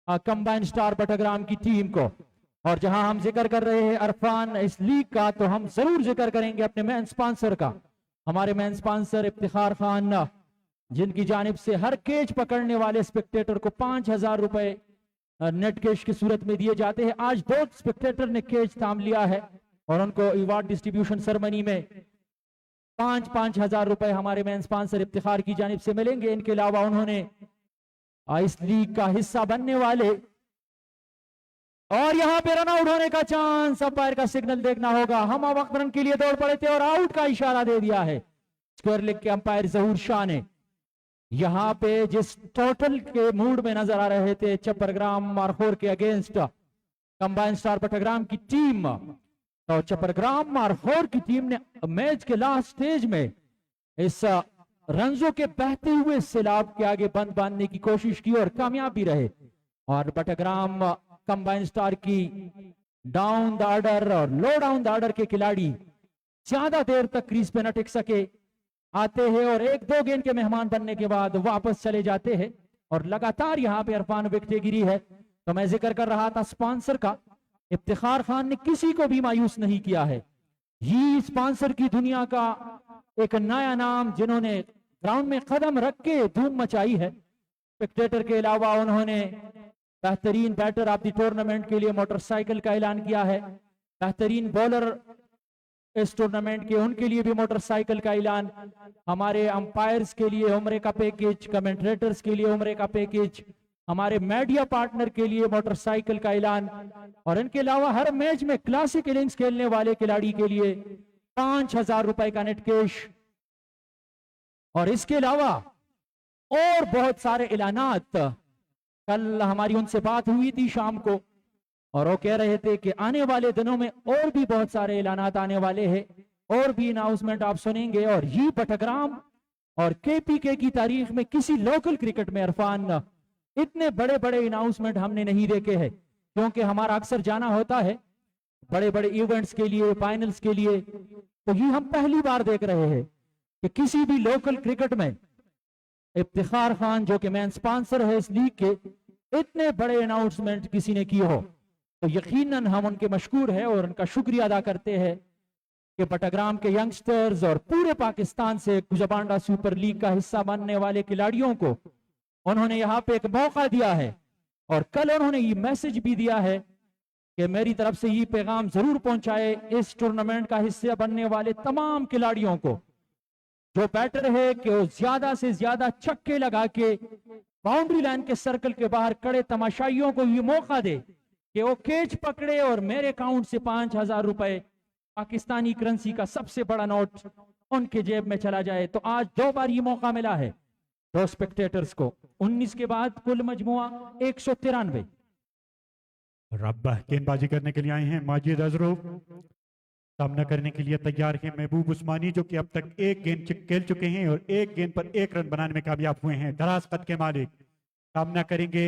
कंबाइन स्टार बटाग्राम की टीम को। और जहां हम जिक्र कर रहे हैं अरफान इस लीग का, तो हम जरूर जिक्र करेंगे अपने मेन स्पॉन्सर का। हमारे मेन स्पॉन्सर इफ्तिखार खान, जिनकी जानिब से हर कैच पकड़ने वाले स्पेक्टेटर को 5000 रुपए नेट कैश की सूरत में दिए जाते हैं। आज 2 स्पेक्टेटर ने कैच थाम लिया है और उनको अवार्ड डिस्ट्रीब्यूशन सेरेमनी में 5-5 हजार रुपए हमारे मेन स्पॉन्सर इफ्तिखार की जानिब से मिलेंगे। इनके अलावा उन्होंने इस लीग का हिस्सा बनने वाले, और यहां पे रन आउट होने का चांस, अंपायर का सिग्नल देखना होगा। हम वक्त रन के लिए दौड़ पड़े थे और आउट का इशारा दे दिया है स्क्वायर लेग के अंपायर जहूर शाह ने। यहां पे जिस टोटल के मूड में नजर आ रहे थे चपरग्राम मारखोर के अगेंस्ट कंबाइन स्टार बटाग्राम की टीम, तो चपरग्राम मारखोर की टीम ने मैच के लास्ट स्टेज में इस रंजों के बहते हुए सैलाब के आगे बंद बांधने की कोशिश की और कामयाब भी रहे। और बटाग्राम कंबाइन स्टार की डाउन द ऑर्डर और लो डाउन द ऑर्डर के खिलाड़ी ज्यादा देर तक क्रीज पे न टिक सके, आते हैं और 1-2 गेंद के मेहमान बनने के बाद वापस चले जाते हैं और लगातार यहाँ पे अरफान विकेटें गिरी है। तो मैं जिक्र कर रहा था स्पॉन्सर का, इफ्तिखार खान ने किसी को भी मायूस नहीं किया है। ये स्पॉन्सर की दुनिया का एक नया नाम जिन्होंने ग्राउंड में कदम रख के धूम मचाई है। स्पेक्टेटर के अलावा उन्होंने बेहतरीन बैटर ऑफ द टूर्नामेंट के लिए मोटरसाइकिल का ऐलान किया है, बेहतरीन बॉलर इस टूर्नामेंट के उनके लिए भी मोटरसाइकिल का ऐलान, हमारे अंपायर्स के लिए उम्रे का पैकेज, कमेंट्रेटर्स के लिए उम्रे का पैकेज, हमारे मीडिया पार्टनर के लिए मोटरसाइकिल का ऐलान, और इनके अलावा हर मैच में क्लासिक इनिंग्स खेलने वाले खिलाड़ी के लिए 5000 रुपए का नेट कैश, और इसके अलावा और बहुत सारे ऐलानात। कल हमारी उनसे बात हुई थी शाम को और वो कह रहे थे कि आने वाले दिनों में और भी बहुत सारे ऐलानात आने वाले हैं, और भी अनाउंसमेंट आप सुनेंगे। और ये बटाग्राम और केपीके की तारीख में किसी लोकल क्रिकेट में अरफान इतने बड़े बड़े अनाउंसमेंट हमने नहीं देखे हैं, क्योंकि हमारा अक्सर जाना होता है बड़े बड़े इवेंट्स के लिए, फाइनल्स के लिए, तो ये हम पहली बार देख रहे हैं कि किसी भी लोकल क्रिकेट में इफ्तिखार खान जो कि मेन स्पॉन्सर है इस लीग के, इतने बड़े अनाउंसमेंट किसी ने किए हो, तो यकीनन हम उनके मशकूर है और उनका शुक्रिया अदा करते हैं कि बटाग्राम के यंगस्टर्स और पूरे पाकिस्तान से गुजबांडा सुपर लीग का हिस्सा बनने वाले खिलाड़ियों को उन्होंने यहाँ पे एक मौका दिया है। और कल उन्होंने ये मैसेज भी दिया है कि मेरी तरफ से ये पैगाम जरूर पहुंचाए इस टूर्नामेंट का हिस्सा बनने वाले तमाम खिलाड़ियों को, जो बैटर है कि वो ज्यादा से ज्यादा छक्के लगा के बाउंड्री लाइन के सर्कल के बाहर खड़े तमाशाइयों को ये मौका दे कि वो कैच पकड़े और मेरे अकाउंट से 5000 रुपए पाकिस्तानी करेंसी का सबसे बड़ा नोट उनके जेब में चला जाए। तो आज 2 बार ये मौका मिला है 2 स्पेक्टेटर्स को, 19 के बाद कुल मजमुआ 193।
रब्बा गेंदबाजी करने के लिए आए हैं माजिद अजरू, सामना करने के लिए तैयार हैं महबूब उस्मानी जो कि अब तक 1 गेंद खेल चुके हैं और 1 गेंद पर 1 रन बनाने में कामयाब हुए हैं। दराज कद के मालिक सामना करेंगे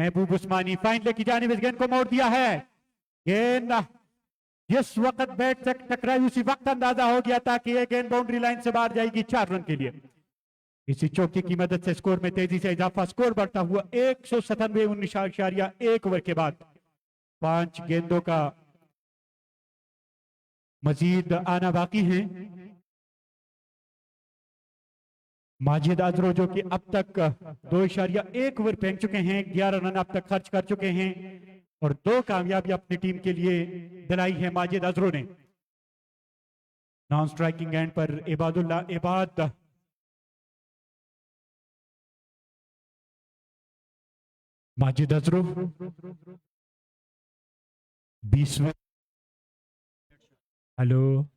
महबूब उस्मानी, फाइन लेके जाने इस गेंद को मोड़ दिया है। गेंद जिस वक्त बैट तक टकराई उसी वक्त अंदाजा हो गया था कि यह गेंद बाउंड्री लाइन से बाहर जाएगी 4 रन के लिए। इसी चौके की मदद से स्कोर में तेजी से इजाफा, स्कोर बढ़ता हुआ 197.1 ओवर के बाद 5 गेंदों का मजीद आना बाकी है। माजिद अजरो जो कि अब तक 2.1 ओवर फेंक चुके हैं, 11 रन अब तक खर्च कर चुके हैं और 2 कामयाबी अपनी टीम के लिए दिलाई है माजिद अजरो ने। नॉन स्ट्राइकिंग एंड पर इबादुल्ला इबाद, माजिद अजरो 20वें हेलो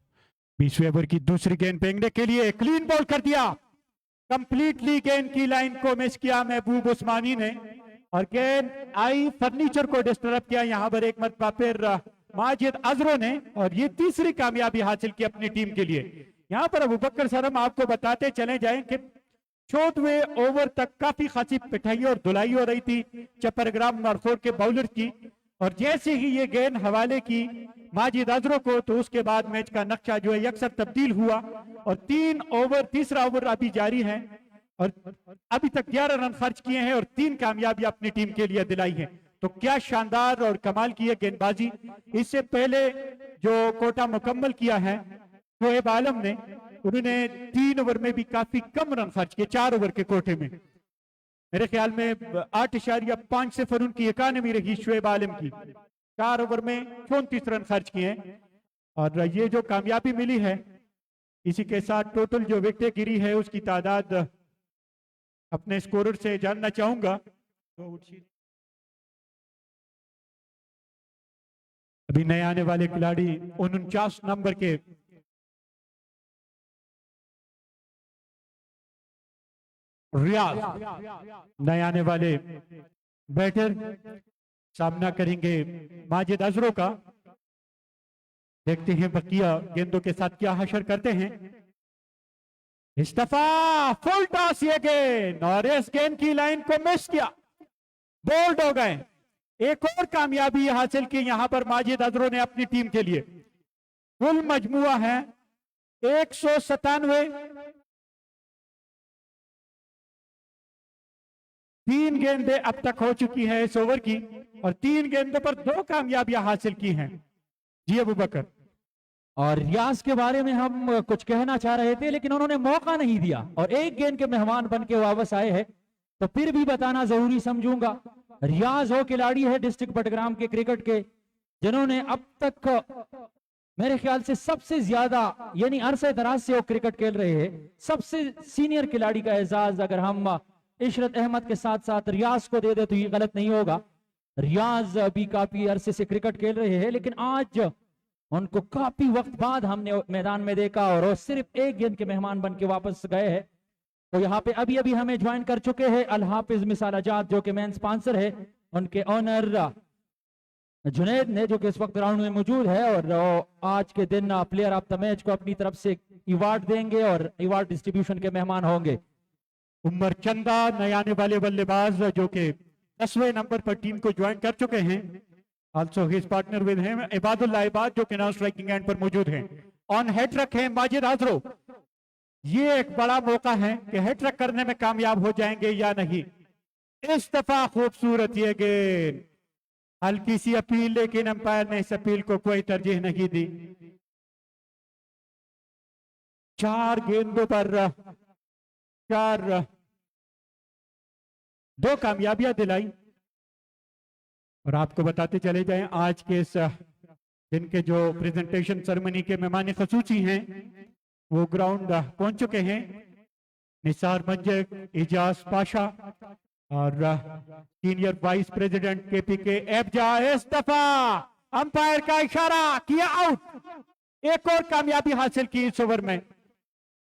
20वें ओवर की दूसरी गेंद फेंकने के लिए क्लीन बॉल कर दिया, कंप्लीटली गेंद की लाइन को मिस किया महबूब उस्मानी ने और गेंद आई फर्नीचर को डिस्टर्ब किया यहां पर एक मरतबा फिर माजिद अजरो ने और ये तीसरी कामयाबी हासिल की अपनी टीम के लिए। यहां पर अबू बकर सर हम आपको बताते चले जाएं कि 14वें ओवर तक काफी खासी पिटाई और धुलाई हो रही थी चपरग्राम मारखोर के बाउलर की और जैसे ही ये गेंद हवाले की माजिद अजरो को तो उसके बाद मैच का नक्शा जो है यकसर तब्दील हुआ और तीसरा ओवर अभी जारी है और अभी तक 11 रन खर्च किए हैं और 3 कामयाबी अपनी टीम के लिए दिलाई है। तो क्या शानदार और कमाल की है गेंदबाजी। इससे पहले जो कोटा मुकम्मल किया है शोएब आलम ने, उन्होंने 3 ओवर में भी काफी कम रन खर्च किए, 4 ओवर के कोटे में मेरे ख्याल में 8.5 उनकी इकानमी रही शोएब आलम की, 4 ओवर में 34 रन खर्च किए और ये जो कामयाबी मिली है इसी के साथ टोटल जो विकेटें गिरी है उसकी तादाद अपने स्कोरर से जानना चाहूंगा। अभी नए आने वाले खिलाड़ी 49 नंबर के रियाज नए आने वाले बैटर सामना करेंगे माजिद अजरो का। देखते हैं बकिया गेंदों के साथ क्या हशर करते हैं। इस्तफा फुल टॉस ये गेंद और इस गेंद की लाइन को मिस किया, बोल्ड हो गए। एक और कामयाबी हासिल की यहां पर माजिद अजरो ने अपनी टीम के लिए। कुल मजमुआ है 197, 3 गेंदें अब तक हो चुकी है इस ओवर की और 3 गेंदों पर 2 कामयाबियां हासिल की हैं। जी अबू बकर।
और रियाज के बारे में हम कुछ कहना चाह रहे थे लेकिन उन्होंने मौका नहीं दिया और एक गेंद के मेहमान बन के वापस आए हैं तो फिर भी बताना जरूरी समझूंगा। रियाज वो खिलाड़ी है डिस्ट्रिक्ट बटग्राम के क्रिकेट के जिन्होंने अब तक मेरे ख्याल से सबसे ज्यादा यानी अरसे दराज से वो क्रिकेट खेल रहे हैं। सबसे सीनियर खिलाड़ी का एजाज अगर हम इशरत अहमद के साथ साथ रियाज को दे दे तो ये गलत नहीं होगा। रियाज भी काफी अरसे से क्रिकेट खेल रहे हैं लेकिन आज उनको काफी वक्त बाद हमने मैदान में देखा और वो सिर्फ एक गेंद के मेहमान बन के वापस गए हैं। तो यहाँ पे अभी अभी हमें ज्वाइन कर चुके हैं अल हाफिज मिसाल आजाद जो कि मेन स्पॉन्सर है, उनके ऑनर जुनैद ने जो कि इस वक्त ग्राउंड में मौजूद है और आज के दिन प्लेयर ऑफ द मैच को अपनी तरफ से अवार्ड देंगे और अवार्ड डिस्ट्रीब्यूशन के मेहमान होंगे।
उमर चंदा नए आने वाले बल्लेबाज जो कि 10वें नंबर पर टीम को ज्वाइन कर चुके हैं। Also his partner with him Ibadullah Ibad जो कि नॉन स्ट्राइकिंग एंड पर मौजूद हैं। ऑन हैट्रिक है माजिद अजरो। ये एक बड़ा मौका है कि हैट्रिक करने में कामयाब हो जाएंगे या नहीं। इस दफा खूबसूरत ये गेंद, हल्की सी अपील लेकिन अंपायर ने इस अपील को कोई तरजीह नहीं दी। 4 गेंदों पर 2 कामयाबियां दिलाई और आपको बताते चले जाएं आज के इस दिन के जो प्रेजेंटेशन सेरेमनी के मेहमान खसूसी हैं वो ग्राउंड पहुंच चुके हैं। निसार मंजर, इजाज पाशा और सीनियर वाइस प्रेसिडेंट केपीके एफजा। इस दफा अंपायर का इशारा किया आउट। एक और कामयाबी हासिल की इस ओवर में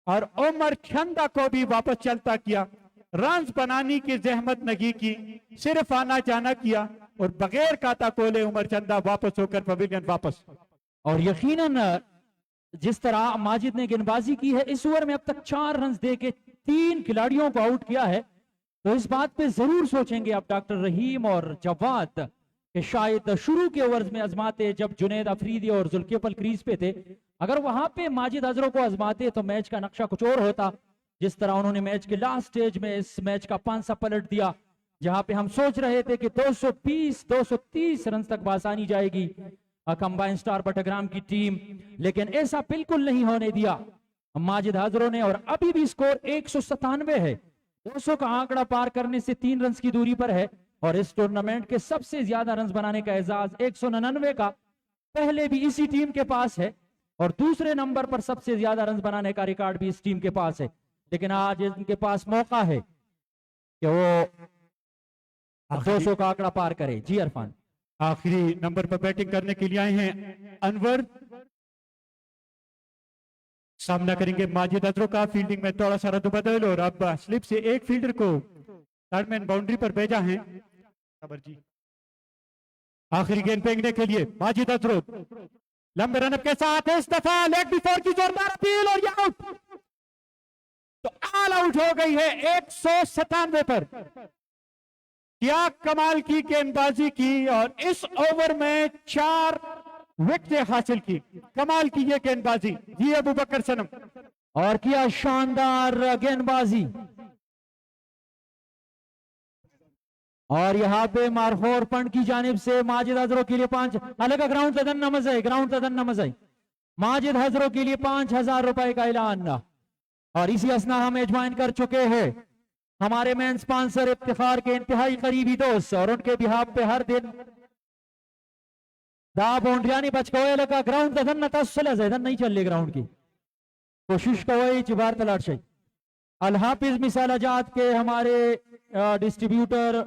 और उमर चंदा को भी वापस चलता किया। रन्स बनाने की जहमत नहीं की, सिर्फ आना जाना किया और बगैर काता कोले उमर चंदा वापस होकर पवेलियन वापस।
और यकीनन जिस तरह माजिद ने गेंदबाजी की है इस ओवर में अब तक 4 रन दे के 3 खिलाड़ियों को आउट किया है तो इस बात पे जरूर सोचेंगे अब डॉक्टर रहीम और जवाद कि शायद शुरू के ओवर्स में आजमाते जब जुनैद अफरीदी और जुल्किफल क्रीज पे थे, अगर वहां पे माजिद अजरो को आजमाते तो मैच का नक्शा कुछ और होता। जिस तरह उन्होंने मैच के लास्ट स्टेज में इस मैच का पांसा पलट दिया, जहां पे हम सोच रहे थे कि 220-230 रन तक बासानी जाएगी कंबाइन स्टार बटाग्राम की टीम, लेकिन ऐसा बिल्कुल नहीं होने दिया माजिद हाजरों ने। और अभी भी स्कोर 197 है, 200 का आंकड़ा पार करने से 3 रन की दूरी पर है। और इस टूर्नामेंट के सबसे ज्यादा रन बनाने का एजाज 199 का पहले भी इसी टीम के पास है, और दूसरे नंबर पर सबसे ज्यादा रन बनाने का रिकॉर्ड भी इस टीम के पास है। लेकिन आज इनके पास मौका है कि वो 200 का आंकड़ा पार करे। जी इरफान,
आखिरी नंबर पर बैटिंग करने के लिए आए हैं अनवर, सामना करेंगे माजिद अजरों का। फील्डिंग में थोड़ा सा रद्द-बदल, और अब स्लिप से एक फील्डर को थर्ड मैन बाउंड्री पर भेजा है। खबर जी, आखिरी गेंद फेंकने के लिए माजिद अजरों लंबे रनअप के साथ इस दफा लेग बिफोर की जोरदार अपील, और ये आउट, तो ऑल आउट हो गई है 197 पर। क्या कमाल की गेंदबाजी की, और इस ओवर में 4 विकेट हासिल की। कमाल की ये गेंदबाजी जी अबू बकर सनम,
और किया शानदार गेंदबाजी। और यहाँ पे मारखोर पंड की जानिब से माजिद हजरों के लिए 5 अलग ग्राउंड तदन नमज है, ग्राउंड तदन नमज है। माजिद हजरों के लिए 5000 रुपए का ऐलान। और इसी असना हम एजमाइन कर चुके हैं हमारे मेन स्पॉन्सर इफ्तिखार के इंतहाई करीबी दोस्त, और उनके बिहाफ पे हर दिन दा बाउंड्रियानी बचकोए लगा ग्राउंड तदन तसला जैदन नहीं चल ग्राउंड की कोशिश कवई चिबार तलाट शई। अल हाफिज मिसालाजात के हमारे डिस्ट्रीब्यूटर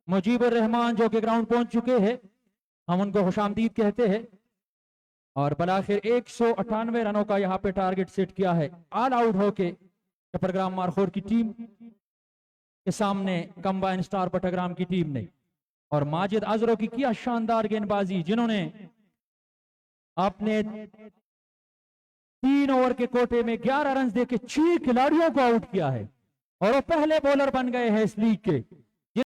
मुजीबुर रहमान जो कि ग्राउंड पहुंच चुके हैं, हम उनको खुशामदीद कहते हैं। और बलाखिर 198 रनों का यहाँ पे टारगेट सेट किया है ऑल आउट होके चपरग्राम मारखोर की टीम के सामने कंबाइन स्टार बटाग्राम की टीम ने। और माजिद अजरों की किया शानदार गेंदबाजी, जिन्होंने अपने 3 ओवर के कोटे में 11 रन देके 6 खिलाड़ियों को आउट किया है, और वो पहले बॉलर बन गए हैं इस लीग के।